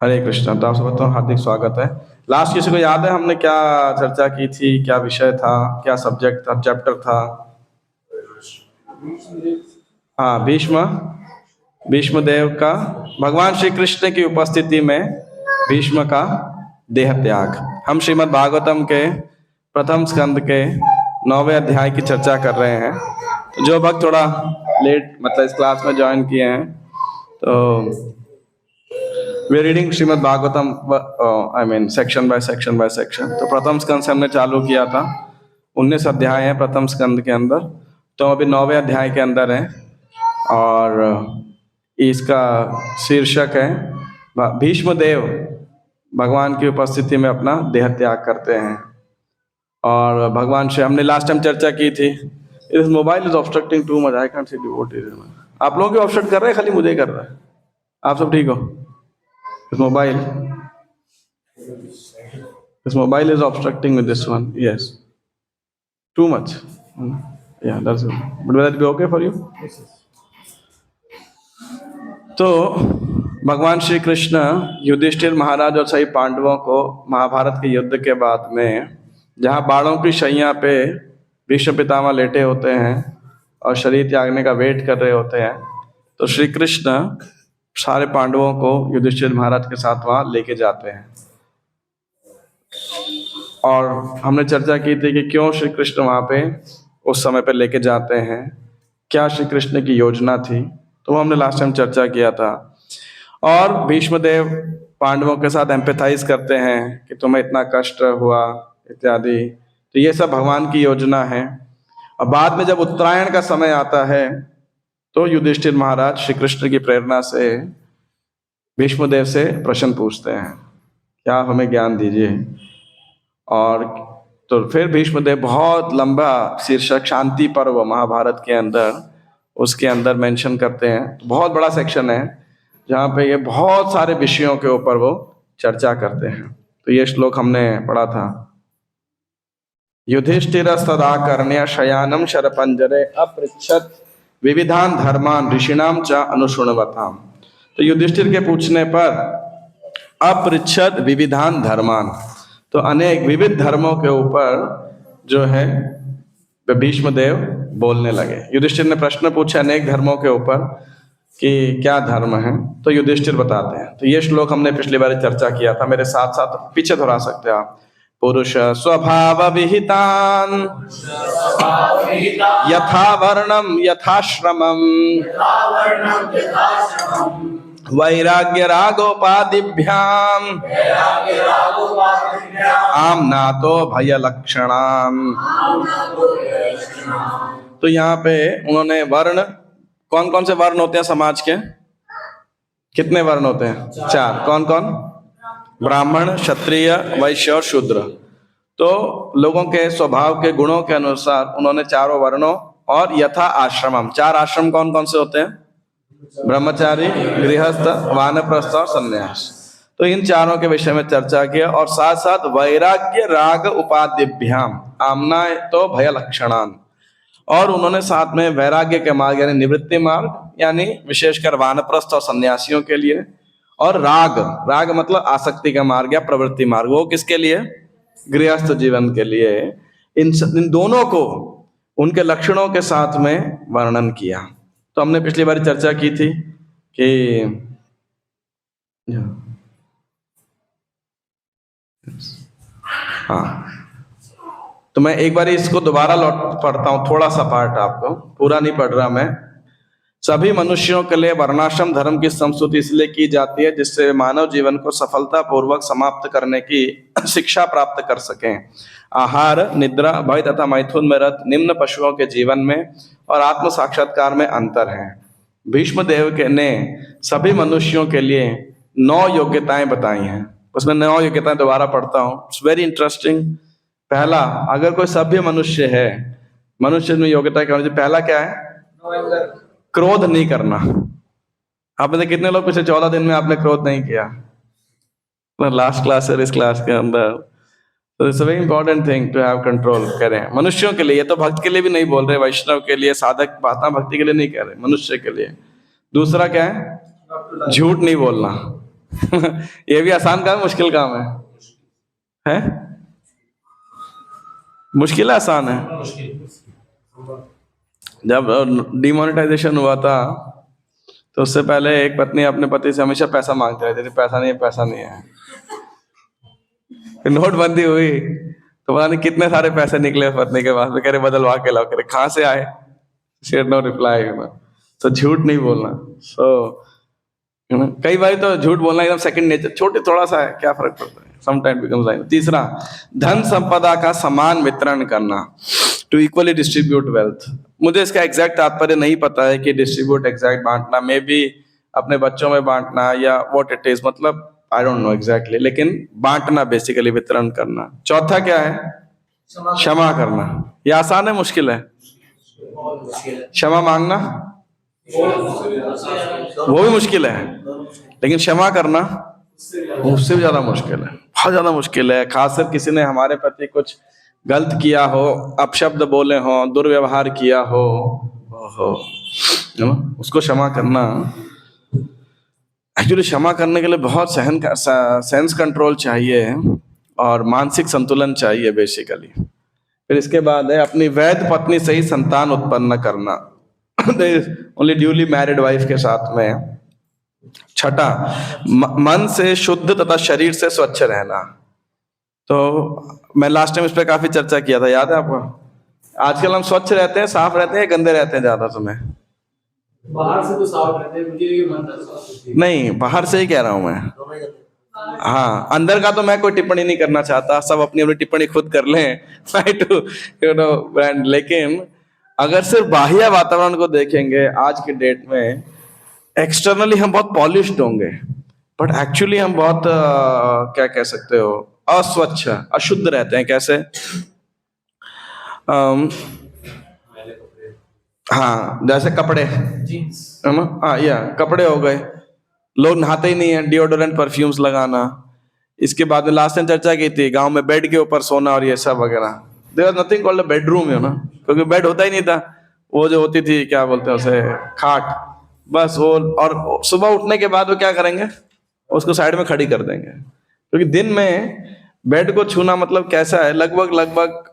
हरे कृष्णा। तो आप सबका हार्दिक स्वागत है। लास्ट किसी को याद है हमने क्या चर्चा की थी, क्या विषय था, क्या सब्जेक्ट था, चैप्टर था? हाँ, भीष्म। भीष्म देव का भगवान श्री कृष्ण की उपस्थिति में भीष्म का देह त्याग। हम श्रीमद् भागवतम के प्रथम स्कंद के 9वें अध्याय की चर्चा कर रहे हैं। तो जो भक्त थोड़ा लेट मतलब इस क्लास में ज्वाइन किए हैं, तो we reading Shrimad Bhagavatam I mean section by section by section. तो प्रथम स्कंद से हमने चालू किया था। 19 अध्याय है प्रथम स्कंद के अंदर, तो हम अभी 9वें अध्याय के अंदर हैं। और इसका शीर्षक है भीष्म देव भगवान की उपस्थिति में अपना देह त्याग करते हैं। और भगवान से हमने लास्ट टाइम चर्चा की थी, इस mobile is obstructing too much, I can't see devotees. आप लोगों की ऑब्स्ट्रक्ट कर रहे हैं, खाली मुझे कर रहा है? आप सब ठीक हो? This mobile is obstructing with this one. Yes, too much. Yeah, that's it. But will that be okay for you? तो भगवान श्री कृष्ण युधिष्ठिर महाराज और सभी पांडवों को महाभारत के युद्ध के बाद में, जहाँ बाणों की शैया पे भीष्म पितामह लेटे होते हैं और शरीर त्यागने का वेट कर रहे होते हैं, तो श्री कृष्ण सारे पांडवों को युधिष्ठिर महाराज के साथ वहां लेके जाते हैं। और हमने चर्चा की थी कि क्यों श्री कृष्ण वहां पे उस समय पे लेके जाते हैं, क्या श्री कृष्ण की योजना थी, तो हमने लास्ट टाइम चर्चा किया था। और भीष्मदेव पांडवों के साथ एम्पैथाइज करते हैं कि तुम्हें इतना कष्ट हुआ इत्यादि, तो ये सब भगवान की योजना है। और बाद में जब उत्तरायण का समय आता है, तो युधिष्ठिर महाराज श्री कृष्ण की प्रेरणा से भीष्मदेव से प्रश्न पूछते हैं, क्या हमें ज्ञान दीजिए। और तो फिर भीष्मदेव बहुत लंबा शीर्षक शांति पर्व महाभारत के अंदर, उसके अंदर मेंशन करते हैं। तो बहुत बड़ा सेक्शन है जहाँ पे ये बहुत सारे विषयों के ऊपर वो चर्चा करते हैं। तो ये श्लोक हमने पढ़ा था, युधिष्ठिर सदा कर्ण्य शयानम शरपंजरे अपृच्छत विविधान धर्मान ऋषिणाम च अनुशृण्वताम। तो युधिष्ठिर के पूछने पर अपृच्छत विविधान धर्मान, तो अनेक विविध धर्मों के ऊपर जो है भीष्मदेव बोलने लगे। युधिष्ठिर ने प्रश्न पूछे अनेक धर्मों के ऊपर कि क्या धर्म है, तो युधिष्ठिर बताते हैं। तो ये श्लोक हमने पिछली बार चर्चा किया था, मेरे साथ साथ पीछे दोहरा सकते हैं आप। पुरुष स्वभाव विहितान यथा वर्णम यथाश्रमम वैराग्य रागोपादिभ्याम आमनातो भय लक्षणाम। तो यहाँ पे उन्होंने वर्ण, कौन कौन से वर्ण होते हैं समाज के? कितने वर्ण होते हैं? 4। कौन कौन? ब्राह्मण, क्षत्रिय, वैश्य और शूद्र। तो लोगों के स्वभाव के गुणों के अनुसार उन्होंने चारों वर्णों और यथा आश्रमम, 4 आश्रम कौन कौन से होते हैं? ब्रह्मचारी, गृहस्थ, वानप्रस्थ और संन्यास। तो इन चारों के विषय में चर्चा किया। और साथ साथ वैराग्य राग उपादिभ्याम आमना तो भय लक्षणान, और उन्होंने साथ में वैराग्य के मार्ग यानी निवृत्ति मार्ग, यानी विशेषकर वानप्रस्थ और सन्यासियों के लिए, और राग, राग मतलब आसक्ति का मार्ग या प्रवृत्ति मार्ग, वो किसके लिए? गृहस्थ जीवन के लिए। इन दोनों को उनके लक्षणों के साथ में वर्णन किया। तो हमने पिछली बार चर्चा की थी कि हाँ, तो मैं एक बार इसको दोबारा लौट पढ़ता हूँ, थोड़ा सा पार्ट, आपको पूरा नहीं पढ़ रहा मैं। सभी मनुष्यों के लिए वर्णाश्रम धर्म की संस्तुति इसलिए की जाती है जिससे मानव जीवन को सफलता पूर्वक समाप्त करने की शिक्षा प्राप्त कर सकें। आहार, निद्रा, भय तथा मैथुन में रत निम्न पशुओं के जीवन में और आत्म साक्षात्कार में अंतर है। भीष्म देव के ने सभी मनुष्यों के लिए 9 योग्यताएं बताई हैं। उसमें 9 योग्यताएं दोबारा पढ़ता हूँ, इट्स वेरी इंटरेस्टिंग। पहला, अगर कोई सभ्य मनुष्य है, मनुष्य में योग्यता क्या होनी चाहिए? पहला क्या है? क्रोध नहीं करना। आपने कितने लोग पिछले 14 दिन में आपने क्रोध नहीं किया? लास्ट क्लास है इस क्लास के अंदर। तो it's a very important thing to have control. कह रहे हैं मनुष्यों के लिए, ये तो भक्त के लिए भी नहीं बोल रहे, वैष्णव के लिए, साधक भक्ति के लिए नहीं कह रहे, मनुष्य के लिए। दूसरा क्या है? झूठ नहीं बोलना। ये भी आसान काम है, मुश्किल काम है? हैं? मुश्किल है आसान है? जब डिमोनेटाइजेशन हुआ था तो उससे पहले एक पत्नी अपने पति से हमेशा पैसा मांगती रहती थी, पैसा नहीं है, पैसा नहीं है। फिर नोटबंदी हुई तो पता नहीं कितने सारे पैसे निकले पत्नी के पास में, कह रहे बदलवा के लाओ, कह रहे कहाँ से आए? शेयर नो रिप्लाई, तो झूठ नहीं बोलना। सो कई बार तो झूठ बोलना एकदम सेकंड नेचर, छोटे थोड़ा सा है, क्या फर्क पड़ता है, सम टाइम बिकम्स लाइफ। तीसरा, धन संपदा का समान वितरण करना, टू इक्वली डिस्ट्रीब्यूट वेल्थ। मुझे इसका एग्जैक्ट तात्पर्य नहीं पता है कि डिस्ट्रीब्यूट एग्जैक्ट बांटना, मे बी अपने बच्चों में बांटना या व्हाट इट इज, मतलब आई डोंट नो एग्जैक्टली, लेकिन बांटना बेसिकली वितरण करना। चौथा क्या है? क्षमा करना। ये आसान है मुश्किल है? क्षमा मांगना वो भी मुश्किल है, लेकिन क्षमा करना उससे भी ज्यादा मुश्किल है, बहुत ज्यादा मुश्किल है। खासकर किसी ने हमारे प्रति कुछ गलत किया हो, अपशब्द बोले हो, दुर्व्यवहार किया हो, उसको क्षमा करना। एक्चुअली क्षमा करने के लिए बहुत सेंस कंट्रोल चाहिए और मानसिक संतुलन चाहिए बेसिकली। फिर इसके बाद है अपनी वैध पत्नी से ही संतान उत्पन्न करना, ओनली ड्यूली मैरिड वाइफ के साथ में। छठा, मन से शुद्ध तथा शरीर से स्वच्छ रहना। तो मैं लास्ट टाइम इस पे काफी चर्चा किया था, याद है आपको? आजकल हम स्वच्छ रहते हैं, साफ रहते हैं, गंदे रहते हैं ज्यादा समय? बाहर से तो साफ रहते हैं, मुझे ये मन नहीं, बाहर से ही कह रहा हूं मैं। हाँ, अंदर का तो मैं कोई टिप्पणी नहीं करना चाहता, सब अपनी अपनी टिप्पणी खुद कर लें, ब्रांड। लेकिन अगर सिर्फ बाह्य वातावरण को देखेंगे आज के डेट में, एक्सटर्नली हम बहुत पॉलिश्ड होंगे, बट एक्चुअली हम बहुत क्या कह सकते हो, अस्वच्छ, अशुद्ध रहते हैं। कैसे? हाँ, जैसे कपड़े, है ना? हाँ, या कपड़े हो गए, लोग नहाते ही नहीं है, डिओडोरेंट परफ्यूम्स लगाना। इसके बाद में लास्ट टाइम चर्चा की थी गांव में बेड के ऊपर सोना और ये सब वगैरह। There was nothing called a bedroom, है ना, क्योंकि बेड होता ही नहीं था। वो जो होती थी, क्या बोलते हैं उसे, खाट, बस वो। और सुबह उठने के बाद वो क्या करेंगे, उसको साइड में खड़ी कर देंगे, क्योंकि दिन में बेड को छूना मतलब कैसा है, लगभग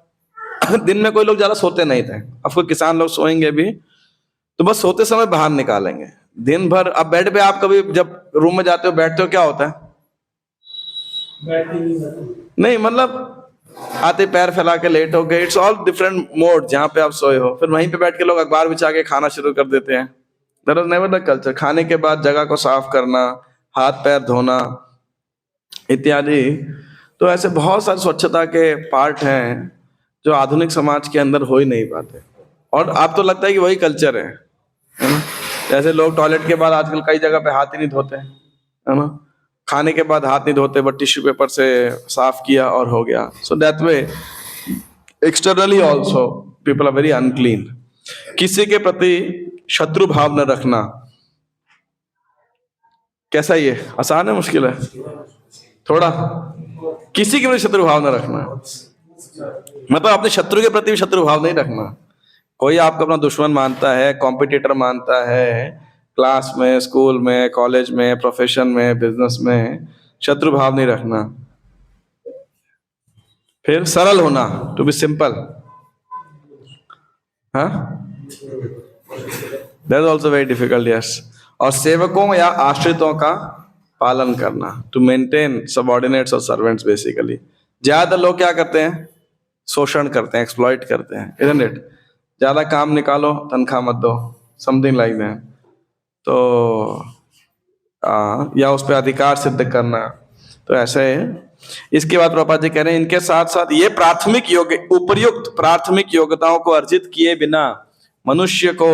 दिन में कोई लोग ज्यादा सोते नहीं थे। अब कोई किसान लोग सोएंगे भी तो बस सोते समय बाहर निकालेंगे। दिन भर अब बेड पे आप कभी जब रूम में जाते हो, बैठते हो, क्या होता है? नहीं, मतलब आते पैर फैला के लेट हो गए, इट्स ऑल डिफरेंट मोड जहां पे आप सोए हो। फिर वहीं पे बैठ के लोग अखबार बिछा के खाना शुरू कर देते हैं। That was never the culture. खाने के बाद जगह को साफ करना, हाथ पैर धोना इत्यादि। तो ऐसे बहुत सारे स्वच्छता के पार्ट हैं जो आधुनिक समाज के अंदर हो ही नहीं पाते, और आप तो लगता है कि वही कल्चर है ना? जैसे लोग टॉयलेट के बाद आजकल कई जगह पे हाथ ही नहीं धोते, है ना? खाने के बाद हाथ नहीं धोते, बट टिश्यू पेपर से साफ किया और हो गया। So that way externally also people are very unclean. किसी के प्रति शत्रु भाव न रखना। कैसा, ये आसान है मुश्किल है? थोड़ा। किसी के प्रति शत्रु भाव न रखना मतलब अपने शत्रु के प्रति भी शत्रु भाव नहीं रखना। कोई आपको अपना दुश्मन मानता है, कॉम्पिटिटर मानता है, क्लास में, स्कूल में, कॉलेज में, प्रोफेशन में, बिजनेस में, शत्रु भाव नहीं रखना। फिर सरल होना, टू बी सिंपल। हाँ, that is also very difficult, yes. और सेवकों या आश्रितों का पालन करना, टू मेंटेन सबऑर्डिनेट्स और सर्वेंट्स बेसिकली। ज्यादा लोग क्या करते हैं, शोषण करते हैं, एक्सप्लॉइट करते हैं, इजंट इट? ज्यादा काम निकालो, तनख्वाह मत दो, समथिंग लाइक दैट। तो या उस पर अधिकार सिद्ध करना, तो ऐसे है। इसके बाद प्रभुपाद जी कह रहे हैं, इनके साथ साथ ये प्राथमिक उपर्युक्त प्राथमिक योग्यताओं को अर्जित किए बिना मनुष्य को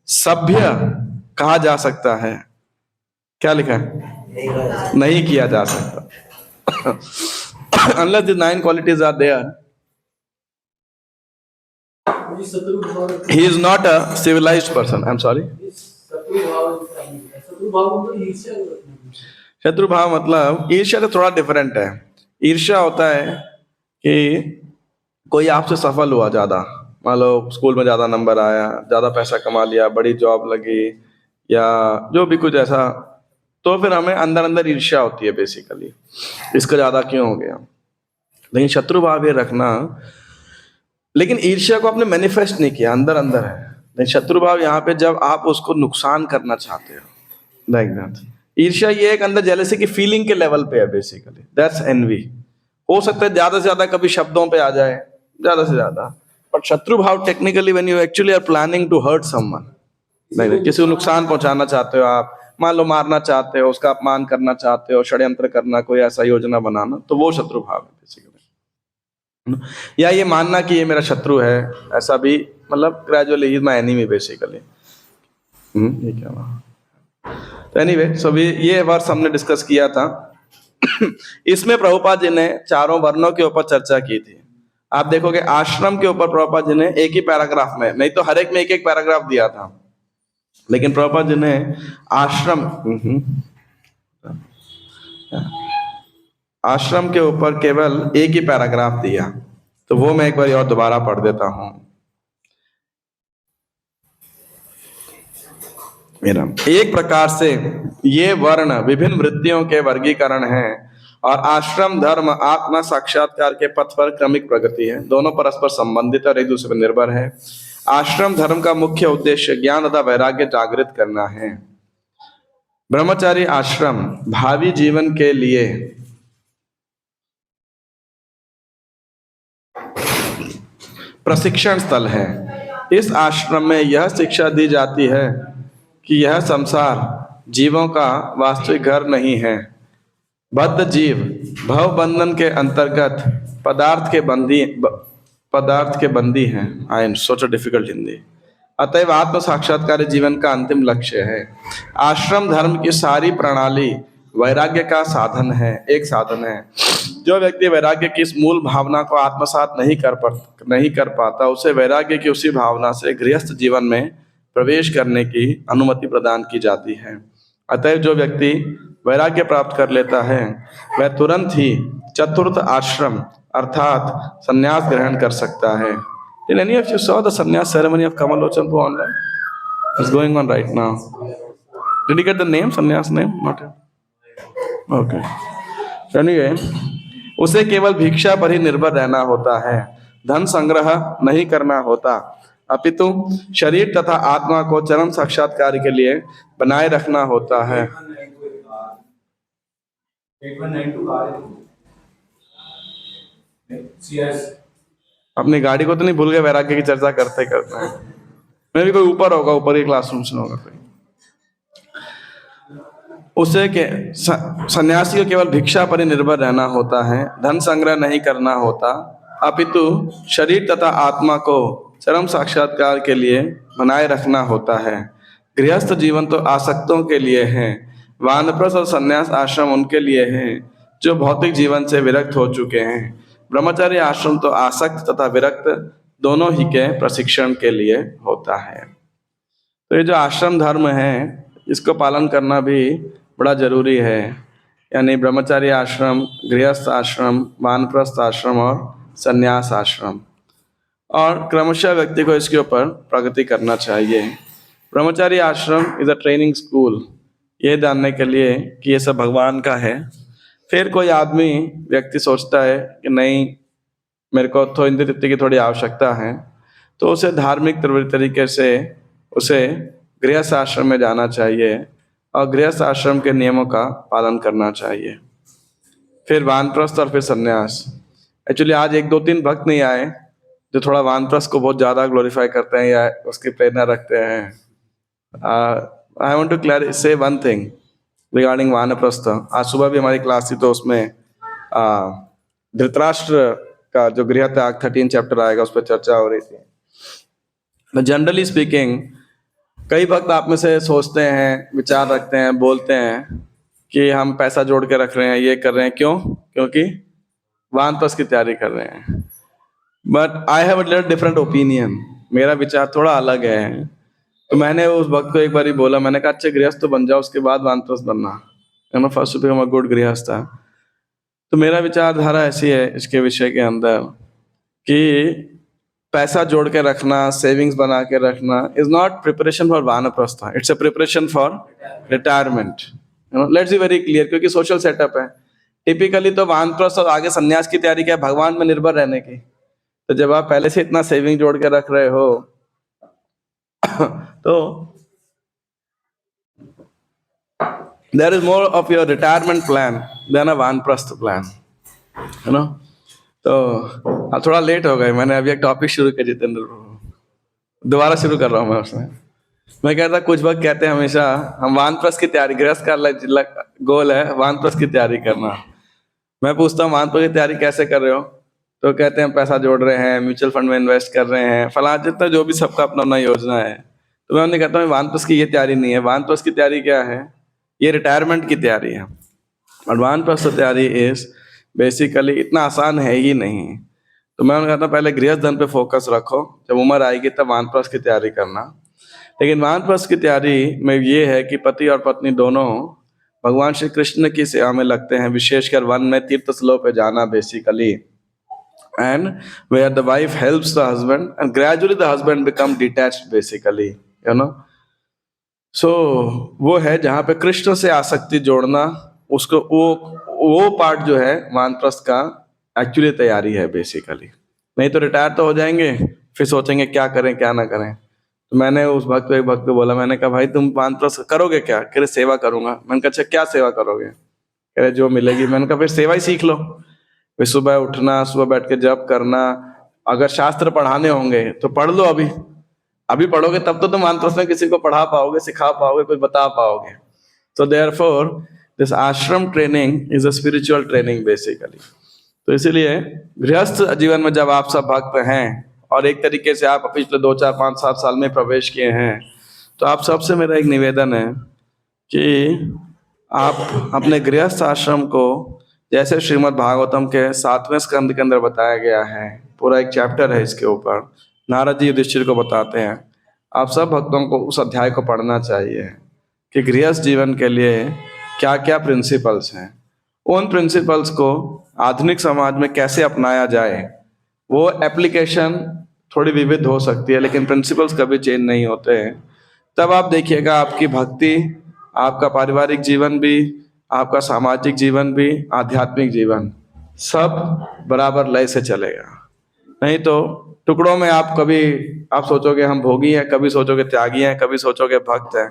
सभ्य कहा जा सकता है। क्या लिखा है? नहीं किया जा सकता। Unless the 9 qualities are there, he is not a civilized person. I'm sorry. शत्रु भाव मतलब ईर्ष्या तो थोड़ा डिफरेंट है। ईर्ष्या होता है कि कोई आपसे सफल हुआ ज्यादा, मान लो स्कूल में ज्यादा नंबर आया, ज्यादा पैसा कमा लिया, बड़ी जॉब लगी, या जो भी कुछ ऐसा तो फिर हमें अंदर अंदर ईर्ष्या होती है बेसिकली, इसका ज्यादा क्यों हो गया। लेकिन शत्रु भाव ये रखना, लेकिन ईर्ष्या को आपने मैनिफेस्ट नहीं किया, अंदर अंदर है। लेकिन शत्रु भाव यहाँ पे जब आप उसको नुकसान करना चाहते हो, लाइक दैट। ईर्ष्या ये एक अंदर जेलसी की फीलिंग के लेवल पे है बेसिकली, दैट्स एनवी। हो सकता है ज्यादा से ज्यादा कभी शब्दों पे आ जाए, ज्यादा से ज्यादा, बट शत्रु भाव technically when you actually are planning to hurt someone, नहीं किसी को नुकसान पहुंचाना चाहते हो आप, मान लो मारना चाहते हो, उसका अपमान करना चाहते हो, षड्यंत्र करना, कोई ऐसा योजना बनाना, तो वो शत्रु भाव है बेसिकली। या ये मानना कि ये मेरा शत्रु है, ऐसा भी, मतलब gradually he is my enemy basically. ये क्या हुआ? तो एनीवे, सो ये वर्स हमने डिस्कस किया था। इसमें प्रभुपाद जी ने चारों वर्णों के ऊपर चर्चा की थी। आप देखोगे आश्रम के ऊपर प्रभुपाद जी ने एक ही पैराग्राफ में, नहीं तो हर एक में एक एक पैराग्राफ दिया था, लेकिन प्रभुपाद जी ने आश्रम के ऊपर केवल एक ही पैराग्राफ दिया। तो वो मैं एक बार और दोबारा पढ़ देता हूं। एक प्रकार से ये वर्ण विभिन्न वृत्तियों के वर्गीकरण हैं और आश्रम धर्म आत्मा साक्षात्कार के पथ पर क्रमिक प्रगति है। दोनों परस्पर संबंधित और एक दूसरे पर निर्भर है। आश्रम धर्म का मुख्य उद्देश्य ज्ञान तथा वैराग्य जागृत करना है। ब्रह्मचारी आश्रम भावी जीवन के लिए प्रशिक्षण स्थल है। इस आश्रम में यह शिक्षा दी जाती है कि यह संसार जीवों का वास्तविक घर नहीं है। बद्ध जीव भव बंधन के अंतर्गत पदार्थ के बंदी हैं। I am such a difficult Hindi. अतएव आत्म साक्षात्कार जीवन का अंतिम लक्ष्य है। आश्रम धर्म की सारी प्रणाली वैराग्य का साधन है, एक साधन है। जो व्यक्ति वैराग्य की इस मूल भावना को आत्मसात नहीं कर पाता, उसे वैराग्य की उसी भावना से गृहस्थ जीवन में प्रवेश करने की अनुमति प्रदान की जाती है। अतएव जो व्यक्ति वैराग्य प्राप्त कर लेता है वह तुरंत ही चतुर्थ आश्रम अर्थात संन्यास ग्रहण कर सकता है। Did any of you saw the sannyas ceremony of Kamal Lochan online? It's going on right now. Did you get the name, sannyas name? Not yet. Okay. Anyway, उसे केवल भिक्षा पर ही निर्भर रहना होता है, धन संग्रह नहीं करना होता, अपितु शरीर तथा आत्मा को चरम साक्षात्कार के लिए बनाए रखना होता है। अपनी गाड़ी को तो नहीं भूल गए वैराग्य की चर्चा करते करते। मैं भी कोई ऊपर होगा, ऊपर ही क्लासरूम में होगा कोई। उसे के सन्यासी को केवल भिक्षा पर ही निर्भर रहना होता है, धन संग्रह नहीं करना होता, अपितु शरीर तथा आत्मा को चरम साक्षात्कार के लिए बनाए रखना होता है। गृहस्थ जीवन तो आसक्तों के लिए है, वानप्रस्थ और संन्यास आश्रम उनके लिए है जो भौतिक जीवन से विरक्त हो चुके हैं। ब्रह्मचारी आश्रम तो आसक्त तथा विरक्त दोनों ही के प्रशिक्षण के लिए होता है। तो ये जो आश्रम धर्म है, इसको पालन करना भी बड़ा जरूरी है। यानी ब्रह्मचारी आश्रम, गृहस्थ आश्रम, वानप्रस्थ आश्रम और संन्यास आश्रम, और क्रमशः व्यक्ति को इसके ऊपर प्रगति करना चाहिए। ब्रह्मचारी आश्रम इज अ ट्रेनिंग स्कूल, ये जानने के लिए कि ये सब भगवान का है। फिर कोई आदमी व्यक्ति सोचता है कि नहीं, मेरे को तो इंद्र तृप्ति की थोड़ी आवश्यकता है, तो उसे धार्मिक तरीके से उसे गृहस्थ आश्रम में जाना चाहिए और गृहस्थ आश्रम के नियमों का पालन करना चाहिए। फिर वानप्रस्थ और फिर संन्यास। एक्चुअली आज 1-2-3 भक्त नहीं आए जो थोड़ा वानप्रस्थ को बहुत ज़्यादा ग्लोरीफाई करते हैं या उसकी प्रेरणा रखते हैं। आई वांट टू से वन थिंग रिगार्डिंग वानप्रस्थ। आज सुबह भी हमारी क्लास थी, तो उसमें धृतराष्ट्र का जो गृह त्याग 13 चैप्टर आएगा, उस पर चर्चा हो रही थी। जनरली स्पीकिंग, कई भक्त आप में से सोचते हैं, विचार रखते हैं, बोलते हैं कि हम पैसा जोड़ के रख रहे हैं, ये कर रहे हैं, क्यों? क्योंकि वानप्रस्थ की तैयारी कर रहे हैं। But I have a little different opinion, मेरा विचार थोड़ा अलग है। तो मैंने उस भक्त को एक बार ही बोला, मैंने कहा अच्छा गृहस्थ तो बन जाओ, उसके बाद वानप्रस्थ बनना, first to become a good grihastha. तो मेरा विचारधारा ऐसी है इसके विषय के अंदर कि पैसा जोड़ के रखना, सेविंग्स बना के रखना इज नॉट प्रिपरेशन फॉर वानप्रस्थ, it's a preparation for retirement. Let's be very clear, क्योंकि सोशल सेटअप है। टिपिकली तो वानप्रस्थ और आगे संन्यास की तैयारी क्या है, भगवान में निर्भर रहने की। तो जब आप पहले से इतना सेविंग जोड़ के रख रहे हो तो there is more of your retirement plan than a वानप्रस्थ प्लान, है ना। तो अब थोड़ा लेट हो गए, मैंने अभी एक टॉपिक शुरू किया जितेंद्र, दोबारा शुरू कर रहा हूँ मैं उसमें। मैं कहता कुछ वक्त कहते हैं हमेशा हम वानप्रस्थ की तैयारी, गृहस्थ का गोल है वानप्रस्थ की तैयारी करना। मैं पूछता हूँ वानप्रस्थ की तैयारी कैसे कर रहे हो, तो कहते हैं पैसा जोड़ रहे हैं, म्यूचुअल फंड में इन्वेस्ट कर रहे हैं, फला जितना जो भी सबका अपना अपना योजना है। तो मैं उन्हें कहता हूँ वानप्रस्थ की ये तैयारी नहीं है। वानप्रस्थ की तैयारी क्या है, ये रिटायरमेंट की तैयारी है। और वानप्रस्थ तैयारी इज बेसिकली इतना आसान है ही नहीं। तो मैं उन्हें कहता हूँ पहले गृहस्थ धन पे फोकस रखो, जब उम्र आएगी तब वानप्रस्थ की तैयारी करना। लेकिन वानप्रस्थ की तैयारी में ये है कि पति और पत्नी दोनों भगवान श्री कृष्ण की सेवा में लगते हैं, विशेषकर वन में तीर्थ स्थलों पे जाना basically, and where the wife helps the husband and gradually the husband become detached basically, you know. So वो है जहाँ पे कृष्ण से आसक्ति जोड़ना, उसको वो पार्ट जो है वानप्रस्थ का एक्चुअली तैयारी है बेसिकली। नहीं तो रिटायर तो हो जाएंगे, फिर सोचेंगे क्या करें क्या ना करें। तो मैंने उस भक्त को, एक भक्त को बोला, मैंने कहा भाई तुम वानप्रस्थ करोगे क्या? कह रहे सेवा करूंगा। मैंने कहा अच्छा क्या सेवा करोगे? कह रहे जो मिलेगी। मैंने कहा फिर सेवा ही सीख लो। फिर सुबह उठना, सुबह बैठ के जप करना, अगर शास्त्र पढ़ाने होंगे तो पढ़ लो। अभी पढ़ोगे तब तो तुम वानप्रस्थ में किसी को पढ़ा पाओगे, सिखा पाओगे, कुछ बता पाओगे। So therefore this ashram training is a spiritual training basically। तो इसीलिए गृहस्थ जीवन में जब आप सब भक्त हैं और एक तरीके से आप पिछले 2 4 5 7 साल में प्रवेश किए हैं, तो आप सबसे मेरा एक निवेदन है कि आप अपने गृहस्थ आश्रम को, जैसे श्रीमद् भागवतम के 7वें स्कंद के अंदर बताया गया है, पूरा एक चैप्टर है इसके ऊपर, नारद जी युधिष्ठिर को बताते हैं, आप सब भक्तों को उस अध्याय को पढ़ना चाहिए कि गृहस्थ जीवन के लिए क्या क्या प्रिंसिपल्स हैं। उन प्रिंसिपल्स को आधुनिक समाज में कैसे अपनाया जाए, वो एप्लीकेशन थोड़ी विविध हो सकती है, लेकिन प्रिंसिपल्स कभी चेंज नहीं होते हैं। तब आप देखिएगा आपकी भक्ति, आपका पारिवारिक जीवन भी, आपका सामाजिक जीवन भी, आध्यात्मिक जीवन सब बराबर लय से चलेगा। नहीं तो टुकड़ों में आप सोचोगे हम भोगी हैं, कभी सोचोगे त्यागी हैं, कभी सोचोगे भक्त हैं।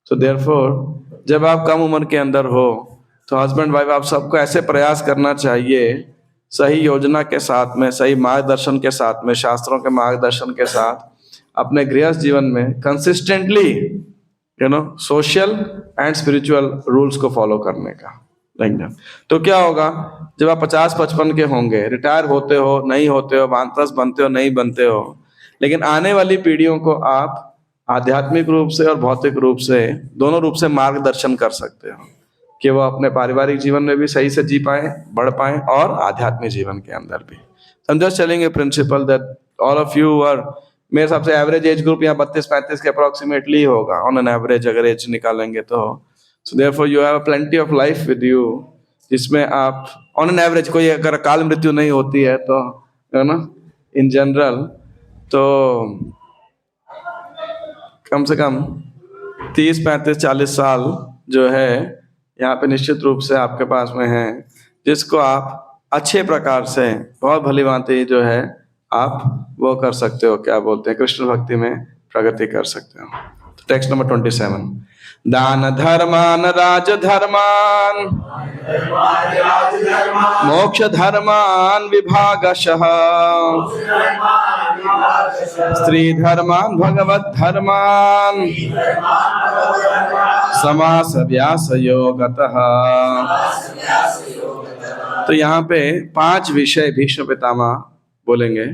सो देयरफॉर जब आप कम उम्र के अंदर हो तो हस्बैंड वाइफ आप सबको ऐसे प्रयास करना चाहिए, सही योजना के साथ में, सही मार्गदर्शन के साथ में, शास्त्रों के मार्गदर्शन के साथ अपने गृहस्थ जीवन में consistently social and spiritual rules को फॉलो करने का। तो क्या होगा जब आप 50-55 के होंगे, रिटायर होते हो नहीं होते हो, वानप्रस्थ बनते हो नहीं बनते हो, लेकिन आने वाली पीढ़ियों को आप आध्यात्मिक रूप से और भौतिक रूप से, दोनों रूप से मार्गदर्शन कर सकते हो कि वो अपने पारिवारिक जीवन में भी सही से जी पाए, बढ़ पाए, और आध्यात्मिक जीवन के अंदर भी। I'm just telling a principle that all of you are, मेरे हिसाब से एवरेज एज ग्रुप यहाँ 32-35 के अप्रोक्सीमेटली होगा ऑन एन एवरेज, अगर एज निकालेंगे तो। So therefore you have plenty of life with you, जिसमें आप ऑन एन एवरेज, कोई अगर अकाल मृत्यु नहीं होती है तो, है ना, इन जनरल तो कम से कम 30-35-40 साल जो है यहाँ पे निश्चित रूप से आपके पास में है, जिसको आप अच्छे प्रकार से बहुत भली भांति जो है आप वो कर सकते हो, क्या बोलते हैं, कृष्ण भक्ति में प्रगति कर सकते हो। तो टेक्स्ट नंबर 27, दान धर्मान राज धर्मान मोक्ष धर्मान विभागशः स्त्री धर्मान भगवत धर्मान समास व्यास योगतः। तो यहाँ पे 5 विषय भीष्म पितामह बोलेंगे,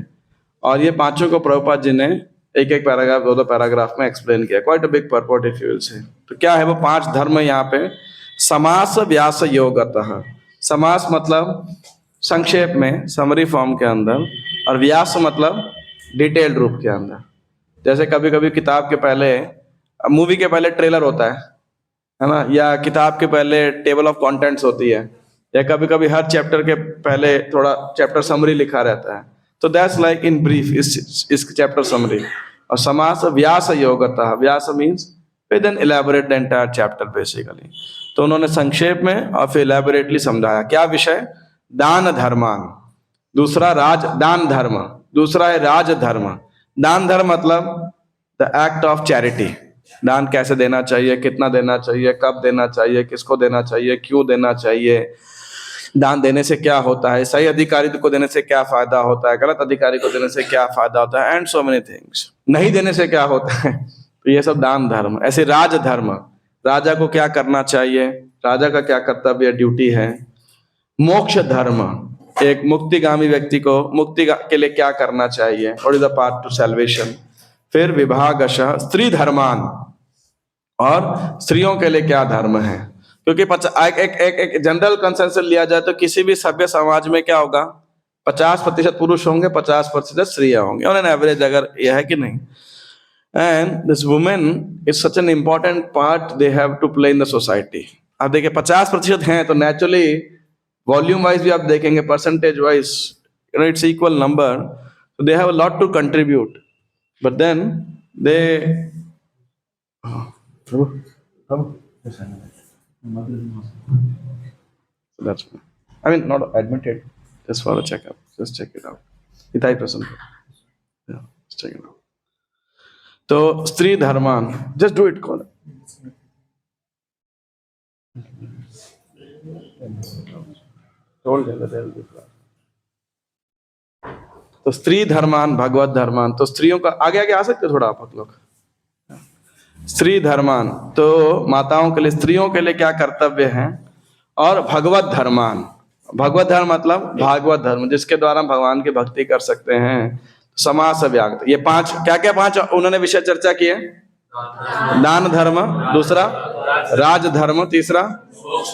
और ये पांचों को प्रभुपाद जी ने एक एक पैराग्राफ, 2-2 पैराग्राफ में एक्सप्लेन किया। Quite a big purport if you will say. तो क्या है वो 5 धर्म यहाँ पे? समास व्यास योगतः। समास मतलब संक्षेप में, समरी फॉर्म के अंदर, और व्यास मतलब डिटेल्ड रूप के अंदर। जैसे कभी कभी किताब के पहले, मूवी के पहले ट्रेलर होता है ना, या किताब के पहले टेबल ऑफ कंटेंट्स होती है, या कभी कभी हर चैप्टर के पहले थोड़ा चैप्टर समरी लिखा रहता है। तो that's like in brief is chapter summary. और समास व्यास योगतः, व्यास मीन्स फिर then elaborate the entire chapter basically. तो उन्होंने संक्षेप में और फिर इलैबोरेटली समझाया। क्या विषय? दान धर्मान, दूसरा दान धर्म, दूसरा है राज धर्म। दान धर्म मतलब द एक्ट ऑफ चैरिटी। दान कैसे देना चाहिए, कितना देना चाहिए, कब देना चाहिए, किसको देना चाहिए, क्यों देना चाहिए, दान देने से क्या होता है, सही अधिकारी को देने से क्या फायदा होता है, गलत अधिकारी को देने से क्या फायदा होता है, एंड सो मेनी थिंग्स। नहीं देने से क्या होता है, तो ये सब दान धर्म। ऐसे राज धर्म, राजा को क्या करना चाहिए, राजा का क्या कर्तव्य ड्यूटी है। मोक्ष धर्म, एक मुक्तिगामी व्यक्ति को मुक्ति के लिए क्या करना चाहिए, what is the path to salvation. फिर विभागशः स्त्री धर्मान, और स्त्रियों के लिए क्या धर्म है। क्योंकि एक जनरल कंसेंसस लिया जाए तो किसी भी सभ्य समाज में क्या होगा, 50% पुरुष होंगे, 50% स्त्रियां होंगी, ऑन एन एवरेज, अगर यह है कि नहीं। And this women is such an important part they have to play in the society. अब देखिए 50% हैं तो नेचुरली वॉल्यूम वाइज भी आप देखेंगे, percentage wise it's equal number, so they have a lot to contribute, but then they that's I mean not admitted, just for a checkup, just check it out. Itai person, yeah, just check it out. तो स्त्री धर्मान, just do it, call told them that they'll be fine. तो स्त्री धर्मान, भगवत धर्मान, तो स्त्रियों का आगे आगे आ सकते थोड़ा आप लोग। स्त्री धर्मान तो माताओं के लिए, स्त्रियों के लिए क्या कर्तव्य हैं। और भगवत धर्मान, भगवत धर्म मतलब भागवत धर्म, जिसके द्वारा हम भगवान की भक्ति कर सकते हैं। समाज से व्यागत, ये 5 क्या क्या 5 उन्होंने विषय चर्चा किए। दान धर्म, दूसरा राज धर्म, तीसरा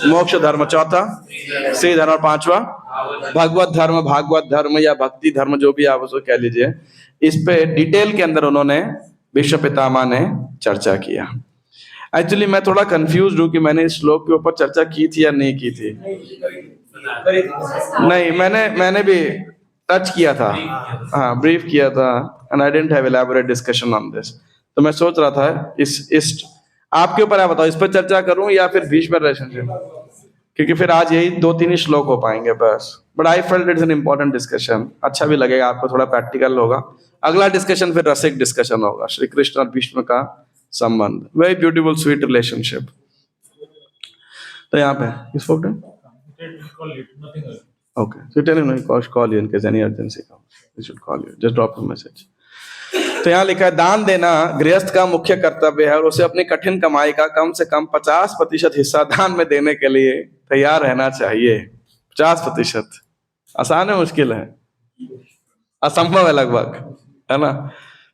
मोक्ष धर्म, चौथा स्त्री धर्म, और 5वां भगवत धर्म, भागवत धर्म या भक्ति धर्म, जो भी आप उसको कह लीजिए। इस पे डिटेल के अंदर उन्होंने विश्व पितामह ने चर्चा किया। एक्चुअली मैं थोड़ा कंफ्यूज हूं कि मैंने इस श्लोक के ऊपर चर्चा की थी या नहीं की थी। नहीं, मैंने भी टच किया था, हाँ ब्रीफ किया था, and I didn't have elaborate discussion on this. तो मैं सोच रहा था इस आपके ऊपर, आप बताओ इस पर चर्चा करूं या फिर भीष्म रिलेशनशिप, क्योंकि फिर आज यही 2-3 ही श्लोक हो पाएंगे बस। But I felt it's an important discussion, अच्छा भी लगेगा आपको, थोड़ा प्रैक्टिकल होगा। अगला डिस्कशन फिर रसिक डिस्कशन होगा, श्री कृष्ण और भीष्म का संबंध, वेरी ब्यूटीफुल स्वीट रिलेशनशिप। तो यहाँ पे इस photo okay, so tell him no, call you in case any emergency comes, he should call you, just drop a message. तो यहाँ लिखा है दान देना गृहस्थ का मुख्य कर्तव्य है और उसे अपनी कठिन कमाई का कम से कम 50% हिस्सा दान में देने के लिए तैयार रहना चाहिए। 50%, आसान है मुश्किल है, असंभव है लगभग, है ना।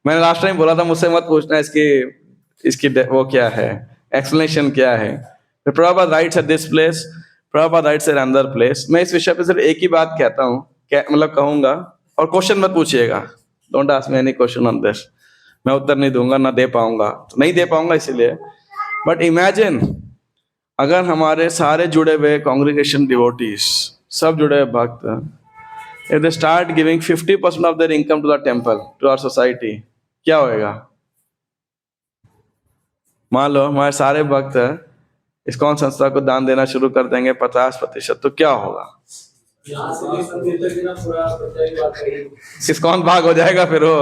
मैंने लास्ट टाइम बोला था मुझसे मत पूछना इसकी वो क्या है, एक्सप्लेनेशन क्या है। Prabhupada rights at this place, Prabhupada rights at another place. मैं इस विषय पे सिर्फ एक ही बात कहता हूँ, मतलब कहूंगा, और क्वेश्चन मत पूछिएगा, don't ask me any question on this. मैं उत्तर नहीं दूंगा, ना दे पाऊंगा, तो नहीं दे पाऊंगा इसीलिए। बट इमेजिन अगर हमारे सारे जुड़े हुए कांग्रीगेशन डिवोटीज, सब जुड़े हुए भक्त, if they start giving 50% of their income to the temple, to our society, क्या होएगा। मान लो हमारे सारे भक्त इस्कॉन संस्था को दान देना शुरू कर देंगे 50%, तो क्या होगा। इस्कॉन भाग हो जाएगा फिर वो,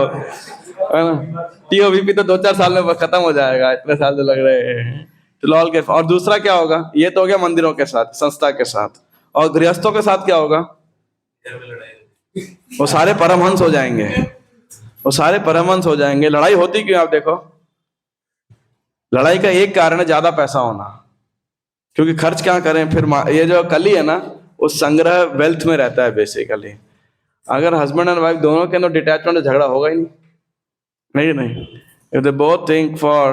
है ना। टीओवीपी तो 2-4 साल में खत्म हो जाएगा, इतने साल तो लग रहे हैं। तो और दूसरा क्या होगा, ये तो हो गया मंदिरों के साथ, संस्था के साथ, और गृहस्थों के साथ क्या होगा। वो सारे परमहंस हो जाएंगे, वो सारे परमहंस हो जाएंगे। लड़ाई होती क्यों, आप देखो, लड़ाई का एक कारण है ज्यादा पैसा होना, क्योंकि खर्च क्या करें फिर। ये जो कली है ना, वो संग्रह वेल्थ में रहता है बेसिकली। अगर हस्बैंड एंड वाइफ दोनों के अंदर डिटैचमेंट, झगड़ा होगा ही नहीं। If they both think for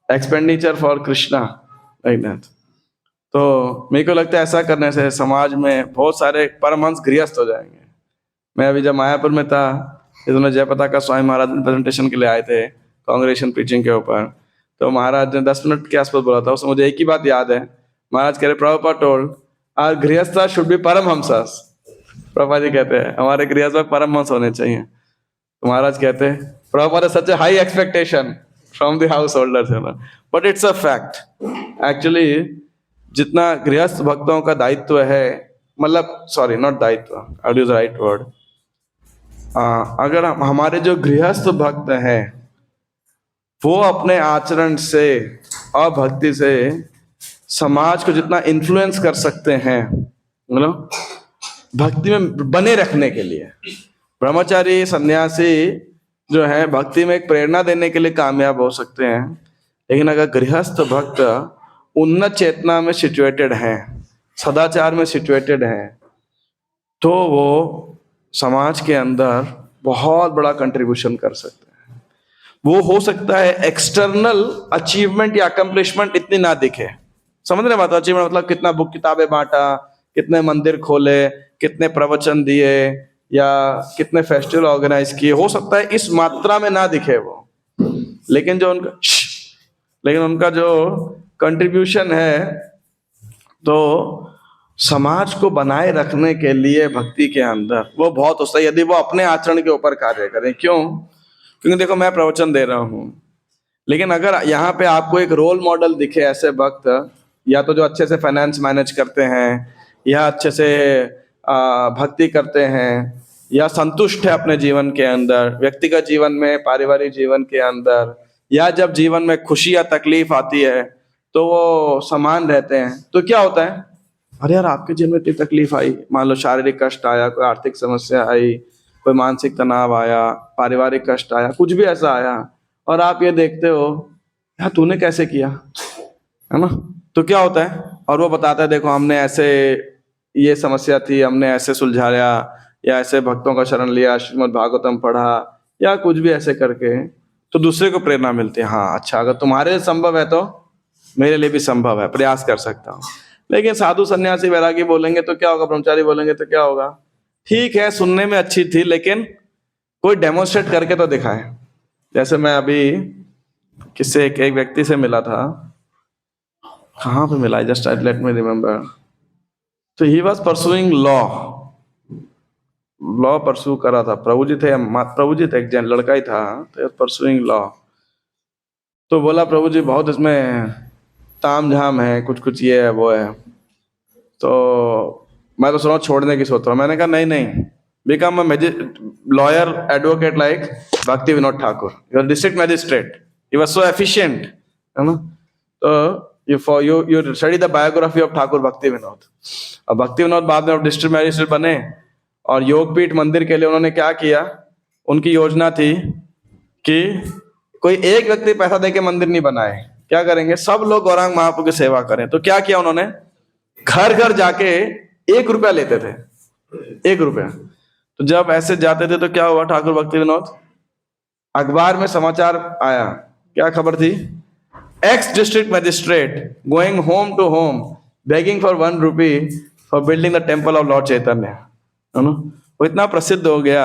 expenditure for Krishna, like that, तो मेरे को लगता है ऐसा करने से समाज में बहुत सारे परमहंस गृहस्थ हो जाएंगे। मैं अभी जब मायापुर में था, इन्होंने जयपताका स्वामी महाराज प्रेजेंटेशन के लिए आए थे कांग्रेगेशन प्रीचिंग के ऊपर, तो महाराज ने 10 मिनट के आसपास बोला था। उसमें मुझे एक ही बात याद है, महाराज कह रहे प्रभुपाद टोल्ड आवर गृहस्थ शुड बी परमहंसस। प्रभुपाद जी कहते हैं हमारे गृहस्थ परमहंस होने चाहिए। तो महाराज कहते हैं Prabhupada such a high expectation from the householders, है ना, but it's a fact. Actually जितना गृहस्थ भक्तों का दायित्व है, मतलब सॉरी नॉट दायित्व, आई यूज राइट वर्ड, अगर हमारे जो गृहस्थ भक्त हैं वो अपने आचरण से और भक्ति से समाज को जितना इन्फ्लुएंस कर सकते हैं, मतलब भक्ति में बने रखने के लिए, ब्रह्मचारी सन्यासी जो है भक्ति में एक प्रेरणा देने के लिए कामयाब हो सकते हैं, लेकिन अगर गृहस्थ भक्त उन्नत चेतना में सिचुएटेड हैं, सदाचार में सिचुएटेड हैं, तो वो समाज के अंदर बहुत बड़ा कंट्रीब्यूशन कर सकते हैं। वो हो सकता है एक्सटर्नल अचीवमेंट या अकम्प्लिशमेंट इतनी ना दिखे, समझ रहे बात, अचीवमेंट मतलब कितना बुक किताबें बांटा, कितने मंदिर खोले, कितने प्रवचन दिए या कितने फेस्टिवल ऑर्गेनाइज किए, हो सकता है इस मात्रा में ना दिखे वो, लेकिन उनका जो कंट्रीब्यूशन है तो समाज को बनाए रखने के लिए भक्ति के अंदर वो बहुत होता है, यदि वो अपने आचरण के ऊपर कार्य करें। क्यों? क्योंकि देखो मैं प्रवचन दे रहा हूं, लेकिन अगर यहाँ पे आपको एक रोल मॉडल दिखे ऐसे भक्त, या तो जो अच्छे से फाइनेंस मैनेज करते हैं, या अच्छे से भक्ति करते हैं, या संतुष्ट है अपने जीवन के अंदर, व्यक्तिगत जीवन में, पारिवारिक जीवन के अंदर, या जब जीवन में खुशी या तकलीफ आती है तो वो समान रहते हैं, तो क्या होता है, अरे यार आपके जीवन में इतनी तकलीफ आई, मान लो शारीरिक कष्ट आया, कोई आर्थिक समस्या आई, कोई मानसिक तनाव आया, पारिवारिक कष्ट आया, कुछ भी ऐसा आया, और आप ये देखते हो यार तूने कैसे किया, है ना, तो क्या होता है, और वो बताता है देखो हमने ऐसे, ये समस्या थी हमने ऐसे सुलझाया, या ऐसे भक्तों का शरण लिया, श्रीमद् भागवतम पढ़ा, या कुछ भी ऐसे करके, तो दूसरे को प्रेरणा मिलती है, हाँ अच्छा अगर तुम्हारे लिए संभव है तो मेरे लिए भी संभव है, प्रयास कर सकता हूँ। लेकिन साधु सन्यासी वैरागी बोलेंगे तो क्या होगा, ब्रह्मचारी बोलेंगे तो क्या होगा, ठीक है सुनने में अच्छी थी लेकिन कोई डेमोन्स्ट्रेट करके तो दिखाए। जैसे मैं अभी किससे एक व्यक्ति से मिला था, कहाँ पे मिला, जस्ट लेट मी रिमेम्बर, तो ही वॉज परसुइंग लॉ परसू करा था, प्रभु जी थे एक जैन लड़का ही था, तो परसुइंग लॉ, तो बोला प्रभु जी बहुत इसमें ताम झाम है, कुछ ये है वो है, तो मैं तो सुना छोड़ने की सोच रहा हूँ। मैंने कहा नहीं, become a lawyer advocate like Bhakti Vinod Thakur, your district magistrate, he was so efficient, है ना, तो you study the biography of Thakur Bhakti Vinod. और भक्ति विनोद बाद में डिस्ट्रिक्ट मैजिस्ट्रेट बने, और योगपीठ मंदिर के लिए उन्होंने क्या किया, उनकी योजना थी कि कोई एक व्यक्ति पैसा देके मंदिर नहीं बनाए, क्या करेंगे, सब लोग गौरांग महाप्रभु की सेवा करें। तो क्या किया उन्होंने, घर घर जाके 1 रुपया लेते थे, 1 रुपया। तो जब ऐसे जाते थे तो क्या हुआ, ठाकुर भक्ति विनोद, अखबार में समाचार आया, क्या खबर थी, ex district magistrate going home to home begging for 1 rupee for building the temple of lord Chaitanya, है ना, वो इतना प्रसिद्ध हो गया।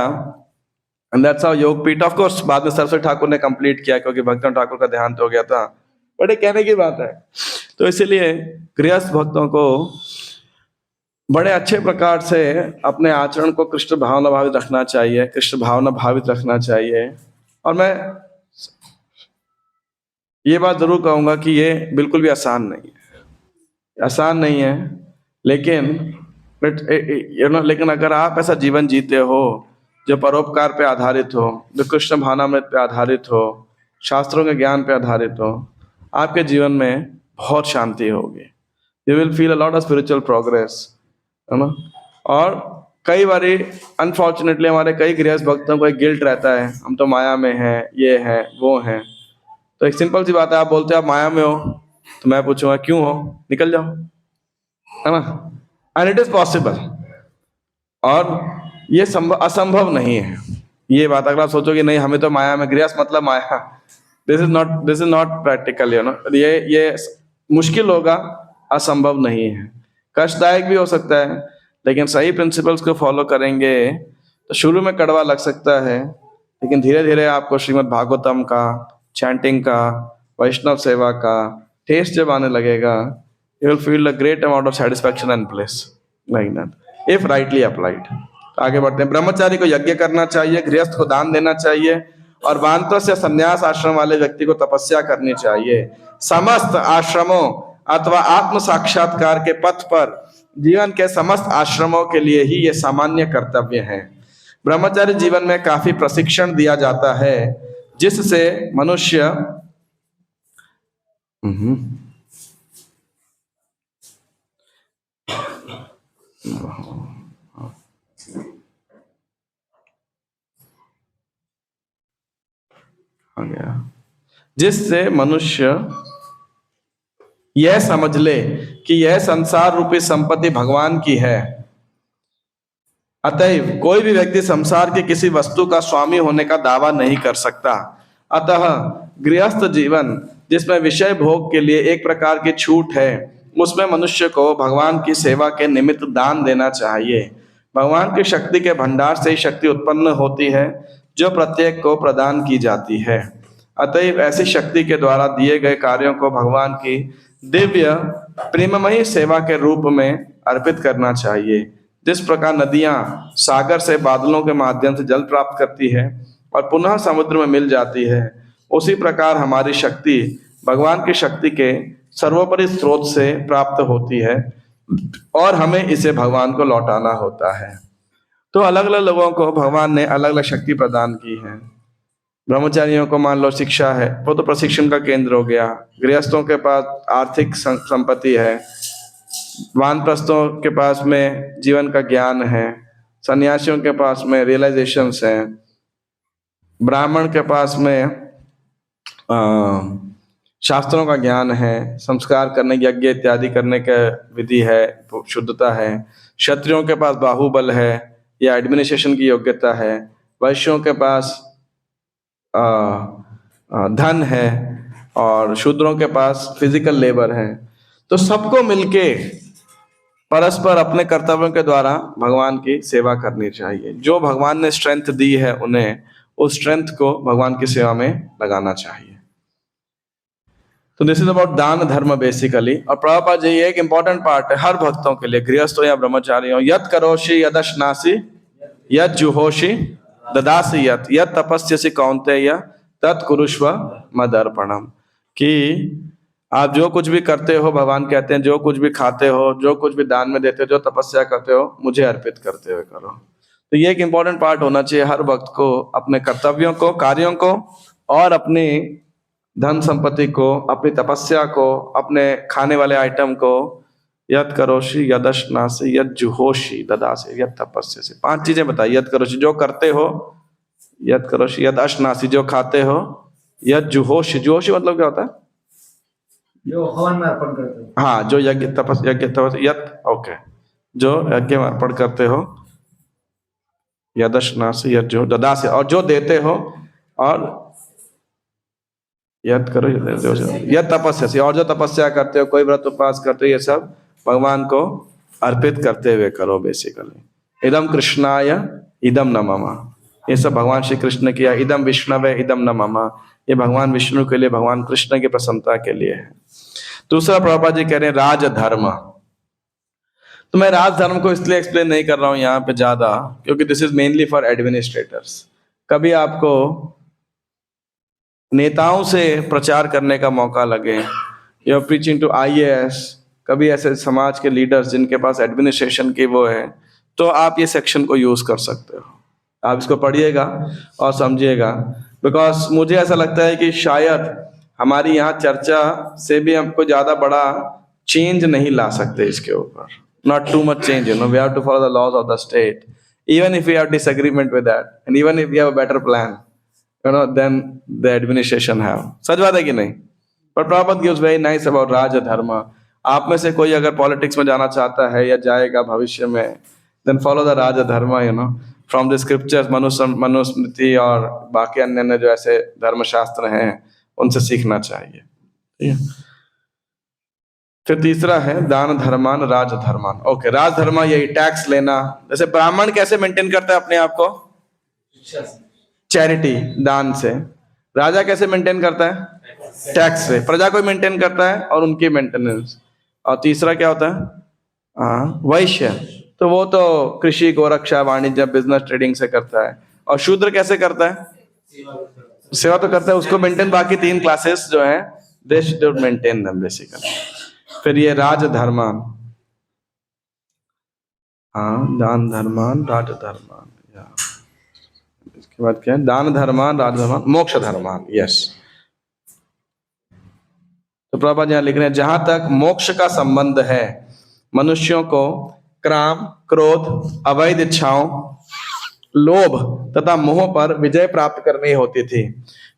And that's how Yogapith, of course बाद में सरस्वती ठाकुर ने कंप्लीट किया क्योंकि भक्तन ठाकुर का देहांत हो गया था, बड़े कहने की बात है। तो इसीलिए गृहस्थ भक्तों को बड़े अच्छे प्रकार से अपने आचरण को कृष्ण भावना भावित रखना चाहिए, कृष्ण भावना भावित रखना चाहिए। और मैं ये बात जरूर कहूंगा कि ये बिल्कुल भी आसान नहीं है, लेकिन अगर आप ऐसा जीवन जीते हो जो परोपकार पे आधारित हो, जो कृष्ण भावनामृत पे आधारित हो, शास्त्रों के ज्ञान पे आधारित हो, आपके जीवन में बहुत शांति होगी, you will feel a lot of spiritual progress, है ना। और कई बारी अनफॉर्चुनेटली हमारे कई गृहस्थ भक्तों को एक गिल्ट रहता है, हम तो माया में हैं, ये है वो है। तो एक सिंपल सी बात है, आप बोलते हो आप माया में हो, तो मैं पूछूंगा क्यों हो, निकल जाओ, है ना, एंड इट इज पॉसिबल। और ये असंभव नहीं है ये बात। अगर आप सोचो कि नहीं हमें तो माया में, गृहस्थ मतलब माया, this is not practical, you know, ये मुश्किल होगा, असंभव नहीं है, कष्टदायक भी हो सकता है, लेकिन सही प्रिंसिपल्स को फॉलो करेंगे तो शुरू में कड़वा लग सकता है, लेकिन धीरे धीरे आपको श्रीमद् भागवतम का, चैंटिंग का, वैष्णव सेवा का टेस्ट जब आने लगेगा, you will feel a great amount of satisfaction and bliss like that if rightly applied. आगे बढ़ते हैं। ब्रह्मचारी को यज्ञ करना चाहिए, गृहस्थ को दान देना चाहिए, और वानप्रस्थ या संन्यास आश्रम वाले व्यक्ति को तपस्या करनी चाहिए। समस्त आश्रमों अथवा आत्म साक्षात्कार के पथ पर जीवन के समस्त आश्रमों के लिए ही ये सामान्य कर्तव्य है। ब्रह्मचारी जीवन में काफी प्रशिक्षण दिया जाता है जिससे मनुष्य जिससे मनुष्य यह समझ ले कि यह संसार रूपी संपत्ति भगवान की है। अतएव कोई भी व्यक्ति संसार की किसी वस्तु का स्वामी होने का दावा नहीं कर सकता। अतः गृहस्थ जीवन जिसमें विषय भोग के लिए एक प्रकार की छूट है, उसमें मनुष्य को भगवान की सेवा के निमित्त दान देना चाहिए। भगवान की शक्ति के भंडार से ही शक्ति उत्पन्न होती है जो प्रत्येक को प्रदान की जाती है। अतएव ऐसी शक्ति के द्वारा दिए गए कार्यों को भगवान की दिव्य प्रेममयी सेवा के रूप में अर्पित करना चाहिए। जिस प्रकार नदियां सागर से बादलों के माध्यम से जल प्राप्त करती है और पुनः समुद्र में मिल जाती है, उसी प्रकार हमारी शक्ति भगवान की शक्ति के सर्वोपरि स्रोत से प्राप्त होती है और हमें इसे भगवान को लौटाना होता है। तो अलग अलग लोगों को भगवान ने अलग अलग शक्ति प्रदान की है। ब्रह्मचारियों को मान लो शिक्षा है, वो तो प्रशिक्षण का केंद्र हो गया। गृहस्थों के पास आर्थिक संपत्ति है। वानप्रस्थों के पास में जीवन का ज्ञान है। सन्यासियों के पास में रियलाइजेशंस हैं। ब्राह्मण के पास में शास्त्रों का ज्ञान है, संस्कार करने, यज्ञ इत्यादि करने का विधि है, शुद्धता है। क्षत्रियों के पास बाहुबल है या एडमिनिस्ट्रेशन की योग्यता है। वैश्यों के पास धन है और शूद्रों के पास फिजिकल लेबर है। तो सबको मिलके परस्पर अपने कर्तव्यों के द्वारा भगवान की सेवा करनी चाहिए। जो भगवान ने स्ट्रेंथ दी है उन्हें उस स्ट्रेंथ को भगवान की सेवा में लगाना चाहिए। तो दिस इज अबाउट दान धर्म बेसिकली। और प्रभुपाद जी एक इंपॉर्टेंट पार्ट है हर भक्तों के लिए, गृहस्थ हो या ब्रह्मचारी हो। यत करोषि यदश्नासि यत जुहोषि ददासि यत यत तपस्यसि कौन्तेय तत् कुरुष्व मदर्पणम। कि आप जो कुछ भी करते हो, भगवान कहते हैं जो कुछ भी खाते हो, जो कुछ भी दान में देते हो, जो तपस्या करते हो, मुझे अर्पित करते हुए करो। तो ये एक इंपॉर्टेंट पार्ट होना चाहिए हर वक्त को, अपने कर्तव्यों को, कार्यों को और अपनी धन संपत्ति को, अपनी तपस्या को, अपने खाने वाले आइटम को। यत करोषि यदश्नासि यत जुहोषि ददासि यत तपस्यसि। 5 चीजें बताई। यत करोषि जो करते हो, यत करोषि यत अश्नासि जो खाते हो, यत जुहोषि, जुहोषि मतलब क्या होता है? जो हवन में अर्पण करते हो। हाँ, जो यज्ञ तपस यत ओके, जो यज्ञ में अर्पण करते हो। यदश्नासि यत जो ददासि और जो देते हो। और यत करो यत तपस्या और जो तपस्या करते हो, कोई व्रत उपवास करते हो, ये सब भगवान को अर्पित करते हुए करो बेसिकली। इदम कृष्णाय इदम न मम, ये सब भगवान श्री कृष्ण ने किया। इदम विष्णवे इदम न मम, ये भगवान विष्णु के लिए, भगवान कृष्ण की प्रसन्नता के लिए है। दूसरा प्रभुपाद जी कह रहे हैं राजधर्म। तो मैं राजधर्म को इसलिए एक्सप्लेन नहीं कर रहा हूं यहाँ पे ज्यादा, क्योंकि this is mainly for administrators. कभी आपको नेताओं से प्रचार करने का मौका लगे, you are preaching to IAS, कभी ऐसे समाज के लीडर्स जिनके पास एडमिनिस्ट्रेशन की वो है, तो आप ये सेक्शन को यूज कर सकते हो। आप इसको पढ़िएगा और समझिएगा। बिकॉज मुझे ऐसा लगता है कि शायद हमारी यहाँ चर्चा से भी हमको ज्यादा बड़ा चेंज नहीं ला सकते इसके ऊपर। Not too much change, we have to follow the laws of the state, even if we have disagreement with that and even if we have a better plan, then the administration have। सच बात है कि नहीं? पर Prabhupada gives very nice about राजधर्म। आप में से कोई अगर पॉलिटिक्स में जाना चाहता है या जाएगा भविष्य में, then follow the राजधर्म, from the scriptures, Manusmriti और बाकी अन्य जो ऐसे धर्मशास्त्र हैं उनसे सीखना चाहिए। ठीक है। फिर तीसरा है दान धर्मान राजधर्मान। ओके, राजधर्म यही टैक्स लेना। जैसे ब्राह्मण कैसे मेंटेन करता है अपने आप को? चैरिटी, दान से। राजा कैसे मेंटेन करता है? टैक्स से। प्रजा को मेंटेन करता है और उनकी मेंटेनेंस। और तीसरा क्या होता है? वैश्य, तो वो तो कृषि, गोरक्षा, वाणिज्य, बिजनेस, ट्रेडिंग से करता है। और शूद्र कैसे करता है? सेवा तो करता है, उसको मेंटेन बाकी 3 क्लासेस जो है they should maintain them basically. फिर ये राजधर्मान, हाँ दान धर्मान राजधर्मान, या इसके बाद क्या है, दान धर्मान राजधर्मान मोक्ष धर्मान, यस। तो प्रभुपाद यहाँ लिख रहे हैं जहां तक मोक्ष का संबंध है, मनुष्यों को काम, क्रोध, अवैध इच्छाओं, लोभ तथा मोह पर विजय प्राप्त करनी होती थी।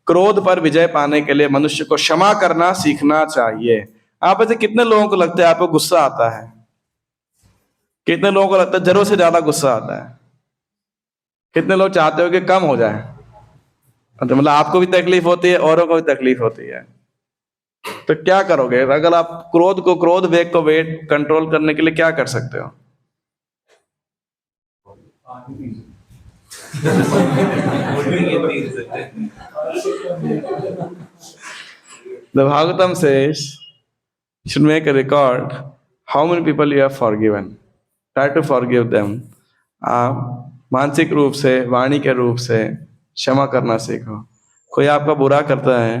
क्रोध पर विजय पाने के लिए मनुष्य को क्षमा करना सीखना चाहिए। आप ऐसे कितने लोगों को लगता है आपको गुस्सा आता है? कितने लोगों को लगता है जरूरत से ज्यादा गुस्सा आता है? कितने लोग चाहते हो कि कम हो जाए? तो मतलब आपको भी तकलीफ होती है, औरों को भी तकलीफ होती है। तो क्या करोगे अगर आप क्रोध को, क्रोध वेग को वेट कंट्रोल करने के लिए क्या कर सकते हो? The Bhagavatam says you should make a record how many people you have forgiven. Try to forgive them. आप मानसिक रूप से, वाणी के रूप से क्षमा करना सीखो। कोई आपका बुरा करता है,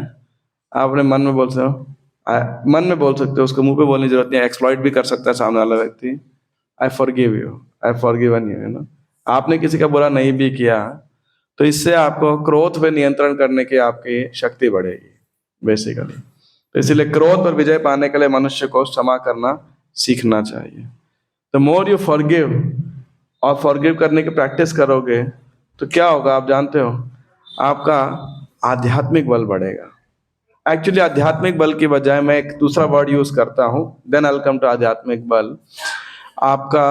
आप अपने मन में बोल सकते हो, मन में बोल सकते हो, उसको मुंह पे बोलने की जरूरत नहीं है। एक्सप्लॉइट भी कर सकता है सामने वाला व्यक्ति। I forgive you, I forgiven you, ना। आपने किसी का बुरा नहीं भी किया तो इससे आपको क्रोध पे नियंत्रण करने की आपकी शक्ति बढ़ेगी बेसिकली। तो इसीलिए क्रोध पर विजय पाने के लिए मनुष्य को क्षमा करना सीखना चाहिए। द मोर यू फॉरगिव और फॉरगिव करने की प्रैक्टिस करोगे तो क्या होगा आप जानते हो? आपका आध्यात्मिक बल बढ़ेगा। एक्चुअली आध्यात्मिक बल की बजाय मैं एक दूसरा वर्ड यूज करता हूं, then I will come to आध्यात्मिक बल। आपका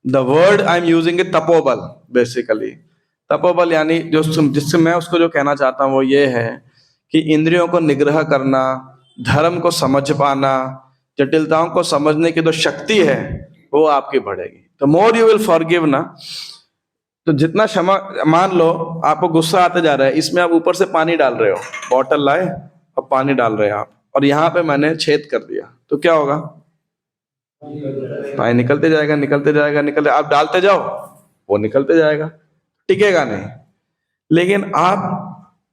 the word I am using a तपोबल, बेसिकली तपोबल यानी जो जिससे मैं उसको जो कहना चाहता हूँ वो ये है कि इंद्रियों को निग्रह करना, धर्म को समझ पाना, जटिलताओं को समझने की जो शक्ति है वो आपकी बढ़ेगी। तो मोर यू विल फॉरगिव ना, तो जितना क्षमा, मान लो आपको गुस्सा आते जा रहा है, इसमें आप ऊपर से पानी डाल रहे हो, बॉटल लाए और पानी डाल रहे हैं आप, और यहाँ पे मैंने छेद कर दिया, तो क्या होगा? पानी निकलते जाएगा, निकलते जाएगा, निकलते, आप डालते जाओ वो निकलते जाएगा, टिकेगा नहीं। लेकिन आप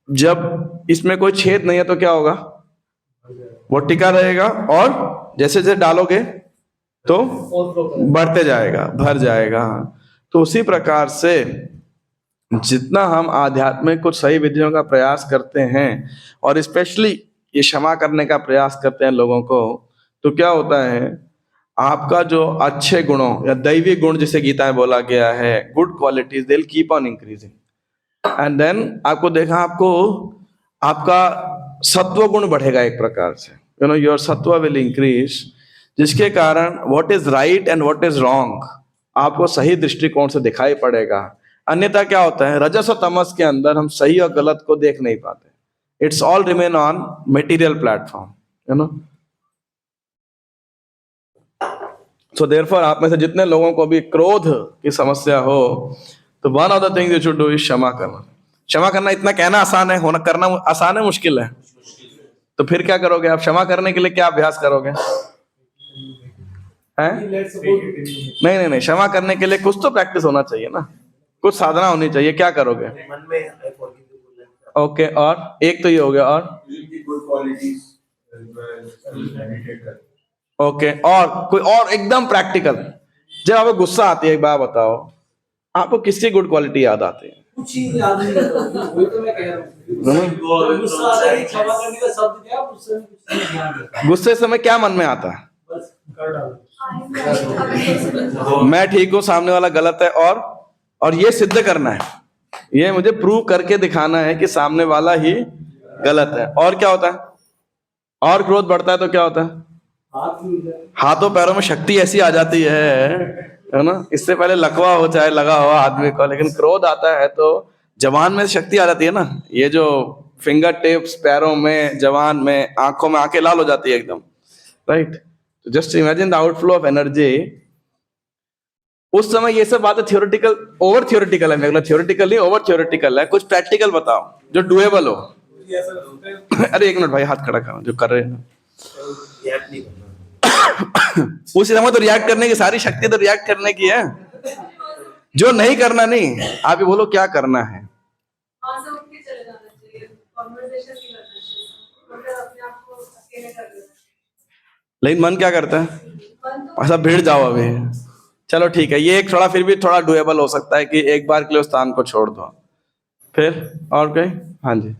जब इसमें कोई छेद नहीं है तो क्या होगा? वो टिका रहेगा, और जैसे जैसे डालोगे तो बढ़ते जाएगा, भर जाएगा। तो उसी प्रकार से जितना हम आध्यात्मिक कुछ सही विधियों का प्रयास करते हैं और स्पेशली ये क्षमा करने का प्रयास करते हैं लोगों को, तो क्या होता है, आपका जो अच्छे गुणों या दैवी गुण जिसे गीता में बोला गया है, good qualities they will keep on increasing, and then आपको देखा, आपको आपका सत्व गुण बढ़ेगा एक प्रकार से, यू नो योर सत्व विल इंक्रीज, जिसके कारण what is right and what is wrong आपको सही दृष्टिकोण से दिखाई पड़ेगा। अन्यथा क्या होता है, रजस और तमस के अंदर हम सही और गलत को देख नहीं पाते। It's all remain on material platform, you know. So therefore आप में से जितने लोगों को भी क्रोध की समस्या हो, तो one of the things you should do is क्षमा करना। क्षमा करना इतना कहना आसान है, होना करना आसान है, मुश्किल है। तो फिर क्या करोगे आप? क्षमा करने के लिए क्या अभ्यास करोगे? हैं? नहीं नहीं नहीं, क्षमा करने के लिए कुछ तो प्रैक्टिस होना चाहिए ना, कुछ साधना होनी चाहिए। क्या करोगे? मन में ओके, और एक तो ये हो गया, और ओके, और कोई और एकदम प्रैक्टिकल। जब आपको गुस्सा आती है, एक बात बताओ, आपको किसकी गुड क्वालिटी याद आती है? कुछ ही याद नहीं रहता, वही तो मैं कह रहा हूँ। गुस्सा आता है, क्षमा करने का शब्द क्या, गुस्से में कुछ नहीं ध्यान रहता। गुस्से समय क्या मन में आता है? बस कर डालो, मैं ठीक हूं, सामने वाला गलत है, और ये सिद्ध करना है, ये मुझे प्रूव करके दिखाना है कि सामने वाला ही गलत है। और क्या होता है? और क्रोध बढ़ता है तो क्या होता है? हाथों पैरों में शक्ति ऐसी आ जाती है ना, इससे पहले लकवा हो चाहे लगा हो आदमी को, लेकिन क्रोध आता है तो जवान में शक्ति आ जाती है ना। ये जो फिंगर टिप्स पैरों में, जवान में, आंखों में, आंखें लाल हो जाती है एकदम, राइट। तो just imagine the outflow of energy. उस समय ये सब बातें थियोरेटिकल, ओवर थियोरेटिकल है, मतलब थियोरेटिकल नहीं, ओवर थियोरेटिकल है। कुछ प्रैक्टिकल बताओ जो डुएबल हो। अरे एक मिनट भाई, हाथ खड़ा करो जो कर रहे हैं। उस समय तो रिएक्ट करने की सारी शक्ति तो रिएक्ट करने की है, जो नहीं करना नहीं। आप ये बोलो क्या करना है? लेकिन मन क्या करता है, ऐसा भिड़ जाओ अभी। चलो ठीक है, ये एक थोड़ा फिर भी थोड़ा डुएबल हो सकता है कि एक बार के लिए उस स्थान को छोड़ दो। फिर और कहीं, हाँ जी।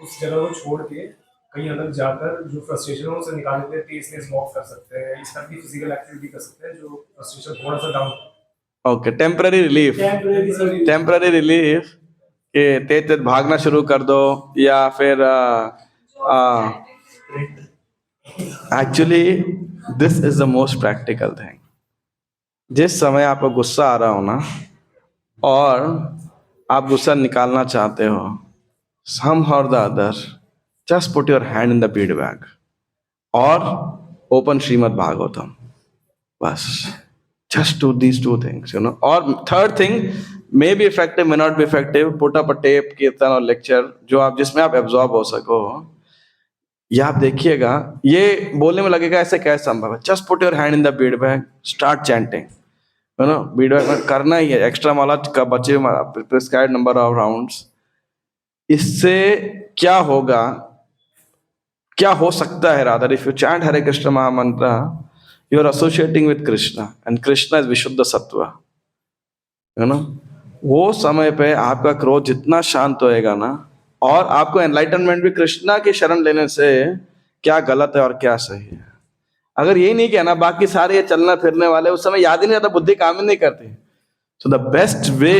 उस जगह को छोड़ के कहीं अलग जाकर जो फ्रस्ट्रेशन है उसे निकालने के लिए तेज वॉक कर सकते हैं, इस तरह की फिजिकल एक्टिविटी कर सकते हैं जो फ्रस्ट्रेशन थोड़ा सा down. Okay, temporary relief, temporary relief कि तेज तेज भागना शुरू कर दो, या फिर actually this is the most practical thing. जिस समय आपको गुस्सा आ रहा हो ना, और आप गुस्सा निकालना चाहते हो, somehow or the other, just put your hand in the bead bag और open श्रीमद् भागवतम, बस just do these two things, you know. और third thing may be effective, may not be effective, put up a tape, कीर्तन और lecture जो आप जिसमें आप absorb हो सको। ये आप देखिएगा, ये बोलने में लगेगा ऐसे कैसे संभव है। just put your hand in the bead bag, start chanting, you know. bead bag में करना ही है, एक्स्ट्रा माला का बचे प्रिस्क्राइब्ड नंबर ऑफ राउंड्स। इससे क्या होगा, क्या हो सकता है, rather if you chant Hare Krishna mahamantra, you are associating with Krishna, and Krishna is vishuddha sattva, है ना। वो समय पे आपका क्रोध जितना शांत होएगा ना, और आपको एनलाइटनमेंट भी कृष्णा की शरण लेने से क्या गलत है और क्या सही है। अगर यही नहीं किया ना, बाकी सारे ये चलना फिरने वाले उस समय याद ही नहीं आता, बुद्धि काम ही नहीं करती। So the best way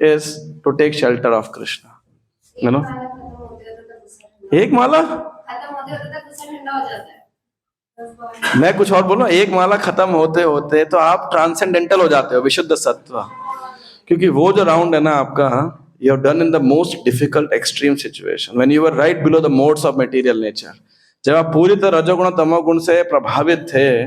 is to take shelter of Krishna, है ना। एक माला मैं कुछ और बोलूं, एक माला खत्म होते होते तो आप ट्रांसेंडेंटल हो जाते हो, विशुद्ध सत्व। क्योंकि वो जो राउंड है ना आपका, you have done in the most difficult extreme situation when you are right below the modes of material nature. जब आप पूरी तरह रजोगुण तमोगुण से प्रभावित थे,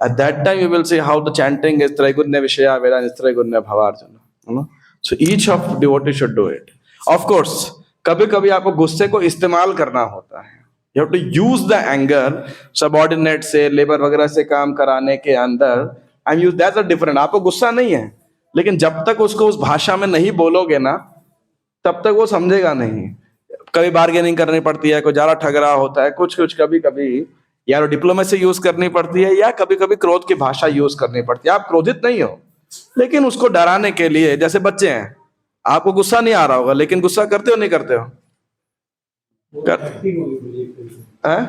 at that time you will see how the chanting is त्रैगुण्य विषया वेदा निस्त्रैगुण्य भवार्जुन, है ना। So each of devotees should do it. Of course, कभी कभी आपको गुस्से को इस्तेमाल करना होता है। You have to use the anger, subordinate से, लेबर वगैरह से काम कराने के अंदर, and use that's a different। आपको गुस्सा नहीं है, लेकिन जब तक उसको उस भाषा में नहीं बोलोगे ना, तब तक वो समझेगा नहीं। कभी बार्गेनिंग करनी पड़ती है, कोई ज्यादा ठग रहा होता है, कुछ कुछ कभी कभी या डिप्लोमेसी यूज करनी पड़ती है, या कभी कभी क्रोध की भाषा यूज करनी पड़ती है। आप क्रोधित नहीं हो, लेकिन उसको डराने के लिए, जैसे बच्चे हैं, आपको गुस्सा नहीं आ रहा होगा, लेकिन गुस्सा करते हो नहीं करते हो? हैं?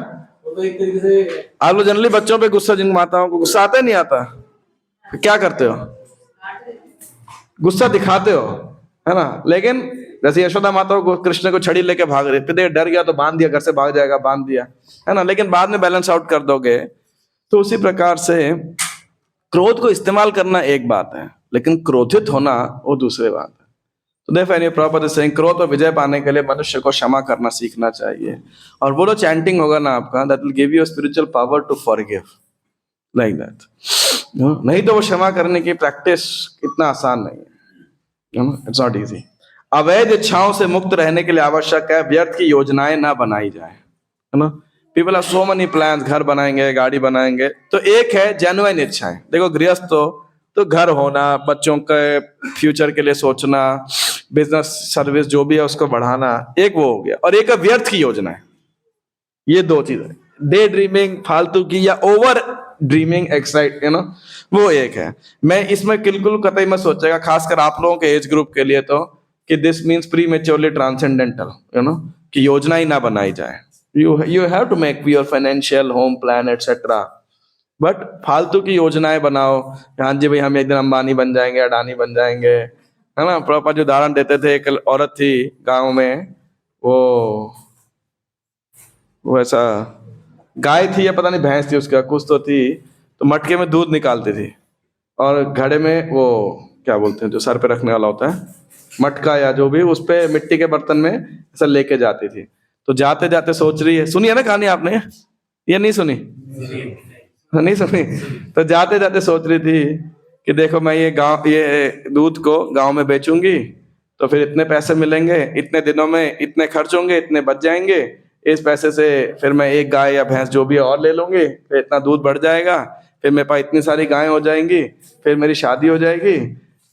वो तो एक तरीके से आप लोग जनरली बच्चों पे गुस्सा, जिन माताओं को गुस्सा आता ही नहीं आता, तो क्या करते हो? गुस्सा दिखाते हो, है ना। लेकिन जैसे यशोदा माता को कृष्ण को छड़ी लेके भाग रहे थे, डर गया तो बांध दिया, घर से भाग जाएगा, बांध दिया, है ना। लेकिन बाद में बैलेंस आउट कर दोगे। तो उसी प्रकार से क्रोध को इस्तेमाल करना एक बात है, लेकिन क्रोधित होना वो दूसरी बात है। तो देखो प्रॉपर से क्रोध पर विजय पाने के लिए मनुष्य को क्षमा करना सीखना चाहिए। और वो जो चैंटिंग होगा ना आपका, that will give you spiritual power to forgive, like that. नहीं तो वो क्षमा करने की प्रैक्टिस इतना आसान नहीं है, इट्स नॉट इजी। अवैध इच्छाओं से मुक्त रहने के लिए आवश्यक है व्यर्थ की योजनाएं ना बनाई जाए, है ना। People are so many plans, घर बनाएंगे, गाड़ी बनाएंगे, तो एक है जेन्युइन इच्छाएं। देखो गृहस्थ तो घर होना, बच्चों के फ्यूचर के लिए सोचना, बिजनेस सर्विस जो भी है उसको बढ़ाना, एक वो हो गया। और एक है व्यर्थ की योजना है। ये दो चीजें, डे ड्रीमिंग फालतू की, या over dreaming excite, you know, वो एक है। मैं इसमें बिल्कुल कतई मत सोचेगा, खासकर आप लोगों के एज ग्रुप के लिए, तो कि this means prematurely transcendental, you know, कि योजना ही ना बनाई जाए। You have to make your financial home plan etcetera, but फालतू की योजनाएं बनाओ, हाँ जी भाई हम एक दिन अंबानी बन जाएंगे, अडानी बन जाएंगे, है ना। प्रभुपाद जो उदाहरण देते थे, एक औरत थी गांव में, वो ऐसा गाय थी या पता नहीं भैंस थी उसका, कुछ तो थी, तो मटके में दूध निकालती थी, और घड़े में वो क्या बोलते हैं जो सर पे रखने वाला होता है, मटका या जो भी, उस पे मिट्टी के बर्तन में ऐसा लेके जाती थी। तो जाते जाते सोच रही है, सुनी है ना कहानी आपने, ये नहीं सुनी? नहीं सुनी? तो जाते जाते सोच रही थी कि देखो मैं ये दूध को गांव में बेचूंगी, तो फिर इतने पैसे मिलेंगे, इतने दिनों में इतने खर्च होंगे, इतने बच जाएंगे, इस पैसे से फिर मैं एक गाय या भैंस जो भी और ले लूंगी, फिर इतना दूध बढ़ जाएगा, फिर मेरे पास इतनी सारी गायें हो जाएंगी, फिर मेरी शादी हो जाएगी,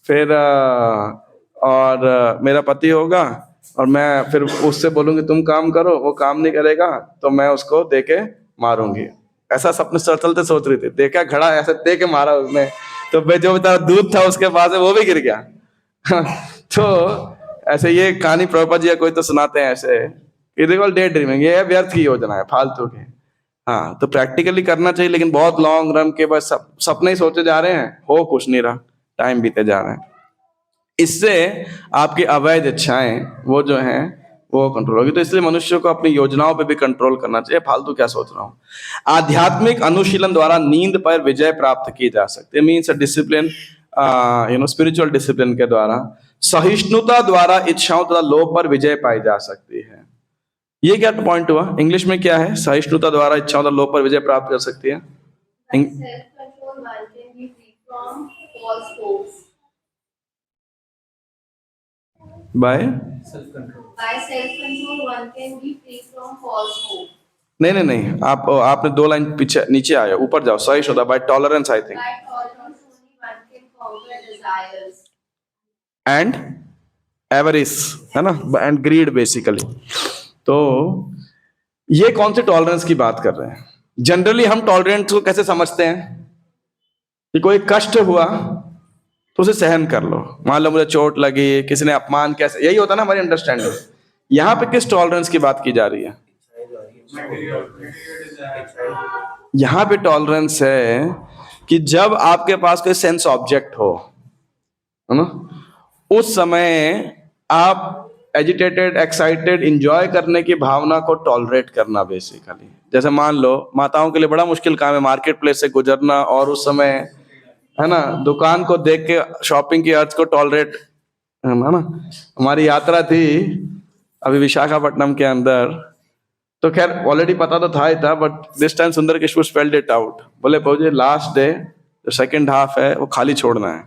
फिर मेरा पति होगा, और मैं फिर उससे बोलूंगी तुम काम करो, वो काम नहीं करेगा तो मैं उसको देके मारूंगी। ऐसा सपने चलते सोच रही थी, देखा घड़ा ऐसे दे के मारा उसने, तो जो बेचारा दूध था उसके पास है वो भी गिर गया। तो ऐसे ये कहानी प्रभुपाद जी या कोई तो सुनाते हैं ऐसे, ये देखो डे ड्रीमिंग, ये व्यर्थ की योजना है, फालतू की। हाँ, तो प्रैक्टिकली करना चाहिए, लेकिन बहुत लॉन्ग रन के बस सपने ही सोचे जा रहे हैं, हो कुछ नहीं रहा, टाइम बीते जा रहे हैं। इससे आपकी अवैध इच्छाएं वो जो हैं वो कंट्रोल होगी। तो इसलिए मनुष्य को अपनी योजनाओं पे भी कंट्रोल करना चाहिए। फालतू क्या सोच रहा हूँ। आध्यात्मिक अनुशीलन द्वारा नींद पर विजय प्राप्त की जा सकती है, मीन्स डिसिप्लिन, स्पिरिचुअल डिसिप्लिन के द्वारा। सहिष्णुता द्वारा इच्छाओं तथा लोभ पर विजय पाई जा सकती है। ये क्या पॉइंट हुआ? इंग्लिश में क्या है? सहिष्णुता द्वारा इच्छाओं तथा लोभ पर विजय प्राप्त कर सकती है। Self-control one can be free from false hopes. By By self-control one can be free from false hope. नहीं, आपने 2 लाइन पीछे नीचे आए, ऊपर जाओ। सहिष्णुता by tolerance, I think, By tolerance only one can conquer desires. And avarice, है ना, एंड ग्रीड बेसिकली। तो ये कौन से टॉलरेंस की बात कर रहे हैं? जनरली हम टॉलरेंस को कैसे समझते हैं कि कोई कष्ट हुआ तो उसे सहन कर लो। मान लो मुझे चोट लगी, किसी ने अपमान, कैसे, यही होता है ना हमारी अंडरस्टैंडिंग। यहाँ पे किस टॉलरेंस की बात की जा रही है? यहाँ पे टॉलरेंस है कि जब आपके पास कोई सेंस ऑब्जेक्ट हो, है ना, उस समय आप एजिटेटेड, एक्साइटेड, इंजॉय करने की भावना को टॉलरेट करना बेसिकली। जैसे मान लो माताओं के लिए बड़ा मुश्किल काम है मार्केट प्लेस से गुजरना, और उस समय, है ना, दुकान को देख के शॉपिंग की अर्ज को टॉलरेट, है ना। हमारी यात्रा थी अभी विशाखापट्टनम के अंदर, तो खैर ऑलरेडी पता तो था ही था, बट दिस टाइम सुंदर किशोर स्पेल्ड इट आउट। बोले पहुंचे लास्ट डे, जो सेकेंड हाफ है वो खाली छोड़ना है।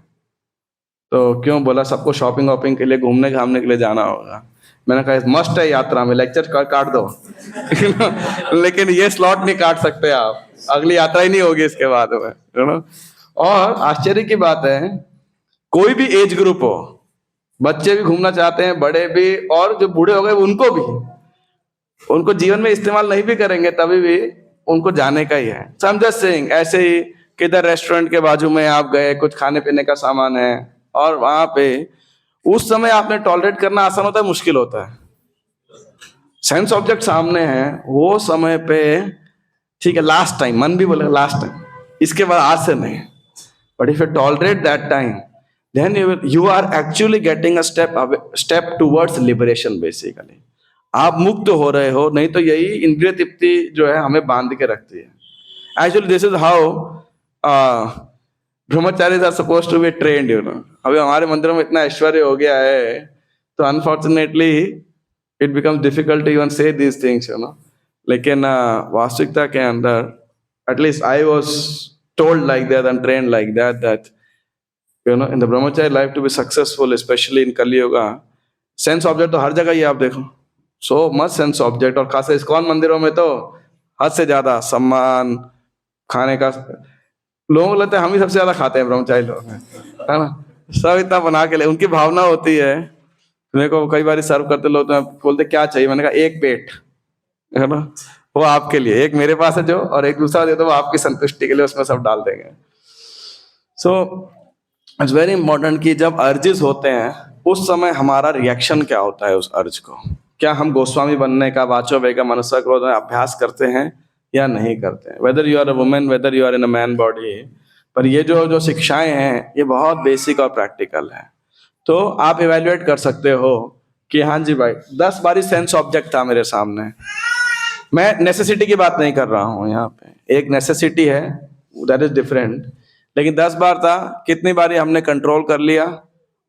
तो क्यों? बोला सबको शॉपिंग वॉपिंग के लिए, घूमने घामने के लिए जाना होगा। मैंने कहा मस्ट है यात्रा में, लेक्चर काट दो। लेकिन ये स्लॉट नहीं काट सकते आप, अगली यात्रा ही नहीं होगी इसके बाद में, यू नो। और आश्चर्य की बात है, कोई भी एज ग्रुप हो, बच्चे भी घूमना चाहते हैं, बड़े भी, और जो बूढ़े हो गए उनको भी, उनको जीवन में इस्तेमाल नहीं भी करेंगे तभी भी उनको जाने का ही है। So I'm just saying, ऐसे ही किधर रेस्टोरेंट के बाजू में आप गए, कुछ खाने पीने का सामान है, और वहां पे उस समय आपने टॉलरेट करना आसान होता है, मुश्किल होता है। सेंस ऑब्जेक्ट सामने है, वो समय पे ठीक है, लास्ट टाइम, मन भी बोले लास्ट टाइम, इसके बाद आज से नहीं। But if you tolerate that time, then you are actually getting a step towards liberation basically। आप मुक्त हो रहे हो। नहीं तो यही इंद्रिय तृप्ति जो है हमें बांध के रखती है। Actually this is how brahmacharis are supposed to be trained, you know. अभी हमारे मंदिरों में इतना ऐश्वर्य हो गया है, तो unfortunately it becomes difficult to even say these things, you know. लेकिन वास्तविकता के अंदर, at least I was told like that and trained like that you know, in the brahmachari life to be successful, especially in Kali Yuga, sense object तो हर जगह ही आप देखो, so much sense object. और खास इस्कॉन मंदिरों में तो हद से ज्यादा सम्मान, खाने का, लोगों को लगता है हम ही सबसे ज्यादा खाते हैं ब्रह्मचारी लोग, है ना। सब इतना बना के ले, उनकी भावना होती है। मेरे को कई बार सर्व करते लोग तो बोलते क्या चाहिए, मैंने कहा एक पेट, है ना, वो आपके लिए, एक मेरे पास है जो, और एक दूसरा दे दो, वो आपकी संतुष्टि के लिए उसमें सब डाल देंगे। सो इट्स वेरी इंपॉर्टेंट कि जब अर्जेस होते हैं उस समय हमारा रिएक्शन क्या होता है उस अर्ज को। क्या हम गोस्वामी बनने का, वाचो वेगा मनसा क्रोध में अभ्यास करते हैं या नहीं करते हैं? Whether you are a women, whether you are in a man body. पर ये जो शिक्षाएं हैं ये बहुत बेसिक और प्रैक्टिकल है। तो आप इवेल्युएट कर सकते हो कि हाँ जी भाई 10 बारी सेंस ऑब्जेक्ट था मेरे सामने। मैं नेसेसिटी की बात नहीं कर रहा हूँ यहाँ पे, एक नेसेसिटी है, दैट इज डिफरेंट। लेकिन 10 बार था, कितनी बारी हमने कंट्रोल कर लिया,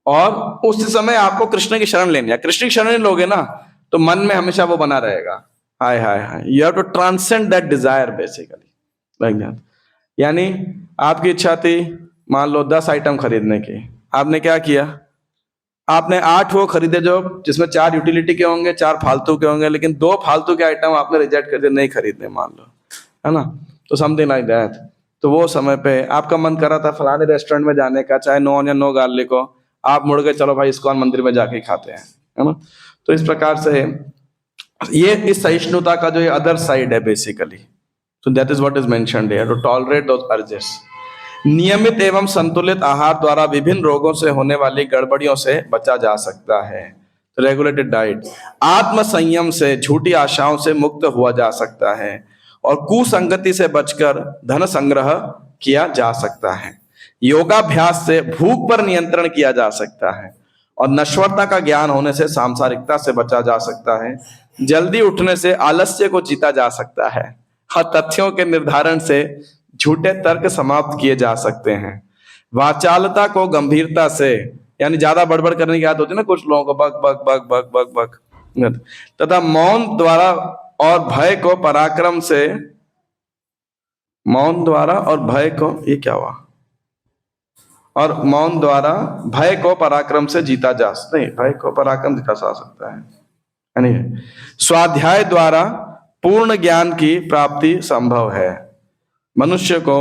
और उस समय आपको कृष्ण की शरण लेनी है। कृष्ण की शरण नहीं लोगे ना तो मन में हमेशा वो बना रहेगा, हाय हाय हाय। You have to transcend that desire basically, like that. यानी आपकी इच्छा थी मान लो 10 आइटम खरीदने की, आपने क्या किया, आपने 8 वो खरीदे जो जिसमें 4 यूटिलिटी के होंगे, 4 फालतू के होंगे, लेकिन 2 फालतू के आइटम आपने रिजेक्ट कर दिए, नहीं खरीदने मान लो, है ना। तो समथिंग लाइक दैट। तो वो समय पे आपका मन कर रहा था फलाने रेस्टोरेंट में जाने का, चाहे नो या नो गार्लिक हो, आप मुड़ गए चलो भाई इस्कॉन मंदिर में जाके खाते हैं, है ना। तो इस प्रकार से ये इस सहिष्णुता का जो ये अदर साइड है basically, So that is what is mentioned here, to tolerate those urges. नियमित एवं संतुलित आहार द्वारा विभिन्न रोगों से होने वाली गड़बड़ियों से बचा जा सकता है। तो रेगुलेटेड डाइट, आत्म संयम से झूठी आशाओं से मुक्त हुआ जा सकता है और कुसंगति से बचकर धन संग्रह किया जा सकता है। योगाभ्यास से भूख पर नियंत्रण किया जा सकता है और नश्वरता का ज्ञान होने से सांसारिकता से बचा जा सकता है। जल्दी उठने से आलस्य को जीता जा सकता है और तथ्यों के निर्धारण से झूठे तर्क समाप्त किए जा सकते हैं। वाचालता को गंभीरता से, यानी ज्यादा बड़बड़ करने की आदत होती है ना कुछ लोगों को, बक बक बक बक बक बक, तथा मौन द्वारा और भय को पराक्रम से, मौन द्वारा और भय को, ये क्या हुआ, और मौन द्वारा भय को पराक्रम से जीता जा, नहीं भय को पराक्रम जीता जा सकता है। यानी स्वाध्याय द्वारा पूर्ण ज्ञान की प्राप्ति संभव है। मनुष्य को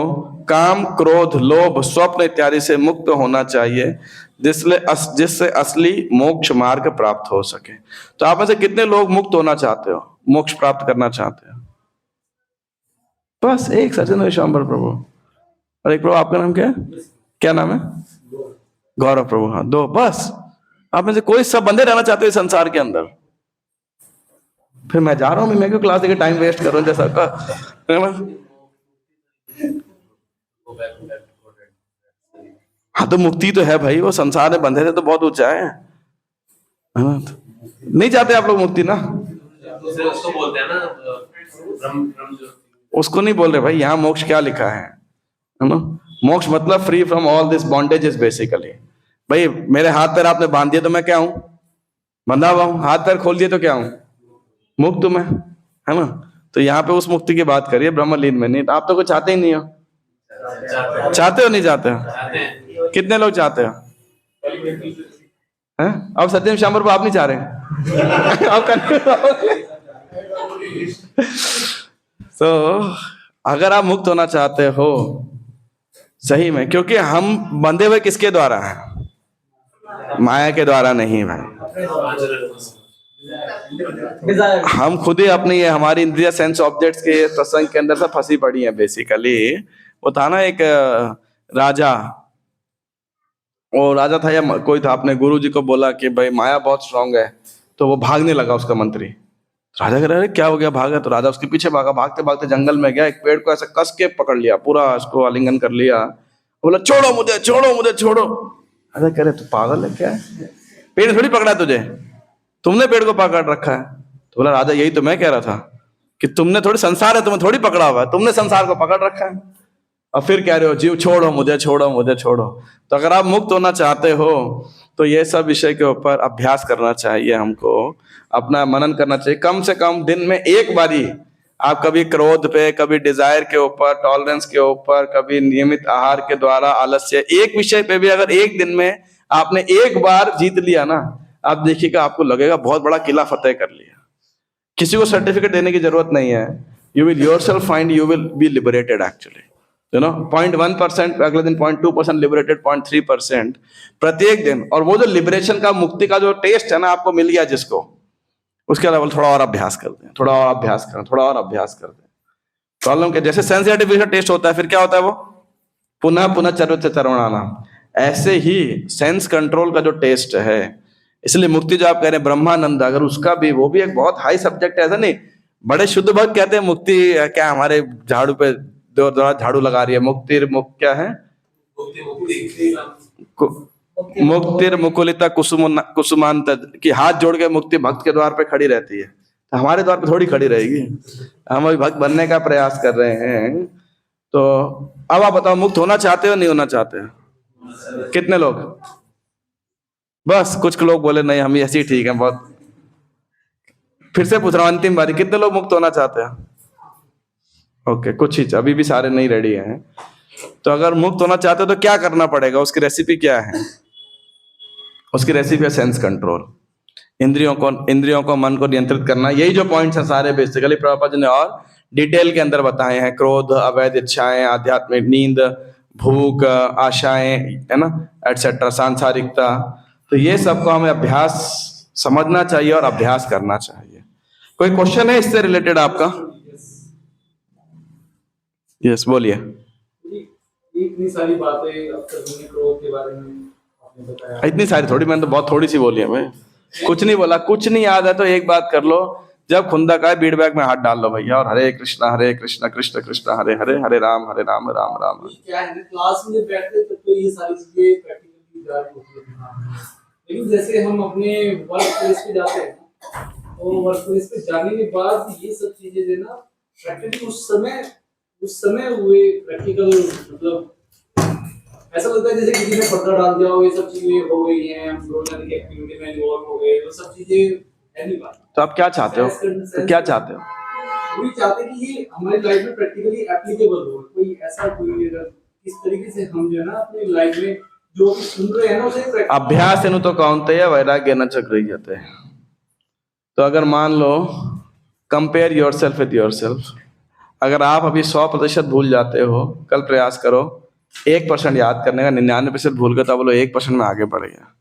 काम, क्रोध, लोभ, स्वप्न इत्यादि से मुक्त होना चाहिए जिससे असली मोक्ष मार्ग प्राप्त हो सके। तो आप में से कितने लोग मुक्त होना चाहते हो, मोक्ष प्राप्त करना चाहते हो? बस एक सज्जन विश्वाम्बर प्रभु और एक प्रभु, आपका नाम क्या है? क्या नाम है? गौरव प्रभु। हाँ, दो बस। आप में से कोई, सब बंधे रहना चाहते हो संसार के अंदर। फिर मैं जा रहा हूं, मैं क्यों क्लास देके टाइम वेस्ट कर रहा हूं जैसा का। हाँ तो मुक्ति तो है भाई, वो संसार में बंधे थे तो बहुत ऊंचा है। नहीं चाहते आप लोग मुक्ति ना? उसको बोलते हैं ना ब्रह्म, उसको नहीं बोल रहे भाई, यहाँ मोक्ष क्या लिखा है ना? मोक्ष मतलब free from all this bondages basically. भाई मेरे हाथ पैर आपने बांध दिए तो मैं क्या हूं? बंधा हुआ हूं। हाथ पैर खोल दिए तो क्या हूं? मुक्त मैं, है ना? तो यहाँ पे उस मुक्ति की बात करिए, ब्रह्मलीन में नहीं। आप तो कुछ चाहते ही नहीं हो। चाहते हो नहीं चाहते हो? कितने लोग चाहते हो? हैं? अब सत्यम श्यामर को आप नहीं चाह रहे? तो अगर आप मुक्त होना चाहते हो सही में, क्योंकि हम बंधे हुए किसके द्वारा हैं? माया के द्वारा नहीं भाई। हम खुद ही अपने ये हमारी इंद्रिय सेंस ऑब्जेक्ट्स के प्रसंग के अंदर सब फंसी पड़ी है बेसिकली। वो था ना एक राजा, वो राजा था या कोई था, अपने गुरु जी को बोला कि भाई माया बहुत स्ट्रांग है, तो वो भागने लगा उसका मंत्री। राजा कह रहा है क्या हो गया, भागा? तो राजा उसके पीछे भागा, भागते भागते जंगल में गया, एक पेड़ को ऐसे कस के पकड़ लिया, पूरा उसको आलिंगन कर लिया, बोला छोड़ो मुझे, छोड़ो मुझे, छोड़ो। राजा कह रहे तू पागल है क्या? पेड़ थोड़ी पकड़ा है तुझे, तुमने पेड़ को पकड़ रखा है। तो बोला राजा यही तो मैं कह रहा था कि तुमने थोड़ी, संसार है तुम्हें थोड़ी पकड़ा हुआ है, तुमने संसार को पकड़ रखा है और फिर कह रहे हो जीव छोड़ो मुझे, छोड़ो मुझे, छोड़ो। तो अगर आप मुक्त होना चाहते हो तो ये सब विषय के ऊपर अभ्यास करना चाहिए, हमको अपना मनन करना चाहिए। कम से कम दिन में एक बारी आप कभी क्रोध पे, कभी डिजायर के ऊपर, टॉलरेंस के ऊपर, कभी नियमित आहार के द्वारा, आलस्य, एक विषय पे भी अगर एक दिन में आपने एक बार जीत लिया ना, आप देखिएगा आपको लगेगा बहुत बड़ा किला फतेह कर लिया। किसी को सर्टिफिकेट देने की जरूरत नहीं है। You will yourself find you will be liberated actually, you know. 0.1%, अगले दिन 0.2% लिबरेटेड, 0.3% प्रत्येक दिन। और वो जो लिबरेशन का, मुक्ति का जो टेस्ट है ना आपको मिल गया जिसको, उसके अलावा थोड़ा और अभ्यास करते हैं, थोड़ा और अभ्यास करें, थोड़ा और अभ्यास करते हैं। प्रॉब्लम क्या, जैसे सेंस आर्टिफिशियल टेस्ट होता है, फिर क्या होता है वो पुनः पुनः चरवणाना, ऐसे ही सेंस कंट्रोल का जो टेस्ट है। इसलिए मुक्ति जो आप कह रहे हैं ब्रह्मानंद, अगर उसका भी, वो भी एक बहुत हाई सब्जेक्ट है, ऐसा नहीं। बड़े शुद्ध भक्त कहते हैं मुक्ति क्या, हमारे झाड़ू पे झाड़ू लगा रही है, मुक्ति क्या है, मुक्तिर मुकुलिता कुसुमांत, कि हाथ जोड़ के मुक्ति भक्त के द्वार पे खड़ी रहती है। तो हमारे द्वार पे थोड़ी खड़ी रहेगी, हम अभी भक्त बनने का प्रयास कर रहे हैं। तो अब आप बताओ, मुक्त होना चाहते हो नहीं होना चाहते हो? कितने लोग? बस कुछ लोग बोले नहीं हम ऐसे ही ठीक है बहुत। फिर से पूछ रहा हूं अंतिम बारी, कितने लोग मुक्त होना चाहते हैं? ओके, कुछ ही, अभी भी सारे नहीं रेडी हैं। तो अगर मुक्त होना चाहते हो तो क्या करना पड़ेगा, उसकी रेसिपी क्या है? उसकी रेसिपी है सेंस कंट्रोल। इंद्रियों को, मन को नियंत्रित करना। यही जो पॉइंट्स हैं सारे बेसिकली प्रभुपाद जी ने और डिटेल के अंदर बताए हैं। क्रोध, अवैध इच्छाएं, आध्यात्मिक, नींद, भूख, आशाएं, है ना, एटसेट्रा, सांसारिकता। तो ये सबको हमें अभ्यास समझना चाहिए और अभ्यास करना चाहिए। कोई क्वेश्चन है इससे रिलेटेड आपका? यस बोलिए। इतनी सारी बातें अब तक हमने क्रोध के बारे में आपने बताया। इतनी सारी थोड़ी, मैंने तो बहुत थोड़ी सी बोली है मैं, कुछ नहीं बोला। कुछ नहीं याद है तो एक बात कर लो, जब खुंदक आए बीड़ बैग में हाथ डाल लो भैया, और हरे कृष्णा कृष्ण कृष्ण हरे हरे, हरे राम राम राम हरे। क्या है ना, क्लास में जब बैठते तब तो ये सारी चीजें प्रैक्टिकली जारी होती है दिमाग में। लेकिन जैसे हम अपने वर्क प्लेस पे जाते हैं ना, तो वर्क प्लेस पे जाने के बाद ये सब चीजें जो है ना प्रैक्टिकली उस समय हुए प्रैक्टिकल, मतलब ऐसा लगता है जैसे किसी ने पत्थर डाल दिया हो, ये सब चीजें हो गई हैं, हम रोजाना की एक्टिविटी में इन्वॉल्व हो गए, वो सब चीजें है नहीं बात। तो आप क्या चाहते हो, तो क्या चाहते हो? वही चाहते हैं कि ये हमारी लाइफ में प्रैक्टिकली एप्लीकेबल हो, कोई ऐसा कोई अगर इस तरीके से हम जो है ना अपनी लाइफ में जो भी सुन रहे हैं ना उसे practical- अभ्यास एनु तो कौन्तेय वैराग्य न च गृह्यते। तो अगर मान लो, compare yourself with yourself, अगर आप अभी 100% भूल जाते हो, कल प्रयास करो 1% याद करने का, 99% भूल गए तो बोलो 1% में आगे बढ़ गया।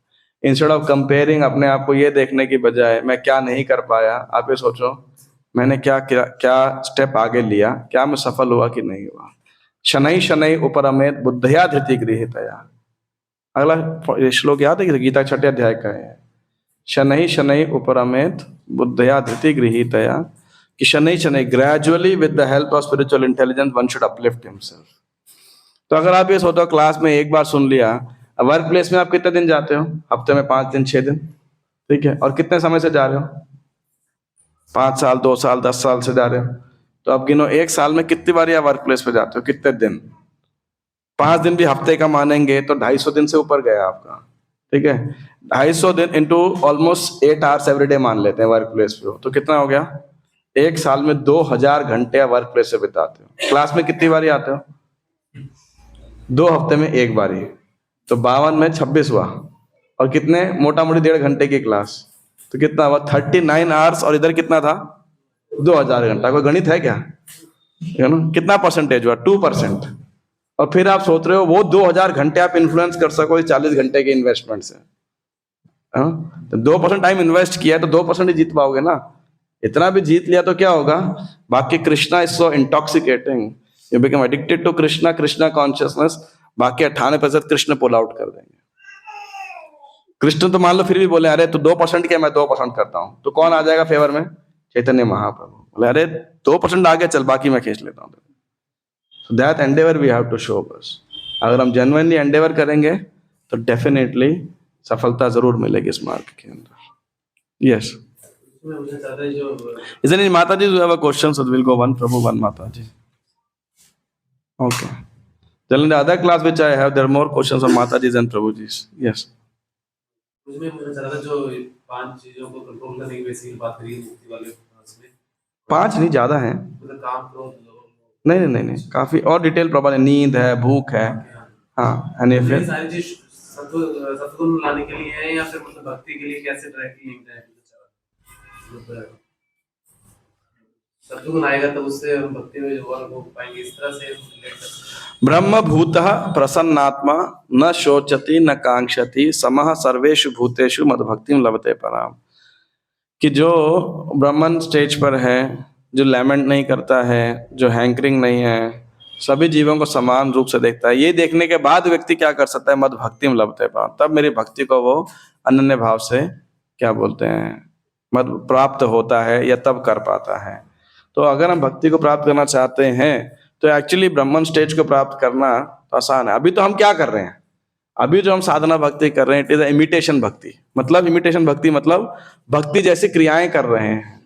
इंस्टेड ऑफ कंपेयरिंग अपने आप को ये देखने की बजाय मैं क्या नहीं कर पाया, आप ये सोचो मैंने क्या क्या क्या स्टेप आगे लिया, क्या मैं सफल हुआ कि नहीं हुआ। शनै शनै उपरमेत बुद्धया धृति गृहीतया। अगला श्लोक याद है कि गीता 6 अध्याय का है, शनै शनै उपरमेत बुद्धया धृति गृहीतया, कि शनै शनै gradually with the help of spiritual intelligence one should uplift himself. तो अगर आप ये सोचो क्लास में एक बार सुन लिया, वर्क प्लेस में आप कितने दिन जाते हो, हफ्ते में 5 दिन 6 दिन, ठीक है, और कितने समय से जा रहे हो, 5 साल 2 साल 10 साल से जा रहे हो, तो अब गिनो 1 साल में कितनी बार आप वर्क प्लेस पे जाते हो, कितने दिन। 5 दिन भी हफ्ते का मानेंगे तो 250 दिन से ऊपर गया आपका, ठीक है। 250 दिन into almost 8 hours every day मान लेते हैं वर्क प्लेस पे हो, तो कितना हो गया, 1 साल में 2000 घंटे वर्क प्लेस से बिताते हो। क्लास में कितनी बारी आते हो, 2 हफ्ते में 1 बारी, तो 52 में 26 हुआ, और कितने मोटा मोटी 1.5 घंटे की क्लास, तो कितना हुआ 39 आवर्स, और इधर कितना था 2000 घंटा। कोई गणित है क्या, है ना, कितना परसेंटेज हुआ 2%। और फिर आप सोच रहे हो वो 2000 घंटे आप इन्फ्लुएंस कर सको 40 घंटे के इन्वेस्टमेंट से, हाँ? तो 2% टाइम इन्वेस्ट किया तो 2% ही जीत पाओगे ना। इतना भी जीत लिया तो क्या होगा, बाकी Krishna is so intoxicating, you become addicted to Krishna, Krishna consciousness, बाकी 98% कृष्ण पुल आउट कर देंगे। कृष्ण तो मान लो फिर भी बोले अरे तू 2% क्या, मैं 2% करता हूं, तो कौन आ जाएगा फेवर में, चैतन्य महाप्रभु बोले अरे 2% आगे चल, बाकी मैं खींच लेता हूँ। So that endeavor we have to show बस। अगर हम जेन्युइनली एंडेवर करेंगे तो डेफिनेटली सफलता जरूर मिलेगी इस मार्ग के अंदर। यस, isn't it माता जी you have a question, so we'll go one Prabhu, one माता जी। Okay, then in the other class which I have, there are more questions on माता जी and Prabhu जी। Yes, मुझे पूछना चाह रहा था जो 5 चीजों को कंट्रोल करने की बेसिक बात करी है मुक्ति वाले उसमें, 5 नहीं ज्यादा है, मतलब काम क्रोध नहीं नहीं नहीं नहीं, काफी और डिटेल प्रॉब्लम है, नींद है, भूख है, हाँ, and if ये सारी चीज सत्गुण लाने के लिए है या फिर मतलब भक्ति के लिए कैसे ट्रैकिंग है, सत्गुण आएगा तब उससे हम भक्ति में और हो पाएंगे, इस तरह से रिलेट कर सकते हैं। ब्रह्म भूतः प्रसन्नात्मा न शोचति न कांक्षति समः सर्वेषु भूतेषु मद्भक्तिं लभते पराम। कि जो ब्रह्मन स्टेज पर है, जो लैमेंट नहीं करता है, जो हैंकरिंग नहीं है, सभी जीवों को समान रूप से देखता है, ये देखने के बाद व्यक्ति क्या कर सकता है, मद्भक्तिं लभते पराम, तब मेरी भक्ति को वो अनन्य भाव से क्या बोलते हैं, मद प्राप्त होता है या तब कर पाता है। तो अगर हम भक्ति को प्राप्त करना चाहते हैं तो एक्चुअली ब्रह्मन स्टेज को प्राप्त करना तो आसान है। अभी तो हम क्या कर रहे हैं, अभी जो हम साधना भक्ति कर रहे हैं, इट इज इमिटेशन भक्ति। मतलब इमिटेशन भक्ति मतलब भक्ति जैसी क्रियाएं कर रहे हैं।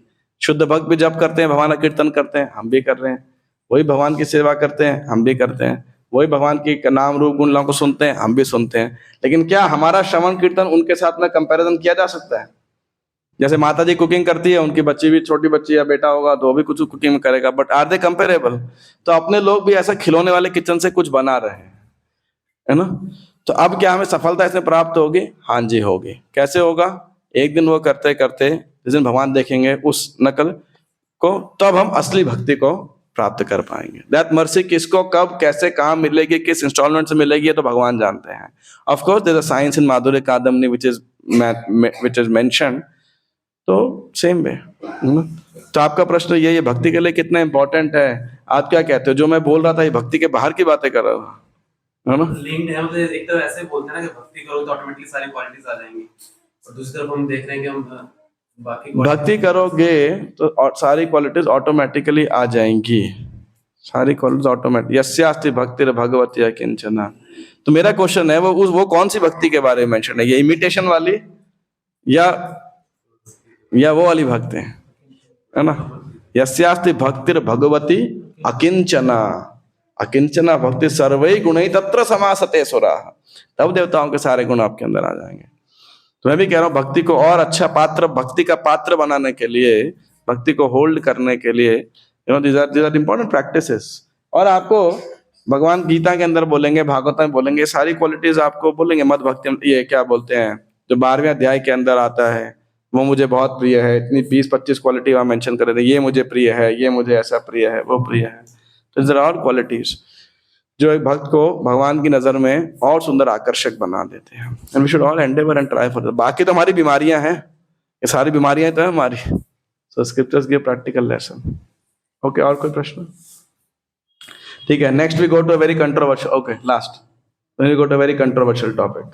शुद्ध भक्त भी जब करते हैं, भगवान का कीर्तन करते हैं, हम भी कर रहे हैं, वही भगवान की सेवा करते हैं, हम भी करते हैं, वही भगवान की नाम रूप गुण को सुनते हैं, हम भी सुनते हैं। लेकिन क्या हमारा श्रवण कीर्तन उनके साथ में कंपैरिजन किया जा सकता है? जैसे माता जी कुकिंग करती है, उनकी बच्ची भी, छोटी बच्ची या बेटा होगा तो वो भी कुछ कुकिंग करेगा, बट आर दे कंपेरेबल? तो अपने लोग भी ऐसा खिलौने वाले किचन से कुछ बना रहे हैं, है ना। तो अब क्या हमें सफलता इसमें प्राप्त होगी? हाँ जी होगी। कैसे होगा? एक दिन वो करते करते जिस दिन भगवान देखेंगे उस नकल को, तब हम असली भक्ति को प्राप्त कर पाएंगे। दैट मर्सी किसको कब कैसे कहाँ मिलेगी, किस इंस्टॉलमेंट से मिलेगी, ये तो भगवान जानते हैं। Of course there is a science in Madhurya Kadambini which is mentioned. तो सेम वे, तो आपका प्रश्न ये भक्ति के लिए कितना इंपॉर्टेंट है, आप क्या कहते हो? जो मैं बोल रहा था ये भक्ति के बाहर की बातें कर रहा था, है ना? लिंक्ड है, मतलब एक तरह ऐसे बोलते हैं ना कि भक्ति करो तो ऑटोमेटिकली सारी क्वालिटीज आ जाएंगी, और दूसरी तरफ हम देख रहे हैं कि हम बाकी भक्ति करोगे तो सारी क्वालिटीज ऑटोमेटिकली आ जाएंगी, सारी क्वालिटीज ऑटोमेटिक। यस्यास्ति भक्ति भगवती किंचना। तो मेरा क्वेश्चन है वो कौन सी भक्ति के बारे में मेंशन है? ये इमिटेशन वाली या वो वाली भक्ति है ना? यस्यास्ति भक्तिर भगवती अकिंचना। अकिंचना भक्ति सर्वै गुणै तत्र समासते सुरा। तब देवताओं के सारे गुण आपके अंदर आ जाएंगे। तो मैं भी कह रहा हूँ भक्ति को और अच्छा पात्र, भक्ति का पात्र बनाने के लिए, भक्ति को होल्ड करने के लिए, these are important practices। और आपको भगवान गीता के अंदर बोलेंगे, भागवत में बोलेंगे, सारी क्वालिटीज आपको बोलेंगे। मद भक्ति, ये क्या बोलते हैं, जो 12वें अध्याय के अंदर आता है, वो मुझे बहुत प्रिय है, इतनी 20-25 क्वालिटी वहां मेंशन कर रहे थे, ये मुझे प्रिय है, ये मुझे ऐसा प्रिय है, वो प्रिय है। तो these are all qualities जो एक भक्त को भगवान की नजर में और सुंदर आकर्षक बना देते हैं। And we should all endeavour and try for that. बाकी तो हमारी बीमारियां हैं, ये सारी बीमारियां तो है हमारी। So scriptures give practical lesson. Okay, और कोई प्रश्न? ठीक है, next we go to a very controversial, okay last we go to a very controversial topic.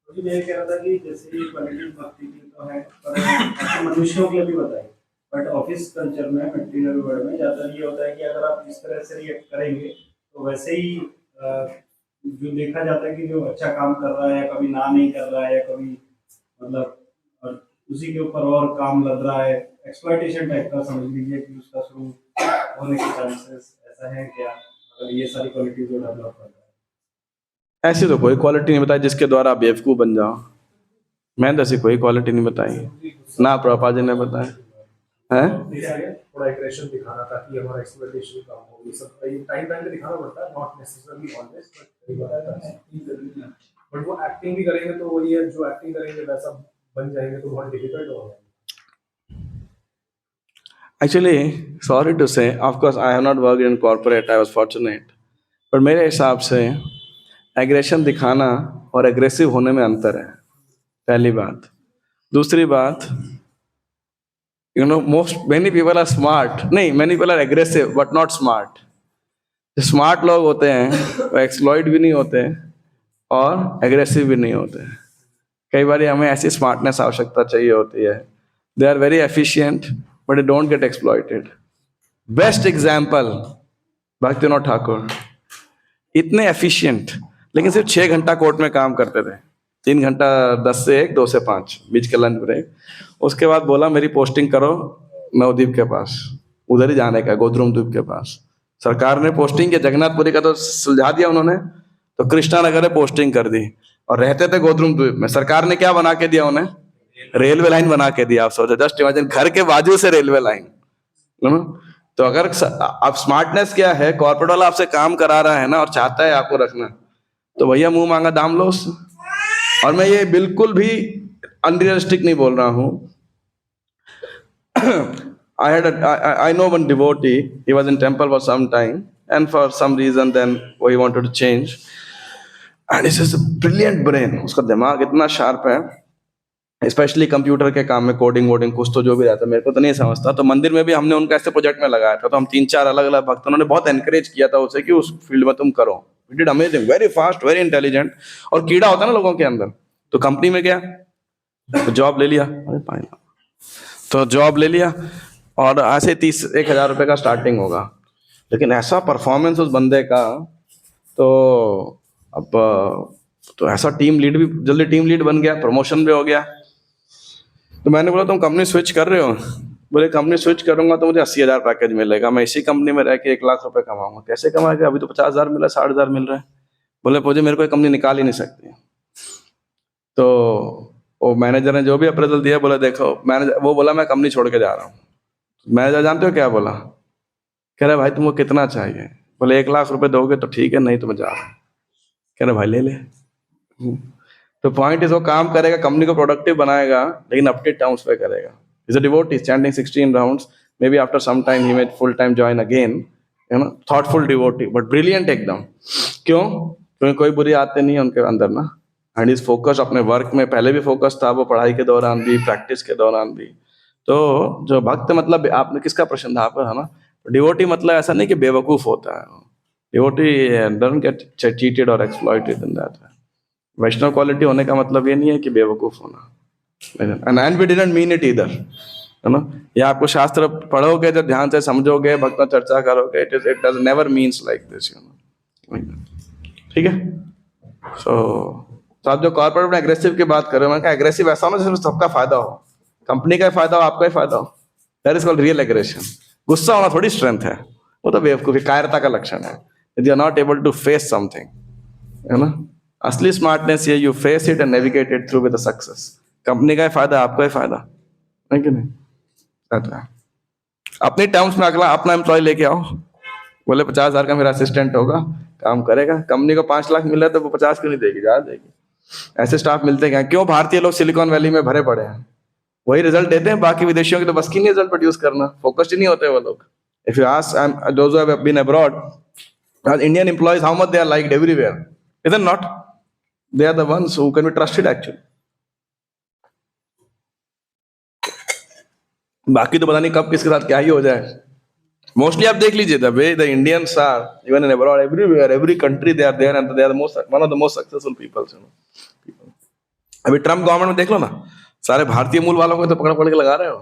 मुझे ये कह रहा था कि जैसे ये क्वालिटी भक्ति की तो है, पर ऐसे मनुष्यों के लिए भी बताइए। बट ऑफिस कल्चर में, मटेरियल वर्ल्ड में ज़्यादा ये होता है कि अगर आप इस तरह से रिएक्ट करेंगे तो वैसे ही जो देखा जाता है कि जो अच्छा काम कर रहा है या कभी ना नहीं कर रहा है या कभी मतलब और उसी के ऊपर और काम लग रहा है, एक्सप्लॉयटेशन टाइप का समझ लीजिए कि उसका शुरू होने के चांसेस ऐसा है क्या, अगर ये सारी क्वालिटी जो डेवलप कर रहा है? ऐसी तो कोई क्वालिटी नहीं बताई जिसके द्वारा आप बेवकूफ बन जाओ। मैंने तो ऐसी कोई क्वालिटी नहीं बताई, ना प्रभुपाद जी ने बताया है। थोड़ा एग्रेशन दिखाना ताकि हमारा एक्सपेक्टेशन कम हो, ये सब टाइम पे दिखाना पड़ता है, नॉट नेसेसरली ऑलवेज, बट वो एक्टिंग भी करेंगे तो वही है, जो एक्टिंग करेंगे वैसा बन जाएंगे तो बहुत डिफिकल्ट होगा। Actually, sorry to say, of course, I have not worked in corporate. I was fortunate. पर मेरे हिसाब से एग्रेशन दिखाना और एग्रेसिव होने में अंतर है, पहली बात। दूसरी बात, many people are smart. नहीं, many people are aggressive but not smart. जो स्मार्ट लोग होते हैं वो एक्सप्लॉइट भी नहीं होते और एग्रेसिव भी नहीं होते। कई बार हमें ऐसी स्मार्टनेस आवश्यकता चाहिए होती है। They are very efficient but they don't get exploited. Best example, Bhaktivinod Thakur इतने एफिशिएंट, लेकिन सिर्फ 6 घंटा कोर्ट में काम करते थे, 3 घंटा 10 से 1, 2 से 5 बीच के लंच ब्रेक। उसके बाद बोला मेरी पोस्टिंग करो नवद्वीप के पास, उधर ही जाने का, गोद्रुम द्वीप के पास। सरकार ने पोस्टिंग किया, जगन्नाथपुरी का तो सुलझा दिया उन्होंने, तो कृष्णा नगर में पोस्टिंग कर दी और रहते थे गोद्रुम द्वीप में। सरकार ने क्या बना के दिया उन्हें? रेलवे लाइन बना के दिया। आप सोचो, जस्ट इमेजिन, घर के बाजू से रेलवे लाइन। तो अगर आप स्मार्टनेस क्या है, कॉर्पोरेट वाला आपसे काम करा रहा है ना और चाहता है आपको रखना, तो भैया मुंह मांगा दाम लो उससे। और मैं ये बिल्कुल भी अनरियलिस्टिक नहीं बोल रहा हूं। I know one devotee, he was in temple for some time and for some reason then he wanted to change, and he has a brilliant brain, उसका दिमाग इतना शार्प है, स्पेशली कंप्यूटर के काम में, कोडिंग वोडिंग कुछ तो जो भी रहता है मेरे को तो नहीं समझता। तो मंदिर में भी हमने उनका ऐसे प्रोजेक्ट में लगाया था, तो हम 3-4 अलग अलग भक्त, उन्होंने बहुत एनकरेज किया था उसे कि उस फील्ड में तुम करो। It did amazing, very fast, very intelligent. और कीड़ा होता है ना लोगों के अंदर, तो कंपनी में गया तो जॉब ले लिया, तो जॉब ले लिया और ऐसे 31,000 रुपये का स्टार्टिंग होगा। लेकिन ऐसा परफॉर्मेंस उस बंदे का, तो अब तो ऐसा टीम लीड भी जल्दी टीम लीड बन गया, प्रमोशन भी हो गया। तो मैंने बोला तुम कंपनी स्विच कर रहे हो? बोले कंपनी स्विच करूंगा तो मुझे 80,000 पैकेज मिलेगा, मैं इसी कंपनी में रह के 1 लाख रुपए कमाऊंगा। कैसे कमाएगा? अभी तो 50,000 मिल रहा है, 60,000 मिल रहा है। बोले पूजे मेरे को कंपनी निकाल ही नहीं सकती। तो वो मैनेजर ने जो भी अप्रेजल दिया, बोला देखो मैनेजर, वो बोला मैं कंपनी छोड़ के जा रहा हूँ। मैनेजर जानते हो क्या बोला? कह रहे भाई तुमको कितना चाहिए? बोले 1 लाख रुपए दोगे तो ठीक है, नहीं तो मैं जा रहा हूँ। कह रहे भाई ले ले। तो पॉइंट इज वो काम करेगा, कंपनी को प्रोडक्टिव बनाएगा, लेकिन अपने टर्म्स पे करेगा। Is a devotee chanting 16 rounds, may be after some time ही may full time join again, you know, thoughtful devotee but brilliant एकदम। क्यों? क्योंकि कोई बुरी आदतें नहीं है उनके अंदर ना, एंड इज फोकस अपने वर्क में, पहले भी फोकस था वो, पढ़ाई के दौरान भी, प्रैक्टिस के दौरान भी। तो जो भक्त, मतलब आपने किसका प्रश्न था आप, है ना, डिवोटी मतलब ऐसा नहीं कि बेवकूफ होता है, डिवोटी डोंट गेट चीटेड और exploited in that. Vaishnava quality होने का मतलब ये नहीं है कि बेवकूफ होना, and we didn't mean it either, है ना। ये आपको शास्त्र पढ़ोगे, जब ध्यान से समझोगे, भक्त में चर्चा करोगे, it does never means like this, you know, ठीक है। तो आप जो कॉर्पोरेट में एग्रेसिव की बात कर रहे हो, मैं कहा एग्रेसिव ऐसा होना जिसमें सबका फायदा हो, कंपनी का फायदा हो, आपका ही फायदा हो, that is called real aggression. गुस्सा होना थोड़ी स्ट्रेंथ है, वो तो बेवकूफी, कायरता का लक्षण है, यदि you are not able to face something, है ना। असली स्मार्टनेस ये, you face it and navigate it through with success. Company का ही फायदा, आपका ही फायदा है कि नहीं। अपने टर्म्स में अगला अपना एम्प्लॉय लेके आओ, बोले 50,000 का मेरा असिस्टेंट होगा, काम करेगा, कंपनी को 5 लाख मिल रहा है तो वो 50 क्यों नहीं देगी, ज्यादा देगी। ऐसे स्टाफ मिलते क्या, क्यों भारतीय लोग सिलिकॉन वैली में भरे पड़े हैं, वही रिजल्ट देते हैं, बाकी विदेशियों की तो बस की नहीं रिजल्ट प्रोड्यूस करना, फोकस्ड ही नहीं होते वो लोग। If you ask those who have been abroad, Indian employees how much they are liked everywhere, is it not, they are the ones who can be trusted actually. बाकी तो पता नहीं कब किसके साथ क्या ही हो जाए। मोस्टली आप देख लीजिए, the Indians are even in abroad, everywhere, every country they are there and they are one of the most successful peoples, you know. अभी ट्रम्प गवर्नमेंट में देख लो ना, सारे भारतीय मूल वालों को तो पकड़ पकड़ के लगा रहे हो,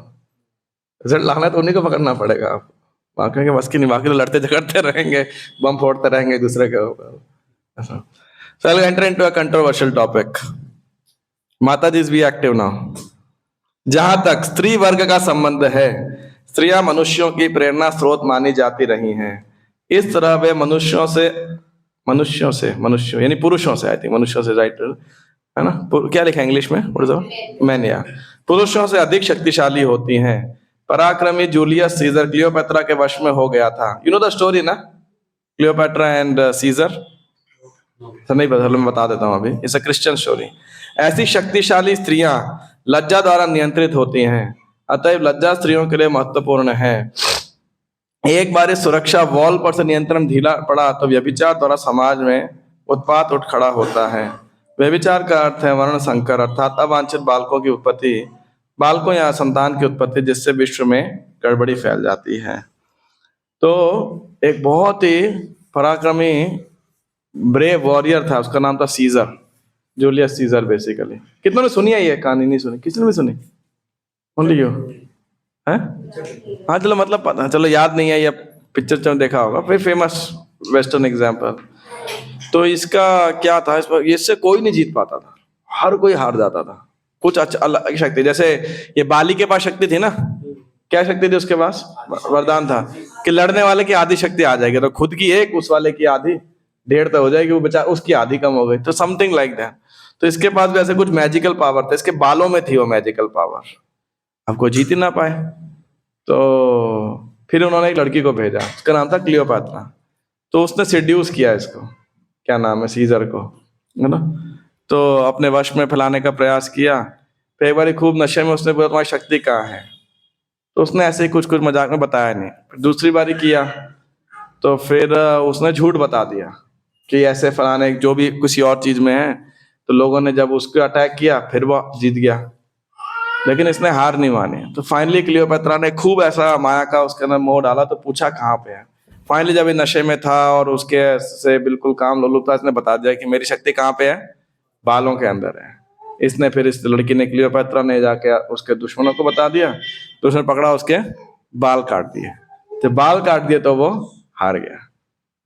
रिजल्ट लाना है तो उन्हीं को पकड़ना पड़ेगा। आप बाकी के बस की नहीं, बाकी तो लड़ते झगड़ते रहेंगे, बम फोड़ते रहेंगे एक दूसरे के ऊपर। So I'll enter into a controversial topic. माता जी बी एक्टिव नाउ। जहां तक स्त्री वर्ग का संबंध है, स्त्रियां मनुष्यों की प्रेरणा स्रोत मानी जाती रही हैं। इस तरह वे मनुष्यों यानी पुरुषों से, आई थिंक मनुष्यों से राइट है ना, क्या लिखा इंग्लिश में, मैन, या पुरुषों से अधिक शक्तिशाली होती हैं। पराक्रमी जूलियस सीजर क्लियोपैट्रा के वश में हो गया था। यू नो द स्टोरी ना, क्लियोपैट्रा एंड सीजर। तो नहीं पता, मैं बता देता हूं अभी, इट्स अ क्रिश्चियन स्टोरी। ऐसी शक्तिशाली स्त्रियां लज्जा द्वारा नियंत्रित होती हैं, अतएव लज्जा स्त्रियों के लिए महत्वपूर्ण है। एक बार इस सुरक्षा वॉल पर से नियंत्रण ढीला पड़ा तो व्यभिचार द्वारा समाज में उत्पात उठ खड़ा होता है। व्यभिचार का अर्थ है वर्ण संकर, अर्थात अवांछित बालकों या संतान की उत्पत्ति, जिससे विश्व में गड़बड़ी फैल जाती है। तो एक बहुत ही पराक्रमी ब्रेव वॉरियर था, उसका नाम था सीजर, जूलियस सीजर बेसिकली। कितनों ने सुनी है ये कहानी? नहीं सुनी, किसी ने भी सुनी? ओनली यू है? हाँ चलो, मतलब पता, चलो याद नहीं है, या पिक्चर में देखा होगा, फिर फेमस वेस्टर्न एग्जाम्पल। तो इसका क्या था, इस पर इससे कोई नहीं जीत पाता था, हर कोई हार जाता था। कुछ अच्छा अलग शक्ति, जैसे ये बाली के पास शक्ति थी ना, क्या शक्ति थी उसके पास? वरदान था कि लड़ने वाले की आधी शक्ति आ जाएगी, तो खुद की एक, उस वाले की आधी, 1.5 तो हो जाएगी, वो बेचारा उसकी आधी कम हो गई, तो समथिंग लाइक दैट। तो इसके पास भी ऐसे कुछ मैजिकल पावर था, इसके बालों में थी वो मैजिकल पावर, आपको जीत ही ना पाए। तो फिर उन्होंने एक लड़की को भेजा, उसका नाम था क्लियोपैट्रा। तो उसने सिड्यूस किया इसको, क्या नाम है, सीजर को, है ना। तो अपने वश में फैलाने का प्रयास किया। फिर एक बार खूब नशे में उसने बोला तुम्हारी शक्ति कहाँ है, तो उसने ऐसे ही कुछ कुछ मजाक में बताया नहीं। फिर दूसरी बारी किया तो फिर उसने झूठ बता दिया कि ऐसे फलाने जो भी किसी और चीज में है। तो लोगों ने जब उसको अटैक किया, फिर वो जीत गया, लेकिन इसने हार नहीं मानी। तो फाइनली क्लियोपैट्रा ने खूब ऐसा माया का उसके अंदर मोह डाला, तो पूछा कहाँ पे है। फाइनली जब ये नशे में था और उसके से बिल्कुल काम लोलुप था, इसने बता दिया कि मेरी शक्ति कहाँ पे है, बालों के अंदर है। इसने फिर, इस लड़की ने, क्लियोपैट्रा ने जाके उसके दुश्मनों को बता दिया, तो उसने पकड़ा, उसके बाल काट दिए। तो बाल काट दिए तो वो हार गया।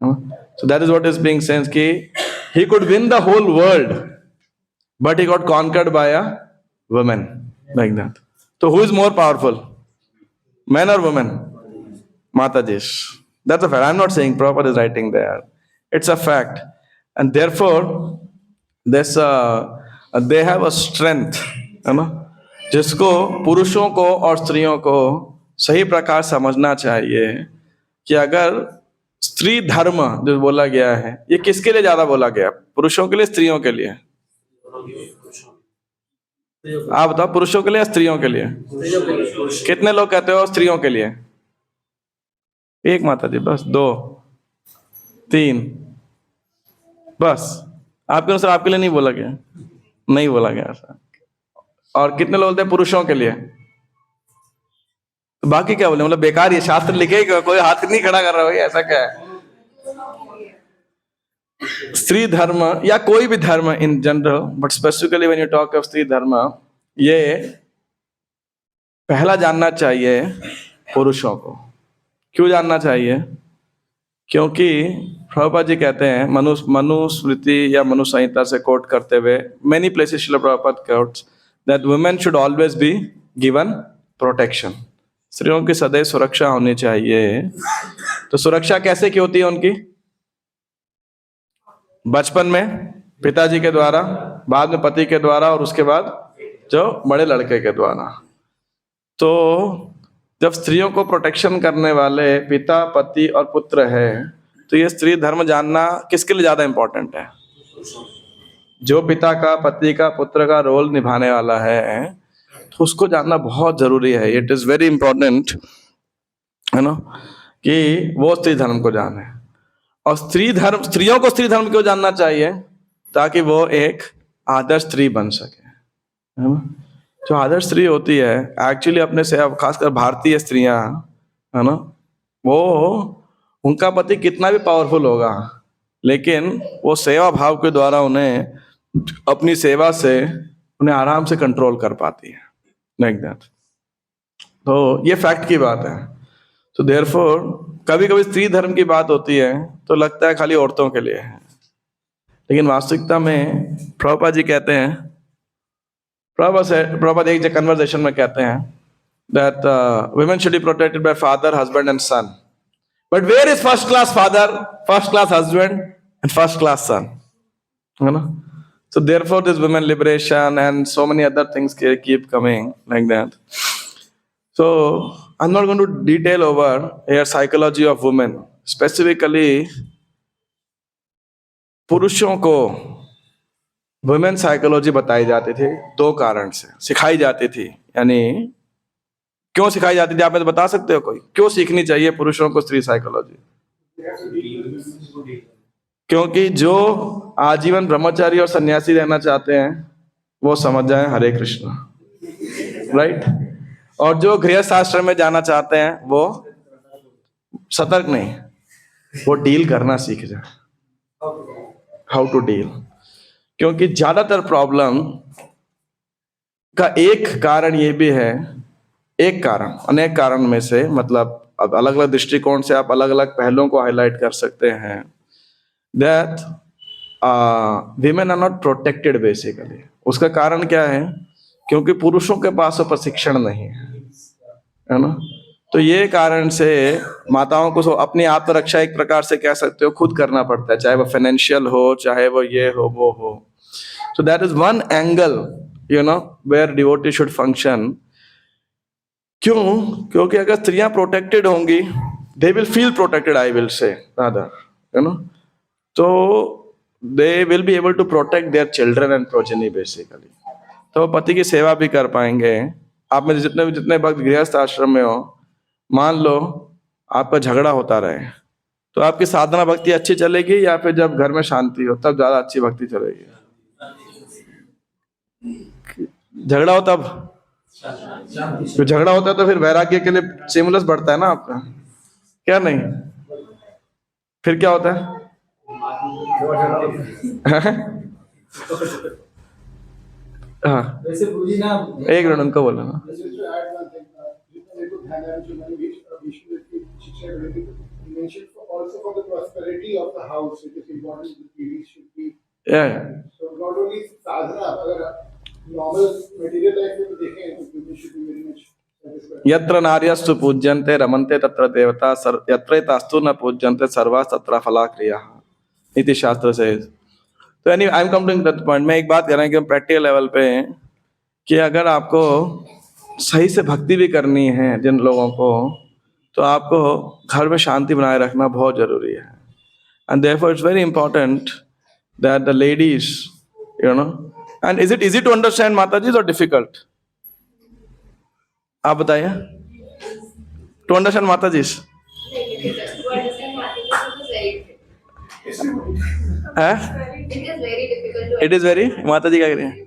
So that is what is being sense कि he could win the whole world but he got conquered by a woman like that. तो who is more powerful, man or woman? माता जी। That's a fact. I'm not saying Prabhupada is writing there. It's a fact. And therefore, this they have a strength, है ना, जिसको पुरुषों को और स्त्रियों को सही प्रकार समझना चाहिए कि अगर स्त्री धर्म जो बोला गया है, ये किसके लिए ज्यादा बोला गया, पुरुषों के लिए, स्त्रियों के लिए? आप बताओ, पुरुषों के लिए या स्त्रियों के लिए? कितने लोग कहते हो स्त्रियों के लिए? एक माता जी, बस 2 3, बस। आपके अनुसार आपके लिए नहीं बोला गया? नहीं बोला गया ऐसा। और कितने लोग बोलते हैं पुरुषों के लिए? तो बाकी क्या बोले, मतलब बेकार, ये शास्त्र लिखे, कोई हाथ नहीं खड़ा कर रहा भाई, ऐसा क्या है? स्त्री धर्म या कोई भी धर्म in general, but specifically when you talk of स्त्री धर्म, ये पहला जानना चाहिए पुरुषों को। क्यों जानना चाहिए? क्योंकि प्रभुपाद जी कहते हैं, मनुस्मृति या मनु संहिता से कोट करते हुए, many places Srila Prabhupada quotes that women should always be given protection. स्त्रियों की सदैव सुरक्षा होनी चाहिए। तो सुरक्षा कैसे की होती है उनकी? बचपन में पिताजी के द्वारा, बाद में पति के द्वारा, और उसके बाद जो बड़े लड़के के द्वारा। तो जब स्त्रियों को प्रोटेक्शन करने वाले पिता, पति और पुत्र है, तो ये स्त्री धर्म जानना किसके लिए ज्यादा इंपॉर्टेंट है? जो पिता का, पति का, पुत्र का रोल निभाने वाला है, तो उसको जानना बहुत जरूरी है। इट इज वेरी इंपॉर्टेंट, है ना, कि वो स्त्री धर्म को जाने। और स्त्रियों को स्त्री धर्म क्यों जानना चाहिए? ताकि वो एक आदर्श स्त्री बन सके, है ना। जो आदर्श स्त्री होती है एक्चुअली अपने से, खासकर भारतीय स्त्रियां, है ना, वो उनका पति कितना भी पावरफुल होगा, लेकिन वो सेवा भाव के द्वारा उन्हें, अपनी सेवा से उन्हें आराम से कंट्रोल कर पाती है, लाइक दैट। तो ये फैक्ट की बात है। तो देयरफॉर कभी कभी स्त्री धर्म की बात होती है तो लगता है खाली औरतों के लिए है, लेकिन वास्तविकता में प्रभुपाद जी कहते हैं, प्रभुपाद एक कन्वर्सेशन में कहते हैं that women should be protected by father, husband and son. But where is first class father, first class husband and first class son? You know? So therefore this women liberation and so many other things keep coming like that. So I'm not going to detail over here psychology of women. Specifically पुरुषों को women psychology बताई जाती थी दो कारण से, सिखाई जाती थी। यानी क्यों सिखाई जाती थी, आप मुझे बता सकते हो कोई? क्यों सीखनी चाहिए पुरुषों को स्त्री साइकोलॉजी? क्योंकि जो आजीवन ब्रह्मचारी और सन्यासी रहना चाहते हैं वो समझ जाए हरे कृष्ण, राइट। और जो गृहस्थ आश्रम में जाना चाहते हैं वो सतर्क नहीं, वो डील करना सीख जाए, हाउ टू डील। क्योंकि ज्यादातर प्रॉब्लम का एक कारण ये भी है, एक कारण अनेक कारण में से, मतलब अब अलग अलग दृष्टिकोण से आप अलग अलग पहलुओं को हाईलाइट कर सकते हैं, that women are not protected basically. उसका कारण क्या है? क्योंकि पुरुषों के पास वो प्रशिक्षण नहीं है ना। तो ये कारण से माताओं को अपनी आत्मरक्षा एक प्रकार से कह सकते हो खुद करना पड़ता है, चाहे वो फाइनेंशियल हो, चाहे वो ये हो वो हो। So that is one angle, you know, where devotee should function. क्यों? क्योंकि अगर स्त्रियां प्रोटेक्टेड होंगी, they will feel protected, I will say rather, you know. So they will be able to protect their children and progeny basically. तो पति की सेवा भी कर पाएंगे। आप में जितने भक्त गृहस्थ आश्रम में हो, मान लो आपका झगड़ा होता रहे, तो आपकी साधना भक्ति अच्छी चलेगी, या फिर जब घर में शांति हो तब ज्यादा अच्छी भक्ति चलेगी? झगड़ा हो तब, तो झगड़ा होता है तो फिर वैराग्य के लिए स्टिमुलस बढ़ता है ना आपका, क्या नहीं? फिर क्या होता है? हाँ, वैसे गुरुजी ना, एक मिनट उनको बोलो ना। Also for the prosperity of the house, it is important that the ladies should be. Yeah. So not only sadhana, अगर normal material life में देखें तो women should be very much satisfied. यत्र नार्यस्तु पूज्यन्ते रमन्ते तत्र देवता, यत्र तास्तु न पूज्यन्ते सर्वा तत्र फलाक्रियाः इति शास्त्र से। तो यानी I am coming to that point. मैं एक बात कर रहा हूँ कि प्रैक्टिकल लेवल पे, कि अगर आपको सही से भक्ति भी करनी है जिन लोगों को, तो आपको घर में शांति बनाए रखना बहुत जरूरी है। And therefore it's very important that the ladies, you know, and is it easy to understand माता जी और डिफिकल्ट? आप बताइए, टू अंडरस्टैंड माता जी इट इज वेरी, माता जी क्या कह रही है?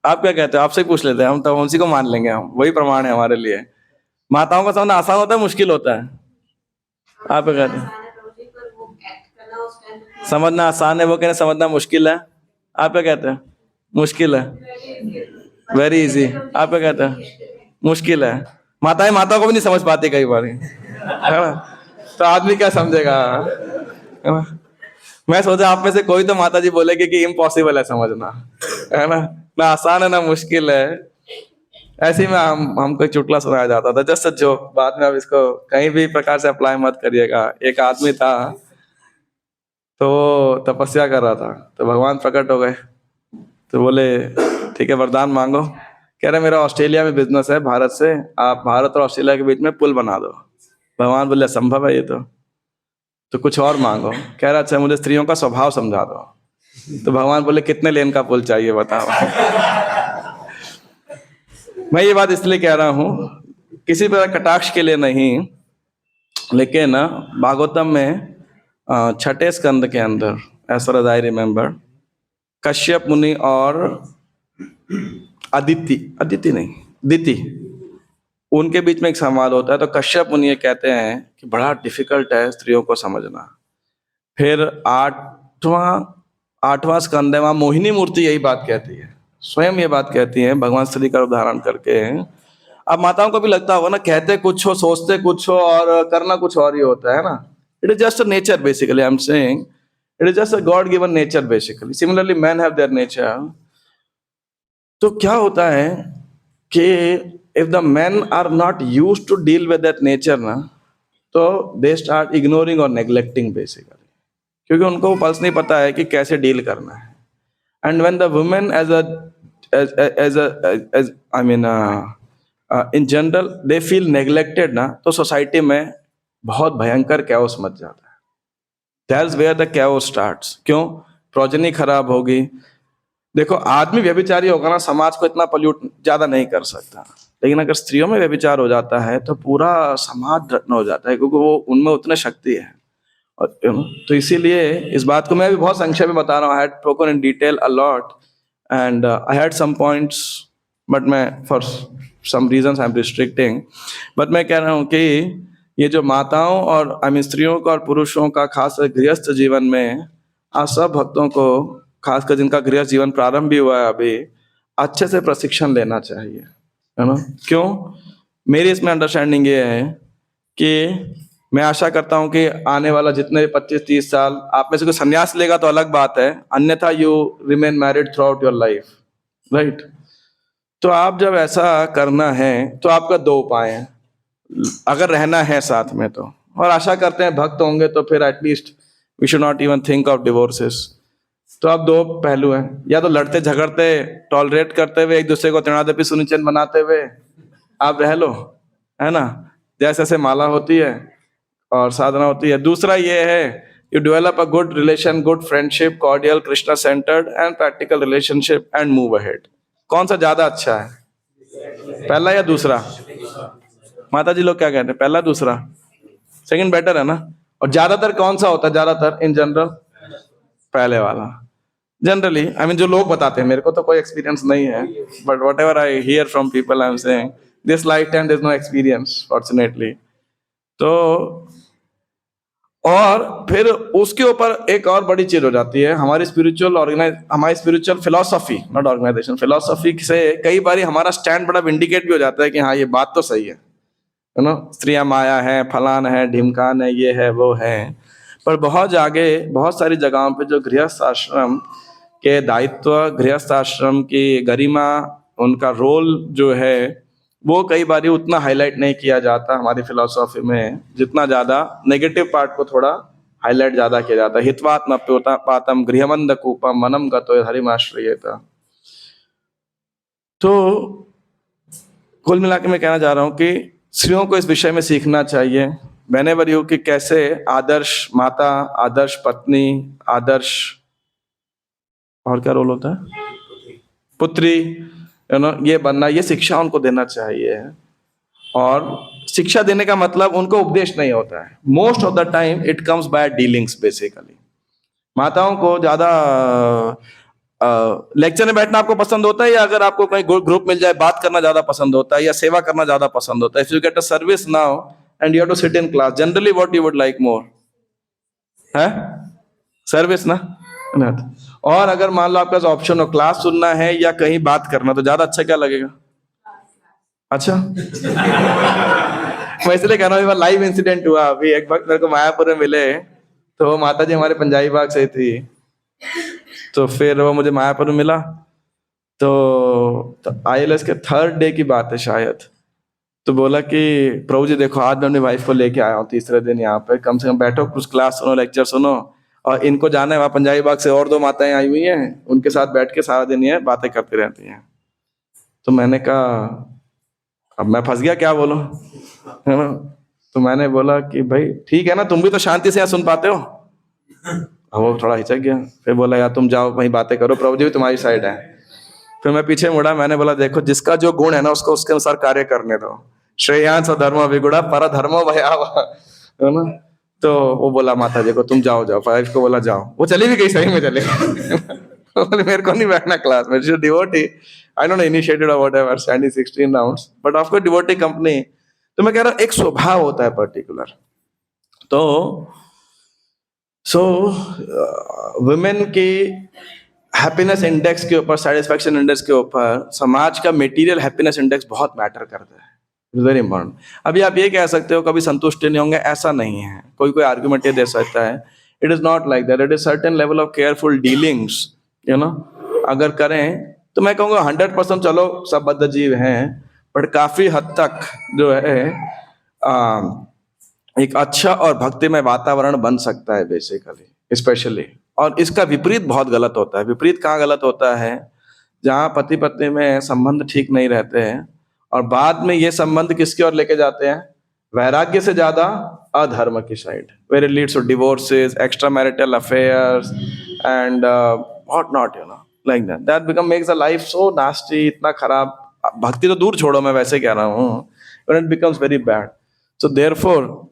आप क्या कहते हो? आपसे पूछ लेते हैं हम, तो उसी को मान लेंगे, हम वही प्रमाण है हमारे लिए। माताओं को समझना आसान होता है मुश्किल होता है? आप क्या कहते हैं? आसान है प्रभु जी, पर वो एक्ट करना उस टाइम पे समझना आसान है, वो कह रहे हैं समझना मुश्किल है। आप क्या कहते हैं? मुश्किल है। Very easy. आप क्या कहते हैं? मुश्किल है। माताएं माताओं को भी नहीं समझ पाती कई बार, है ना? तो आदमी क्या समझेगा, है ना? मैं सोचा आप में से कोई तो माता जी बोलेगी कि इम्पॉसिबल है समझना, है ना आसान है ना मुश्किल है। ऐसे ही में हमको एक चुटकुला सुनाया जाता था, जस्ट जो बाद में अब इसको कहीं भी प्रकार से अप्लाई मत करिएगा। एक आदमी था तो वो तपस्या कर रहा था, तो भगवान प्रकट हो गए, तो बोले ठीक है वरदान मांगो। कह रहे मेरा ऑस्ट्रेलिया में बिजनेस है भारत से, आप भारत और ऑस्ट्रेलिया के बीच में पुल बना दो। भगवान बोले संभव है ये तो कुछ और मांगो। कह रहा अच्छा मुझे स्त्रियों का स्वभाव समझा दो। तो भगवान बोले कितने लेन का पुल चाहिए बताओ। मैं ये बात इसलिए कह रहा हूँ, किसी प्रकार कटाक्ष के लिए नहीं, लेकिन भागवतम में छठे स्कंद के अंदर as far as I remember, Kashyap मुनि और अदिति नहीं दिति, उनके बीच में एक संवाद होता है। तो कश्यप मुनि ये कहते हैं कि बड़ा डिफिकल्ट है स्त्रियों को समझना। फिर आठवां स्कंद है, वहां मोहिनी मूर्ति यही बात कहती है, स्वयं ये बात कहती है भगवान श्री का उदाहरण करके। अब माताओं को भी लगता होगा ना, कहते कुछ हो सोचते कुछ हो और करना कुछ और ही होता है ना। It is just a nature basically, I am saying it is just a god given nature basically. Similarly man have their nature. तो क्या होता है कि if the men are not used to deal with that nature ना, तो they start ignoring और neglecting basically, क्योंकि उनको पल्स नहीं पता है कि कैसे डील करना है। And when the women as I mean in general they feel neglected ना, तो सोसाइटी में बहुत भयंकर कैओस मच जाता है। That's where the chaos starts. क्यों? प्रोजनी खराब होगी। देखो आदमी व्यभिचारी होगा ना, समाज को इतना पॉल्यूट ज्यादा नहीं कर सकता, लेकिन अगर स्त्रियों में व्यभिचार हो जाता है तो पूरा समाज धन्य हो जाता है, क्योंकि वो उनमें उतने शक्ति है। और तो इसीलिए इस बात को मैं भी बहुत संक्षेप में बता रहा हूँ। I had spoken in detail a lot and I had some points, but मैं for some reasons I am restricting. But मैं कह रहा हूँ कि ये जो माताओं और आई मीन स्त्रियों का और पुरुषों का खासकर गृहस्थ जीवन में, आप सब भक्तों को खासकर जिनका गृहस्थ जीवन प्रारंभ भी हुआ है अभी, अच्छे से प्रशिक्षण लेना चाहिए, है ना। क्यों? मेरी इसमें अंडरस्टैंडिंग ये है कि मैं आशा करता हूं कि आने वाला जितने 25-30 साल आप में से कोई संन्यास लेगा तो अलग बात है, अन्यथा you remain married through out your life, right. तो आप जब ऐसा करना है तो आपका दो उपाय हैं, अगर रहना है साथ में तो, और आशा करते हैं भक्त होंगे तो फिर at least we should not even think of divorces. तो अब दो पहलू हैं, या तो लड़ते झगड़ते टॉलरेट करते हुए एक दूसरे को तृणादपि सुनिचन बनाते हुए आप रह लो, है ना, जैसे जैसे माला होती है और साधना होती है। दूसरा ये है you develop a good relation, good friendship, cordial, Krishna centred and practical relationship and move ahead. कौन सा ज्यादा अच्छा है, पहला या दूसरा? माता जी लोग क्या कहते हैं, पहला दूसरा? सेकंड बेटर है ना। और ज्यादातर कौन सा होता है, ज्यादातर इन जनरल? पहले वाला जनरली, आई मीन जो लोग बताते हैं, मेरे को तो कोई एक्सपीरियंस नहीं है, but whatever I hear from people I am saying this life time there is no experience fortunately. तो और फिर उसके ऊपर एक और बड़ी चीज हो जाती है, हमारी spiritual philosophy, not organisation, philosophy से कई बार हमारा स्टैंड बड़ा विंडिकेट भी हो जाता है कि हाँ ये बात तो सही है ना, स्त्रियां माया है, फलान है, ढिमकान है, ये है वो है। पर बहुत बहुत सारी जगहों पे जो गृहस्थ आश्रम के दायित्व, गृहस्थ आश्रम की गरिमा, उनका रोल जो है वो कई बार उतना हाईलाइट नहीं किया जाता हमारी फिलोसॉफी में, जितना ज्यादा नेगेटिव पार्ट को थोड़ा हाईलाइट ज्यादा किया जाता है। हित्वात्म पातम गृहमंद कूपम मनम गतो हरिमाश्रयेत। तो कुल मिला के मैं कहना चाह रहा हूँ कि स्त्रियों को इस विषय में सीखना चाहिए, whenever you कि कैसे आदर्श माता, आदर्श पत्नी, आदर्श और क्या रोल होता है, पुत्री, ये बनना, ये शिक्षा उनको देना चाहिए। और शिक्षा देने का मतलब उनको उपदेश नहीं होता है, most of the time it comes by dealings basically. माताओं को ज्यादा लेक्चर में बैठना आपको पसंद होता है, या अगर आपको कहीं ग्रुप मिल जाए बात करना ज्यादा पसंद होता है, या सेवा करना ज्यादा पसंद होता है? If you get a service now and you have to sit in class, generally what you would like more है? सर्विस ना? और अगर मान लो आपके पास ऑप्शन हो क्लास सुनना है या कहीं बात करना, तो ज्यादा अच्छा क्या लगेगा? अच्छा मैं इसलिए कह रहा हूँ, लाइव इंसिडेंट हुआ अभी। एक वक्त मेरे को मायापुर में मिले, तो माता जी हमारे पंजाबी बाग से थी, तो फिर वो मुझे मायापुर में मिला, तो IELTS के 3rd डे की बात है शायद, तो बोला कि प्रभु जी देखो आज मैं अपनी वाइफ को लेके आया हूँ 3रे दिन यहाँ पे, कम से कम बैठो कुछ क्लास सुनो, लेक्चर सुनो, और इनको जाना है वहाँ पंजाबी बाग से और 2 माताएं आई हुई हैं, उनके साथ बैठ के सारा दिन ये बातें करती रहती हैं। तो मैंने कहा अब मैं फंस गया, क्या बोलूं, है ना? तो मैंने बोला कि भाई ठीक है ना, तुम भी तो शांति से यहाँ सुन पाते हो। अब वो थोड़ा हिचक गया, फिर बोला यार तुम जाओ वहीं बातें करो, प्रभु जी भी तुम्हारी साइड है। फिर मैं पीछे मुड़ा, मैंने बोला देखो जिसका जो गुण है ना उसको उसके अनुसार कार्य करने दो, श्रेयांस धर्म विगुड़ा पर धर्मो भयावह, है ना? तो वो बोला माता जी को तुम जाओ जाओ, वाइफ को बोला जाओ, वो चली भी गई, सही में चली गई। मेरे को नहीं बैठना क्लास में, devotee, I don't know initiated और whatever, standing 16 rounds, but of course devotee company. तो मैं कह रहा हूं एक स्वभाव होता है पर्टिकुलर। तो वुमेन की हैप्पीनेस इंडेक्स के ऊपर, सेटिस्फैक्शन इंडेक्स के ऊपर समाज का मटेरियल हैप्पीनेस इंडेक्स बहुत मैटर करता है, वेरी इंपॉर्टेंट। अभी आप ये कह सकते हो कभी संतुष्ट नहीं होंगे, ऐसा नहीं है। कोई आर्गुमेंट ये दे सकता है, it is not like that, it is certain level of careful dealings, you know. अगर करें तो मैं कहूँगा 100% चलो सब बद्ध जीव हैं, बट काफी हद तक जो है एक अच्छा और भक्तिमय वातावरण बन सकता है बेसिकली, स्पेशली। और इसका विपरीत बहुत गलत होता है। विपरीत कहाँ गलत होता है? जहाँ पति पत्नी में संबंध ठीक नहीं रहते हैं और बाद में ये संबंध किसकी ओर लेके जाते हैं? वैराग्य से ज्यादा अधर्म की side, where it leads to divorces, extra marital affairs and what not, you know, like that. That become makes the life so nasty, इतना खराब। भक्ति तो दूर छोड़ो, मैं वैसे कह रहा हूँ, when it becomes very bad. So therefore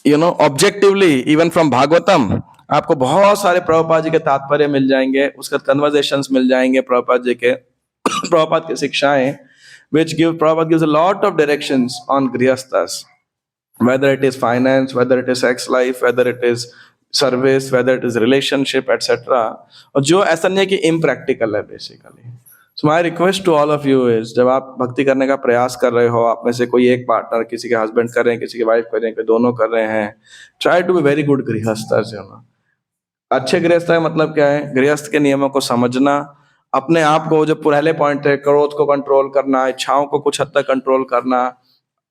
you know, objectively even from Bhagavatam आपको बहुत सारे प्रभुपाद जी के तात्पर्य मिल जाएंगे, उसके कन्वर्सेशंस मिल जाएंगे प्रभुपाद जी के, प्रभुपाद की शिक्षाएं, which Prabhupada gives a lot of directions on grihasthas, whether it is finance, whether it is sex life, whether it is service, whether it is relationship, etc. और जो ऐसा नहीं है कि impractical है basically. So my request to all of you is, जब आप भक्ति करने का प्रयास कर रहे हो, आप में से कोई एक पार्टनर, किसी के हस्बैंड कर रहे हैं, किसी की वाइफ कर रहे हैं, कोई दोनों कर रहे हैं, try to be very good गृहस्थas, you know. अच्छे गृहस्थ का मतलब क्या है? गृहस्थ के नियमों को समझना, अपने आप को, जो पहले पॉइंट है, क्रोध को कंट्रोल करना, इच्छाओं को कुछ हद तक कंट्रोल करना,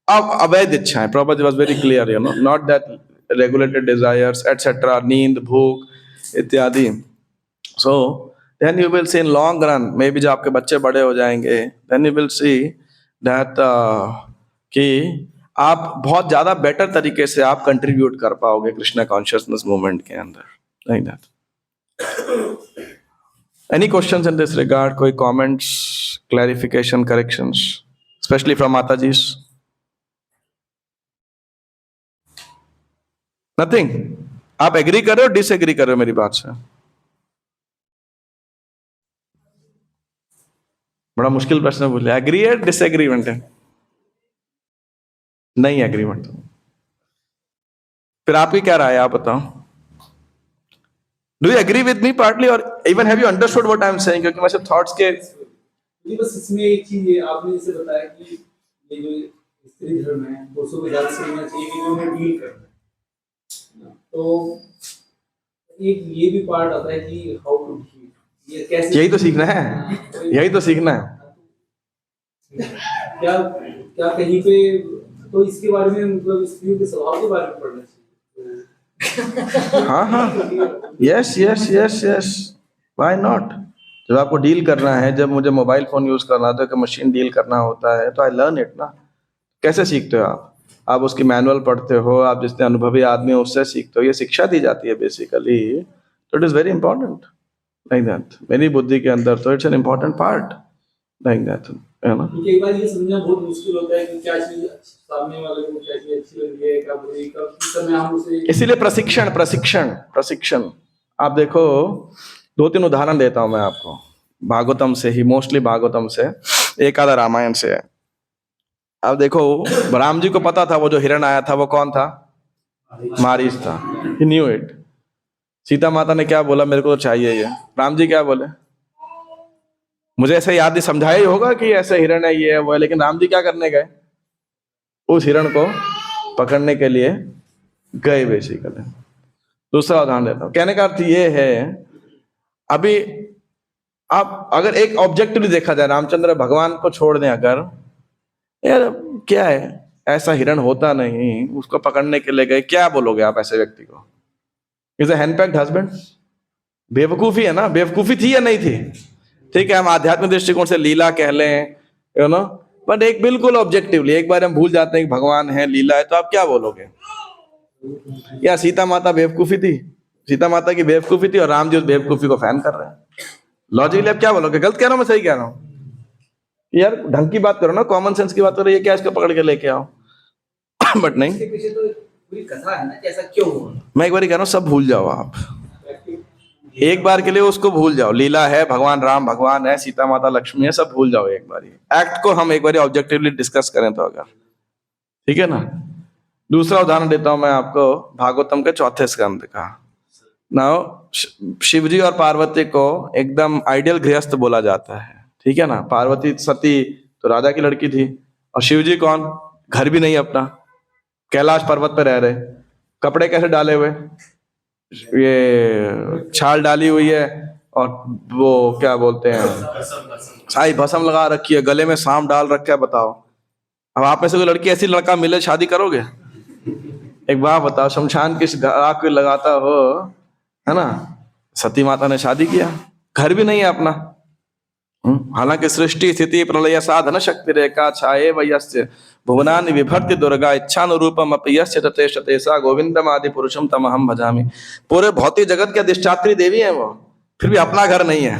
अब अवैध इच्छाएं, property was very clear, you know, not that regulated desires et cetera, नींद, भूख इत्यादि। So then you will see in long run, may be जब आपके बच्चे बड़े हो जाएंगे, then you will see that कि आप बहुत ज्यादा बेटर तरीके से आप कंट्रीब्यूट कर पाओगे कृष्णा कॉन्शियसनेस मूवमेंट के अंदर, like that. Any questions in this regard? कोई comments, clarification, corrections, especially from Mataji's? Nothing? आप एग्री कर रहे हो, डिसएग्री कर रहे हो मेरी बात से? बड़ा मुश्किल प्रश्न बोले। एग्री है, डिसएग्रीमेंट है? नहीं एग्रीमेंट। फिर आपकी क्या राय है, आप बताओ। Do you agree with me partly, or even have you understood what I am saying? क्योंकि मैं सिर्फ thoughts के जी, बस इसमें एक चीज ये आपने जैसे बताया कि ये जो स्त्री धर्म है पुरुषों को ज्यादा समझना चाहिए कि उन्हें डील करना है। तो एक ये भी पार्ट आता है कि हाउ टू डील, ये कैसे, यही तो सीखना है, यही तो सीखना है। क्या क्या कहीं पे तो इसके बारे में, मतलब स्त्रियों के स्वभाव के बारे में पढ़ना चाहिए। हाँ हाँ, yes yes yes yes, why not. जब आपको डील करना है, जब मुझे मोबाइल फोन यूज करना होता है, कि मशीन डील करना होता है, तो आई लर्न इट ना। कैसे सीखते हो आप उसकी मैनुअल पढ़ते हो, आप जितने अनुभवी आदमी हो उससे सीखते हो, ये शिक्षा दी जाती है बेसिकली। तो it is very important, like that. मेरी बुद्धि के अंदर तो it's an important part, like that, है ना। कई बार ये समझना बहुत मुश्किल होता है कि क्या चीज सामने वाले को क्या चीज अच्छी लग रही है, क्या बुरी, कब किस समय हम उसे, इसीलिए प्रशिक्षण प्रशिक्षण प्रशिक्षण। आप देखो, दो तीन उदाहरण देता हूं मैं आपको, भागवतम से ही, मोस्टली भागवतम से, एक आधा रामायण से है। अब देखो, राम जी को पता था वो जो हिरण आया था वो कौन था, मारीच था, ही न्यू इट। सीता माता ने क्या बोला, मेरे को तो चाहिए ये। राम जी क्या बोले, मुझे ऐसे याद नहीं, समझाया ही होगा कि ऐसे हिरण है, ये है वो है, लेकिन राम जी क्या करने गए, उस हिरण को पकड़ने के लिए गए बेसिकली। दूसरा उदाहरण देता हूं, कहने का अर्थ ये है, अभी आप अगर एक ऑब्जेक्टिवली देखा जाए, रामचंद्र भगवान को छोड़ दें अगर, यार क्या है, ऐसा हिरण होता नहीं, उसको पकड़ने के लिए गए, क्या बोलोगे आप ऐसे व्यक्ति को, इज ए हैंडपैक्ड हस्बैंड? बेवकूफी है ना, बेवकूफी थी या नहीं थी? ठीक है, हम आध्यात्मिक दृष्टिकोण से लीला कह लें, यू नो, बट एक बिल्कुल ऑब्जेक्टिवली एक बार हम भूल जाते हैं कि भगवान है, लीला है, तो आप क्या बोलोगे? या सीता माता बेवकूफी थी, सीता माता की बेवकूफी थी और राम जी उस बेवकूफी को फैन कर रहे हैं। लॉजिकली आप क्या बोलोगे? गलत कह रहा हूं मैं, सही कह रहा हूं? यार ढंग की बात करो ना, कॉमन सेंस की बात करो, ये क्या इसको पकड़ के लेके आओ? बट नहीं, इसके पीछे तो पूरी कथा है ना कि ऐसा क्यों हुआ। मैं एक बार कह रहा हूं, सब भूल जाओ आप, एक बार के लिए उसको भूल जाओ। लीला है, भगवान राम भगवान है, सीता माता लक्ष्मी है, सब भूल जाओ एक बार। एक्ट को हम एक बार ऑब्जेक्टिवली डिस्कस करें तो, अगर ठीक है ना। दूसरा उदाहरण देता हूं मैं आपको, भागवतम के 4थे स्कंद का। नाउ शिवजी और पार्वती को एकदम आइडियल गृहस्थ बोला जाता है, ठीक है ना। पार्वती सती तो राजा की लड़की थी, और शिवजी कौन, घर भी नहीं अपना, कैलाश पर्वत पर रह रहे, कपड़े कैसे डाले हुए, ये छाल डाली हुई है, और वो क्या बोलते हैं, साई भस्म लगा रखी है, गले में सांप डाल रखा है। बताओ, अब आप में से कोई लड़की ऐसी लड़का मिले, शादी करोगे? एक बात बताओ, शमशान की आग कोई लगाता हो, है ना। सती माता ने शादी किया, घर भी नहीं है अपना। हालांकि सृष्टि स्थिति प्रलय साधन शक्ति रेखा छाये वयस्य भुवनानि विभर्ति दुर्गा इच्छानुरूपम अपयस्य तते शतेसा गोविंदम आदि पुरुषम तमहम भजामि। पूरे भौतिक जगत के अधिष्ठात्री देवी है वो, फिर भी अपना घर नहीं है।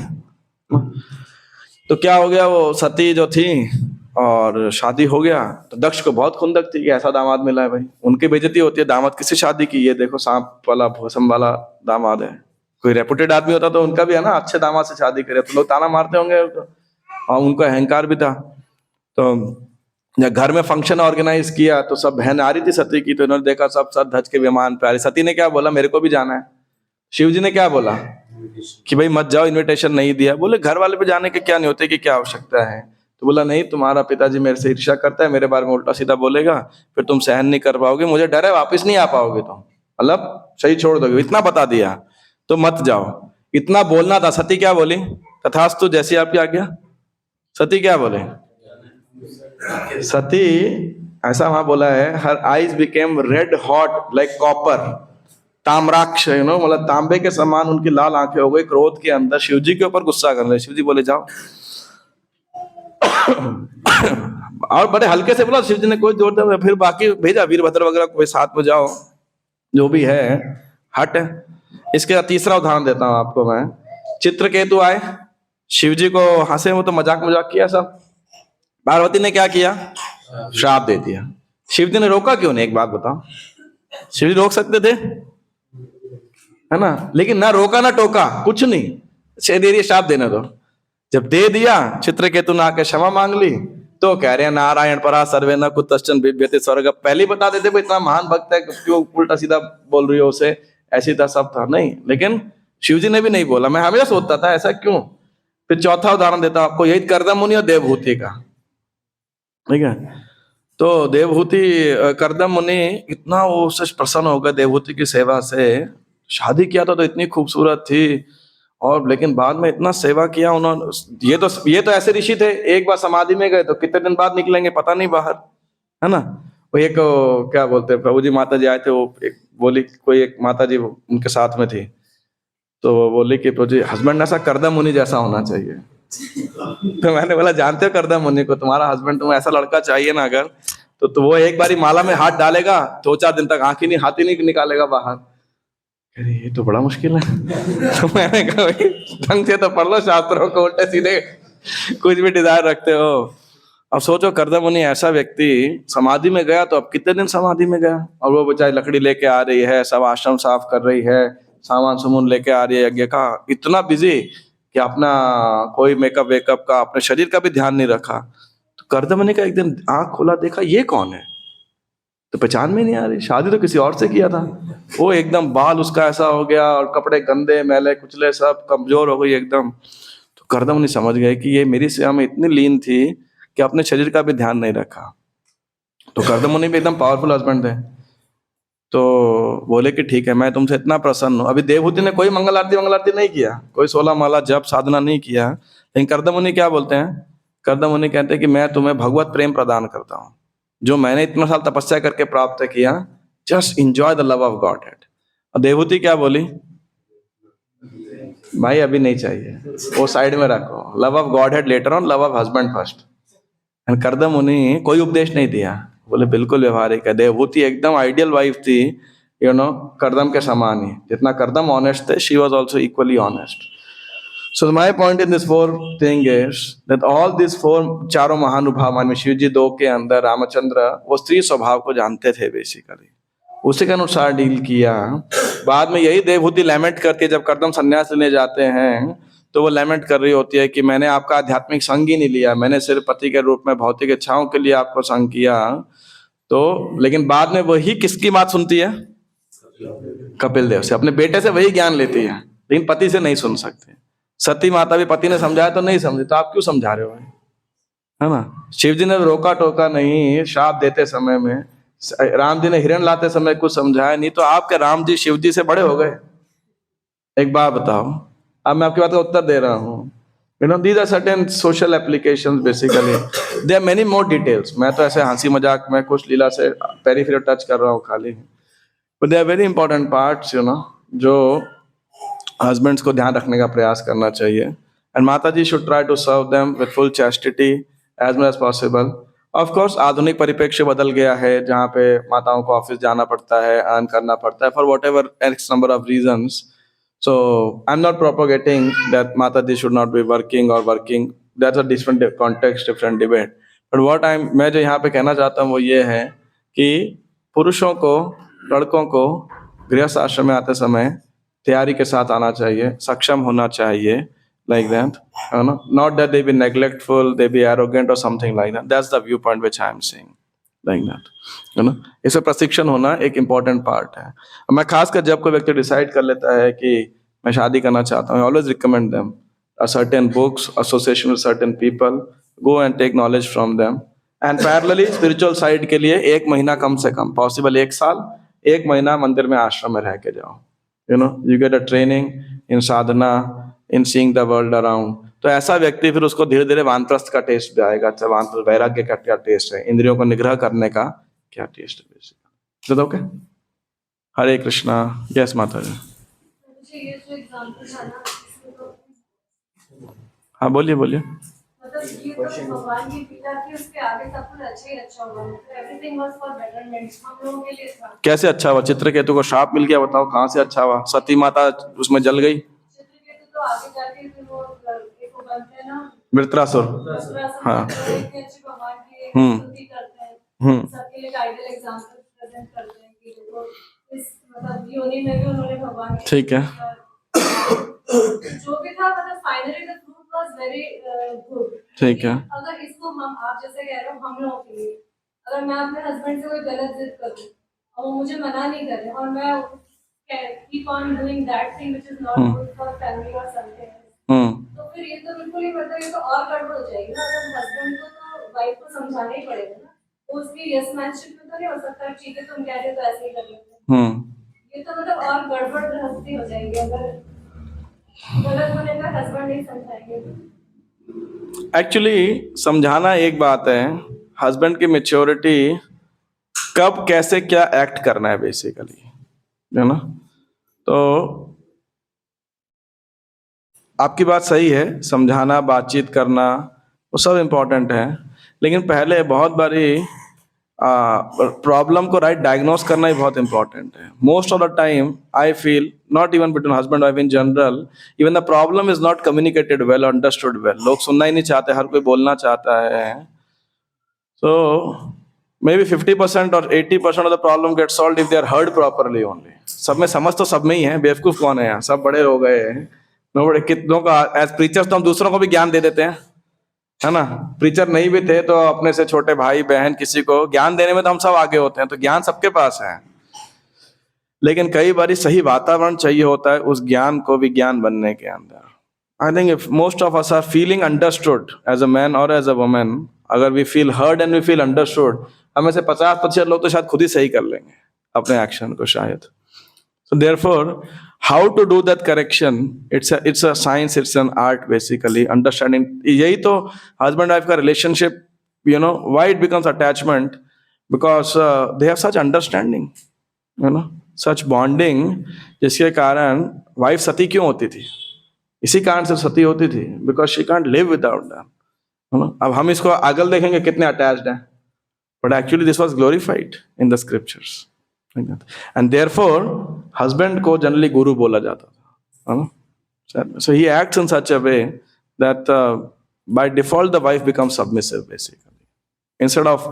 तो क्या हो गया, वो सती जो थी और शादी हो गया, तो दक्ष को बहुत खुंदक थी कि ऐसा दामाद मिला है भाई। उनकी बेइज्जती होती है, दामाद किसी शादी की, ये देखो सांप वाला भूसम वाला दामाद है। कोई रेपुटेड आदमी होता तो उनका भी है ना, अच्छे दामाद से शादी करे तो लोग ताना मारते होंगे, और उनको अहंकार भी था। तो जब घर में फंक्शन ऑर्गेनाइज किया तो सब बहन आ रही थी सती की, तो इन्होंने देखा सब सज धज के विमान पे आ रही। सती ने क्या बोला, मेरे को भी जाना है। शिव जी ने क्या बोला कि भाई मत जाओ, इन्विटेशन नहीं दिया। बोले घर वाले पे जाने के क्या नहीं होते, कि क्या आवश्यकता है? तो बोला नहीं, तुम्हारा पिताजी मेरे से ईर्ष्या करता है, मेरे बारे में उल्टा सीधा बोलेगा, फिर तुम सहन नहीं कर पाओगे, मुझे डर है वापिस नहीं आ पाओगे तुम, मतलब सही छोड़ दोगे, इतना बता दिया तो मत जाओ। इतना बोलना था। सती क्या बोली, तथास्तु, जैसी आपकी आज्ञा। सती क्या बोले, सती ऐसा वहां बोला है, her eyes became red hot like copper, ताम्राक्ष, यू नो, मतलब तांबे के समान उनकी लाल आंखें हो गई क्रोध के अंदर, शिवजी के ऊपर गुस्सा कर रहे। शिवजी बोले जाओ, और बड़े हल्के से बोला शिवजी ने, कोई जोर दे, फिर बाकी भेजा वीरभद्र वगैरह को, साथ में जाओ, जो भी है हट। इसके तीसरा उदाहरण देता हूं आपको मैं। चित्रकेतु आए, शिवजी को हंसे, वो तो मजाक किया सब। पार्वती ने क्या किया, श्राप दे दिया। शिवजी ने रोका क्यों नहीं, एक बात बताओ? शिवजी रोक सकते थे, है ना, लेकिन ना रोका ना टोका, कुछ नहीं, दे श्राप देने दो। जब दे दिया, चित्रकेतु ने आके क्षमा मांग ली, तो कह रहे हैं नारायण परा सर्वे न कुतश्चन बिभ्यते स्वर्ग। पहले ही बता देते भाई इतना महान भक्त है, क्यों उल्टा सीधा बोल रही हो उसे, ऐसी था सब था नहीं। लेकिन शिवजी ने भी नहीं बोला। मैं हमेशा सोचता था ऐसा क्यों। फिर चौथा उदाहरण देता हूं आपको, यही कर्दम मुनि और देवभूति का, ठीक है। तो देवभूति कर्दम मुनि इतना वो उससे प्रसन्न हो गए देवभूति की सेवा से। शादी किया था तो इतनी खूबसूरत थी, और लेकिन बाद में इतना सेवा किया उन्होंने। ये तो ऐसे ऋषि थे, एक बार समाधि में गए तो कितने दिन बाद निकलेंगे पता नहीं बाहर, है ना। वो एक क्या बोलते हैं, प्रभु जी माता जी आए थे, वो एक बोली, कोई एक माता जी उनके साथ में थी, तो वो बोली कि प्रभु जी हस्बैंड ऐसा कर्दम मुनि जैसा होना चाहिए। तो मैंने बोला जानते हो कर्दम मुनि को, तुम्हारा हस्बैंड, तुम्हें ऐसा लड़का चाहिए ना अगर, तो वो एक बारी माला में हाथ डालेगा, 2-4 दिन तक हाथ ही नहीं निकालेगा बाहर। अरे ये तो बड़ा मुश्किल है। तो मैंने कहा ढंग से तो पढ़ लो शास्त्रों को, उल्टे सीधे कुछ भी डिजायर रखते हो। अब सोचो कर्दम मुनि ऐसा व्यक्ति समाधि में गया, तो अब कितने दिन समाधि में गया, और वो बेचारी लकड़ी लेके आ रही है, सब आश्रम साफ कर रही है, सामान सुमून लेके आ रही है यज्ञ का, इतना बिजी कि अपना कोई मेकअप वेकअप का, अपने शरीर का भी ध्यान नहीं रखा। तो कर्दमनी का एक दिन आंख खोला, देखा ये कौन है, तो पहचान में नहीं आ रही, शादी तो किसी और से किया था। वो एकदम बाल उसका ऐसा हो गया और कपड़े गंदे मैले कुचले, सब कमजोर हो गई एकदम। तो कर्दमनी समझ गए कि ये मेरी सेवा में इतनी लीन थी कि अपने शरीर का भी ध्यान नहीं रखा। तो कर्दमुनि भी एकदम पावरफुल हस्बैंड थे, तो बोले कि ठीक है, मैं तुमसे इतना प्रसन्न हूँ। अभी देवहूति ने कोई मंगल आरती नहीं किया, कोई 16 माला जप साधना नहीं किया, लेकिन कर्दमुनि क्या बोलते हैं, कर्दमुनि कहते हैं कि मैं तुम्हें भगवत प्रेम प्रदान करता हूँ, जो मैंने इतना साल तपस्या करके प्राप्त किया, just enjoy the love of God head. और देवहूति क्या बोली, भाई अभी नहीं चाहिए, वो साइड में रखो, love of God head later on, love of husband first. And Kardamuni कोई उपदेश नहीं दिया, बोले बिल्कुल व्यवहारिक है। देवहूति एकदम आइडियल वाइफ थी, कर्दम के समान ही, जितना कर्दम ऑनेस्ट थे, she was also equally honest. So my point in this four thing is that all these four, चारों महानुभाव मान शिव जी 2 के अंदर रामचंद्र वो स्त्री स्वभाव को जानते थे बेसिकली, उसी के अनुसार डील किया। बाद में यही देवहूति लैमेंट करती है, जब कर्दम संन्यास लेने जाते हैं तो वो लैमेंट कर रही होती है कि मैंने आपका आध्यात्मिक संग ही नहीं लिया, मैंने सिर्फ पति के रूप में भौतिक इच्छाओं के लिए आपको संग किया। तो लेकिन बाद में वही किसकी बात सुनती है, कपिल देव से, अपने बेटे से वही ज्ञान लेती है, लेकिन पति से नहीं सुन सकती। सती माता भी पति ने समझाया तो नहीं समझी, तो आप क्यों समझा रहे हो भाई, है ना। शिव जी ने रोका टोका नहीं, श्राप देते समय में, राम जी ने हिरण लाते समय कुछ समझाया नहीं, तो आपके राम जी शिव जी से बड़े हो गए। एक बात बताओ, अब मैं आपकी बात का उत्तर दे रहा हूँ। these are certain social applications basically. There are many more details. मैं तो ऐसे हंसी मजाक में कुछ लीला से पेरिफेरल टच कर रहा हूँ खाली, but there are very important parts, जो हस्बैंड्स को ध्यान रखने का प्रयास करना चाहिए। एंड माता जी should try to serve them with full chastity as much as possible. Of course आधुनिक परिप्रेक्ष्य बदल गया है, जहाँ पे माताओं को ऑफिस जाना पड़ता है, अर्न करना पड़ता है for whatever X number of reasons. So I'm not propagating that Mata Ji should not be working or working. That's a different context, different debate. But what मैं जो यहाँ पे कहना चाहता हूँ वो ये है कि पुरुषों को, लड़कों को गृहस्थ आश्रम में आते समय तैयारी के साथ आना चाहिए, सक्षम होना चाहिए, like that. Not that they be neglectful, they be arrogant or something like that. That's the viewpoint which I am saying, like that. इसे प्रशिक्षण होना एक इम्पोर्टेंट पार्ट है। मैं खासकर जब कोई व्यक्ति डिसाइड कर लेता है कि मैं शादी करना चाहता हूँ, always recommend them certain books, association with certain people, go and take knowledge from them. And parallelly spiritual side के लिए 1 महीना कम से कम, पॉसिबल 1 साल, 1 महीना मंदिर में आश्रम में रह के जाओ। You get a training in Sadhana, in seeing the world around. तो ऐसा व्यक्ति फिर उसको धीरे धीरे वानप्रस्थ का टेस्ट भी आएगा। अच्छा, वानप्रस्थ वैराग्य का क्या टेस्ट है, इंद्रियों को निग्रह करने का क्या टेस्ट है बेसिकली। ओके, हरे कृष्णा। यस माता जी। मुझे ये जो एग्जांपल था ना, इसमें तो हाँ बोलिए बोलिए। मतलब ये तो भगवान की लीला थी, उसके आगे सब कुछ अच्छा ही अच्छा हुआ, एवरीथिंग वाज फॉर बेटरमेंट, हम लोगों के लिए था। कैसे अच्छा हुआ? चित्रकेतु को श्राप मिल गया, बताओ कहाँ से अच्छा हुआ? सती माता उसमें जल गई। चित्रकेतु तो आगे जाके फिर वो एक वो बनते हैं ना, वृत्रासुर। हाँ। इतने अच्छे भगवान की स्तुति करते हैं, सबके लिए आइडियल एग्जांपल प्रेजेंट करते हैं कि देखो इस मतलब योनि में भी उन्होंने भगवान की, ठीक है, जो भी था, मतलब finally the fruit was very good. ठीक है। अगर इसको हम, आप जैसे कह रहे हो, हम लोगों के लिए, अगर मैं अपने हस्बैंड से कोई गलत जिद करूं और वो मुझे मना नहीं कर रहे और मैं keep on doing that thing which is not good for family और समथिंग, तो फिर ये तो बिल्कुल ही, मतलब ये तो और गड़बड़ हो जाएगी ना। अगर हस्बैंड को तो वाइफ को समझाना ही पड़ेगा ना, तो उसकी यस मैनशिप में तो नहीं हो सकता ठीक है तुम कह रहे हो तो ऐसे ही कर लेते हैं। ये तो मतलब और गड़बड़ गृहस्थी हो जाएगी अगर गलत होने का हस्बैंड नहीं समझाएंगे। एक्चुअली समझाना एक बात है, हस्बैंड की मेच्योरिटी कब कैसे क्या एक्ट करना है बेसिकली, है ना। तो आपकी बात सही है, समझाना, बातचीत करना, वो सब इम्पोर्टेंट है, लेकिन पहले बहुत बारी प्रॉब्लम को राइट डायग्नोस करना ही बहुत इंपॉर्टेंट है। Most of the time I feel, not even between husband wife, in general even the problem is not communicated well, understood well. लोग सुनना ही नहीं चाहते, हर कोई बोलना चाहता है। तो maybe 50% or 80% of the problem gets solved if they are heard properly only. सब में समझ तो सब में ही है, बेवकूफ कौन है यहाँ, सब बड़े हो गए हैं। नोबड़े कितनों का एज प्रीचर्स तो हम दूसरों को भी ज्ञान दे देते हैं, है ना। प्रीचर नहीं भी थे तो अपने से छोटे भाई बहन किसी को ज्ञान देने में तो हम सब आगे होते हैं, तो ज्ञान सबके पास है। लेकिन कई बार सही वातावरण चाहिए होता है उस ज्ञान को विज्ञान बनने के अंदर। I think if most of us are feeling understood as a man और एज अ वुमेन, अगर we feel heard and we feel understood, हमें से 50% लोग तो शायद खुद ही सही कर लेंगे अपने एक्शन को शायद। So therefore, how to do that correction? It's a science, it's an art basically. Understanding. यही तो husband wife का relationship, you know, why it becomes attachment? Because they have such understanding, you know, such bonding, जिसके कारण wife सती क्यों होती थी? इसी कारण से सती होती थी, because she can't live without them. You know? अब हम इसको अगल देखेंगे कितने attached हैं, but actually this was glorified in the scriptures. And therefore husband को generally guru बोला जाता था, so he acts in such a way that by default the wife becomes submissive basically instead of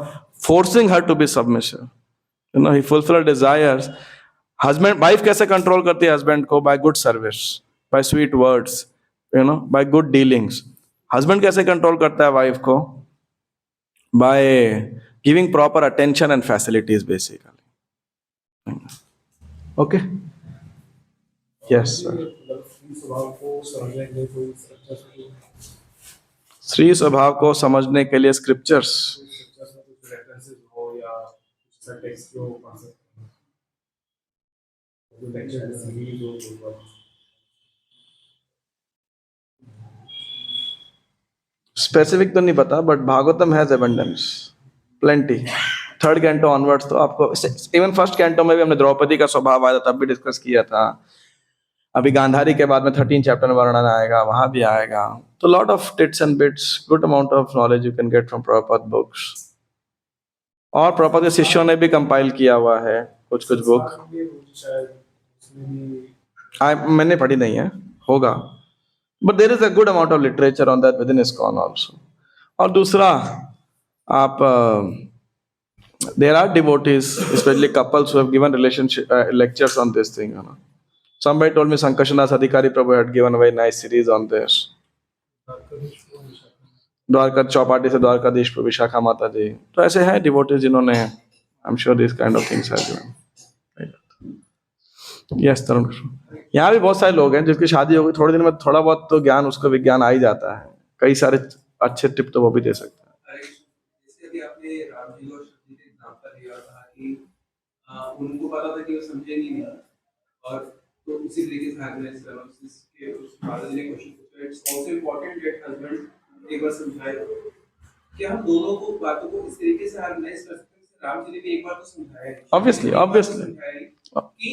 forcing her to be submissive, you know, he fulfill her desires. Husband wife कैसे control करती है husband को? By good service, by sweet words, you know, by good dealings. Husband कैसे control करता है wife को? By giving proper attention and facilities basically. Okay. Yes, sir. स्त्री स्वभाव को समझने के लिए स्क्रिप्चर्स, स्पेसिफिक तो नहीं पता, but Bhagavatam has abundance, plenty. Third canto onwards तो आपको, इवन फर्स्ट कैंटो में भी हमने द्रौपदी का स्वभाव आया था, तब भी डिस्कस किया था। अभी गांधारी के बाद में 13 चैप्टर में वर्णन आएगा, वहां भी आएगा। तो lot of tits and bits, good amount of knowledge you can get from Prabhupada books. और प्रभुपाद के शिष्यों ने भी कंपाइल किया हुआ है कुछ बुक, मैंने पढ़ी नहीं है, होगा, but there is a good amount of literature on that within ISKCON also. और दूसरा, आप there are devotees, especially couples, who have given relationship lectures on this thing, you know. Somebody told me Sankarshan Das Adhikari Prabhu had given a very nice series on this. Dwarka Chowpatty से द्वारकाधीश पर विशाखा माता जी, तो ऐसे हैं devotees जिन्होंने, I am sure this kind of things have given. Yes Tarun, यहाँ भी बहुत सारे लोग हैं जिसकी शादी हो गई, थोड़े दिन में थोड़ा बहुत तो ज्ञान, उसको विज्ञान आ ही जाता है। कई सारे अच्छे टिप तो वो भी दे सकते हैं। उनको पता था कि वो समझेंगे नहीं, और तो उसी तरीके से हार्मोनाइज करना, उसके उस फादर जी ने क्वेश्चन पूछा। It's also important that husband एक बार समझाए कि हम दोनों को बातों को इस तरीके से हार्मोनाइज कर सकते हैं। राम जी ने भी एक बार तो समझाया, ऑब्वियसली कि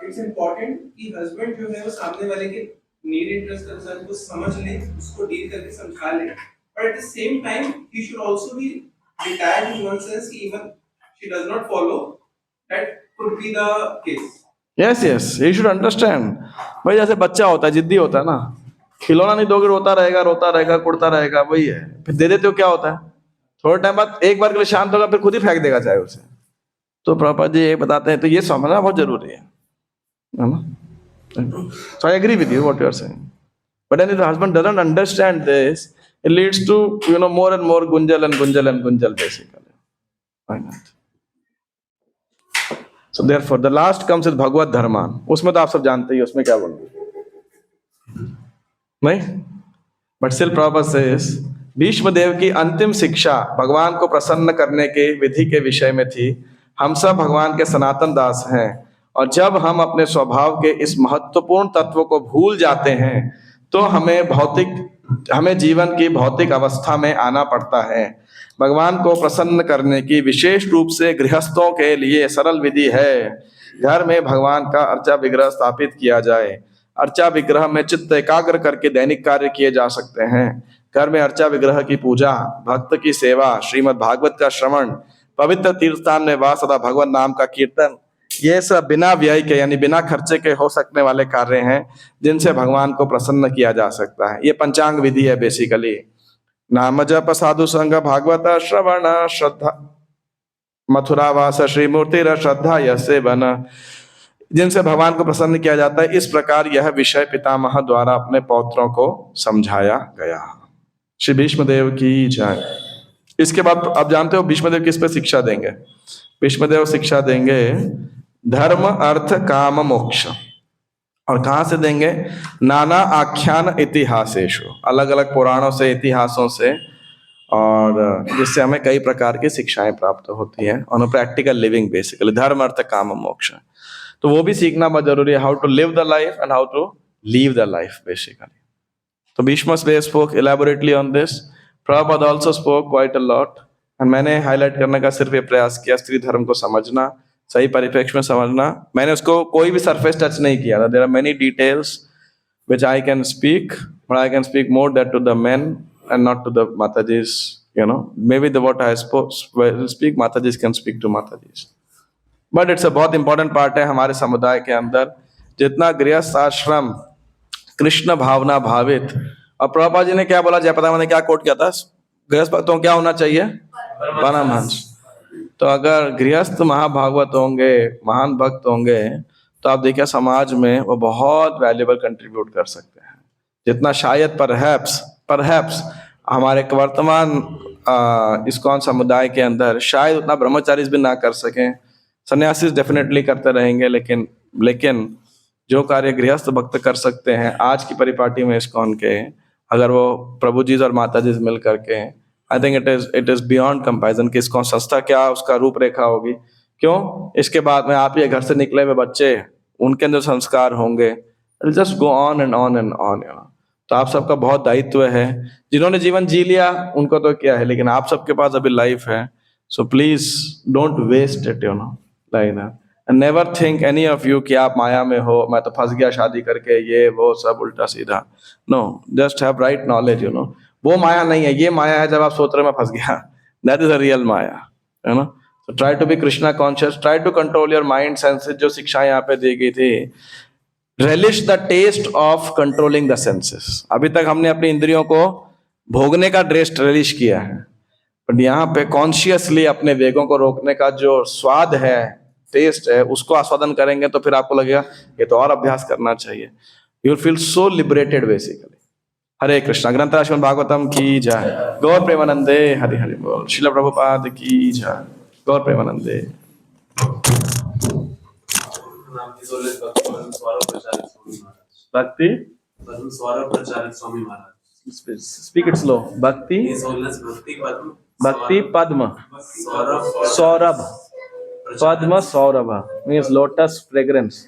इट्स इंपॉर्टेंट कि हस्बैंड जो है वो सामने वाले के नीड इंटरेस्ट के अनुसार को समझ ले, उसको डील करके समझा ले, but at the same time he should also be detached in one sense कि even she does not follow, that could be the case. Yes, you should understand. भाई जैसे बच्चा होता है, जिद्दी होता है ना, खिलौना नहीं दोगे रोता रहेगा कुड़ता रहेगा, वही है। फिर दे देते हो क्या होता है, थोड़े टाइम बाद एक बार के लिए शांत होगा, फिर खुद ही फेंक देगा चाहे उसे। तो प्रभुपाद जी ये बताते हैं, तो ये समझना बहुत जरूरी है ना। So I agree with you what you are saying, but then if the husband doesn't understand this, it leads to, you know, more and more gunjal basically. Why not? So therefore the last comes with भगवत धर्मान। उसमें तो आप सब जानते ही, उसमें क्या बोलूं नहीं, but still Prabhupada says Bhishma Dev की अंतिम शिक्षा भगवान को प्रसन्न करने के विधि के विषय में थी। हम सब भगवान के सनातन दास हैं, और जब हम अपने स्वभाव के इस महत्वपूर्ण तत्व को भूल जाते हैं तो हमें जीवन की भौतिक अवस्था में आना पड़ता है। भगवान को प्रसन्न करने की विशेष रूप से गृहस्थों के लिए सरल विधि है, घर में भगवान का अर्चा विग्रह स्थापित किया जाए। अर्चा विग्रह में चित्त एकाग्र करके दैनिक कार्य किए जा सकते हैं। घर में अर्चा विग्रह की पूजा, भक्त की सेवा, श्रीमद् भागवत का श्रवण, पवित्र तीर्थस्थान में वास तथा भगवान नाम का कीर्तन, ये सब बिना व्यय के यानी बिना खर्चे के हो सकने वाले कार्य हैं जिनसे भगवान को प्रसन्न किया जा सकता है। ये पंचांग विधि है बेसिकली। नाम जप साधु संग भागवत श्रवण श्रद्धा मथुरावास श्रीमूर्ति श्रद्धा यसे बन, जिनसे भगवान को प्रसन्न किया जाता है। इस प्रकार यह विषय पितामह द्वारा अपने पौत्रों को समझाया गया। श्री भीष्मदेव की जय। इसके बाद आप जानते हो भीष्मदेव किस पे शिक्षा देंगे? भीष्मदेव शिक्षा देंगे धर्म अर्थ काम मोक्ष। और कहाँ से देंगे? नाना आख्यान इतिहासेषु, अलग अलग पुराणों से, इतिहासों से, और जिससे हमें कई प्रकार की शिक्षाएं प्राप्त होती हैं ऑन प्रैक्टिकल लिविंग बेसिकली, धर्म अर्थ काम मोक्ष। तो वो भी सीखना बहुत जरूरी है, how to live the life and how to leave the life basically. तो Bhishmadev spoke elaborately on this, Prabhupada also spoke quite a lot, and मैंने हाईलाइट करने का सिर्फ ये प्रयास किया स्त्री धर्म को समझना, सही परिप्रेक्ष्य में समझना। मैंने उसको कोई भी सरफेस टच नहीं किया था। There are many details which I can speak, but I can speak more that to the men and not to the Matajis, you know. Maybe the what I will speak, Matajis can speak to Matajis. But it's a बहुत important part है हमारे समुदाय के अंदर। जितना गृहस्थ आश्रम कृष्ण भावना भावित, और प्रभुपाद जी ने क्या बोला, जयप्रदा ने क्या कोट किया था, गृहस्थ भक्तों क्या होना चाहिए? परमहंस। तो अगर गृहस्थ महाभागवत होंगे, महान भक्त होंगे, तो आप देखिए समाज में वो बहुत वैल्यूएबल कंट्रीब्यूट कर सकते हैं, जितना शायद परहैप्स हमारे वर्तमान इस्कॉन समुदाय के अंदर शायद उतना ब्रह्मचारी भी ना कर सकें। सन्यासी डेफिनेटली करते रहेंगे, लेकिन जो कार्य गृहस्थ भक्त कर सकते हैं आज की परिपाटी में इस्कॉन के, अगर वो प्रभु जी और माता जी मिल करके, I think it is beyond comparison कि इस्कॉन संस्था क्या उसका रूपरेखा होगी। क्यों? इसके बाद में आप ये घर से निकले हुए बच्चे, उनके अंदर संस्कार होंगे, just go on and on and on. तो आप सबका बहुत दायित्व है। जिन्होंने जीवन जी लिया उनको तो क्या है, लेकिन आप सबके पास अभी लाइफ है। So please don't waste it, you know, like that. And never think any of you कि आप माया में हो, मैं तो फंस गया शादी करके, ये वो सब उल्टा सीधा। No, just have right knowledge, you know. वो माया नहीं है, ये माया है जब आप सोच रहे में फंस गया। दैट इज अ रियल माया, है ना। So try to be Krishna conscious, try to control your mind senses। जो शिक्षा यहाँ पे दी गई थी, relish the taste of controlling the senses। अभी तक हमने अपनी इंद्रियों को भोगने का टेस्ट relish किया है, पर यहाँ पे कॉन्शियसली अपने वेगों को रोकने का जो स्वाद है, टेस्ट है, उसको आस्वादन करेंगे तो फिर आपको लगेगा ये तो और अभ्यास करना चाहिए। You will feel so liberated basically। हरे कृष्णा। ग्रंथराज श्रीमद् भागवतम की जय। गौर प्रेमानंदे हरि हरि बोल। श्रील प्रभुपाद की जय। गौर प्रेमानंदे। Bhakti Swami Maharaj. Speak it slow. Bhakti Padma Saurabh. Padma Saurabh means lotus fragrance.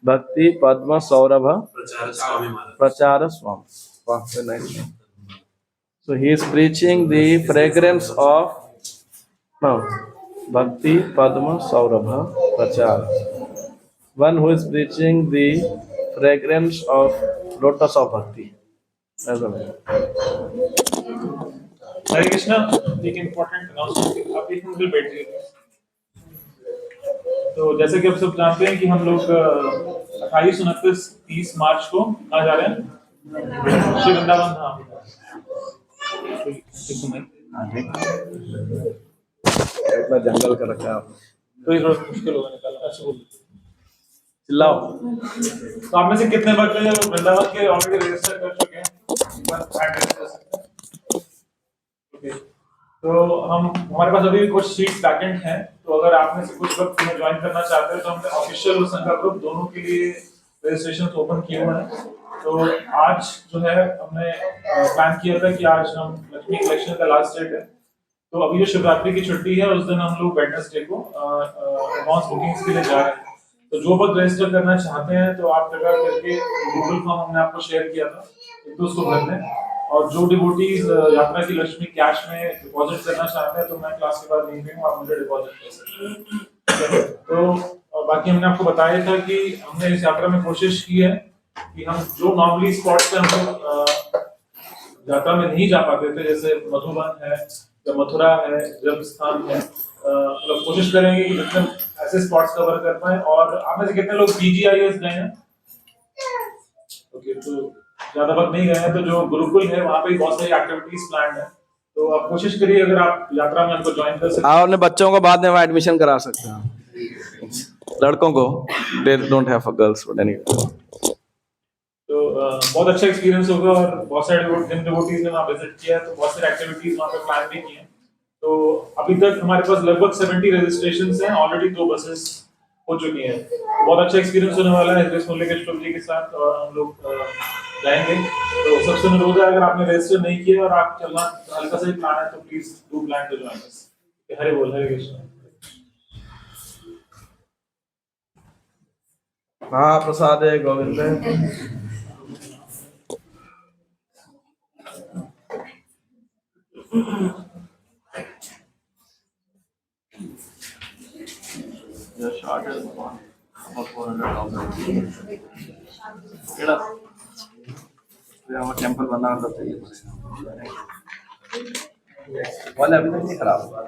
Bhakti Padma Saurabh प्रचार स्वामी। Wow, very nice. So he is preaching the fragrance of Bhakti Padma Saurabha Prachar. One who is preaching the fragrance of lotus of Bhakti. हरे कृष्णा। एक important announcement, आप एक minute बैठिए। तो जैसे कि आप सब जानते हैं कि हम लोग 28, 29, 30 मार्च को कहाँ जा रहे हैं? श्री वृंदावन धाम। इतना जंगल का रखा है तो ये थोड़ा मुश्किल होगा निकालना। अच्छा बोलो, चिल्लाओ। तो आप में से कितने भक्त हैं जो वृंदावन के ऑलरेडी रजिस्टर कर चुके हैं? ओके, तो हमारे पास अभी भी कुछ सीट्स वैकेंट हैं। तो अगर आप में से कुछ भक्त ज्वाइन करना चाहते हैं तो हमने ऑफिशियल और संकल्प ग्रुप दोनों के लिए रजिस्ट्रेशन ओपन किए हुए हैं। तो आज जो है हमने प्लान किया था कि आज हम लक्ष्मी कलेक्शन का लास्ट डेट है। तो अभी जो शिवरात्रि की छुट्टी है उस दिन हम लोग वेडनेसडे को एडवांस बुकिंग्स के लिए जा रहे हैं। तो जो भक्त रजिस्टर करना चाहते हैं तो आप कृपया करके गूगल फॉर्म हमने आपको शेयर किया था, तो उसको भर दें। और जो डिवोटीज यात्रा की लक्ष्मी कैश में डिपॉजिट करना चाहते हैं तो मैं क्लास के बाद नहीं दूंगा, आप मुझे डिपॉजिट कर सकते हैं। तो बाकी हमने आपको बताया था कि हमने इस यात्रा में कोशिश की है कि हम जो नॉर्मली स्पॉट्स पे हम लोग यात्रा में नहीं जा पाते थे, जैसे मधुबन है या मथुरा है, जब स्थान है, मतलब कोशिश करेंगे कि जितने ऐसे स्पॉट्स कवर कर पाए। और आप में से कितने लोग पीजीआईएस गए हैं? ओके, तो ज्यादा वक्त नहीं गए हैं। तो जो गुरुकुल है वहाँ पे बहुत सारी एक्टिविटीज प्लान है। तो आप कोशिश करिए अगर आप यात्रा में हमको ज्वाइन कर सकते हाँ, अपने बच्चों को बाद में वहाँ एडमिशन करा सकते हैं, लड़कों को, they don't have girls but anyway. तो बहुत अच्छा एक्सपीरियंस होगा और बहुत सारे जिन डिवोटीज ने वहाँ विजिट किया है तो बहुत सारी एक्टिविटीज वहाँ पे प्लान भी की हैं। तो अभी तक हमारे पास लगभग 70 रजिस्ट्रेशंस हैं, ऑलरेडी 2 बसेस हो चुकी हैं। बहुत अच्छा एक्सपीरियंस होने वाला है इस मुरलीकृष्ण जी के साथ और हम लोग जाएंगे। तो सबसे अनुरोध है अगर आपने रजिस्टर नहीं किया और आप चलना हल्का सा ही प्लान है तो please do plan to join us. हरे बोल, हरे कृष्ण। महाप्रसाद गोविंद। टेम्पल बना वाले अभी तक नहीं खराब हुआ।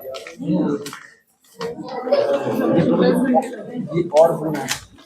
ये और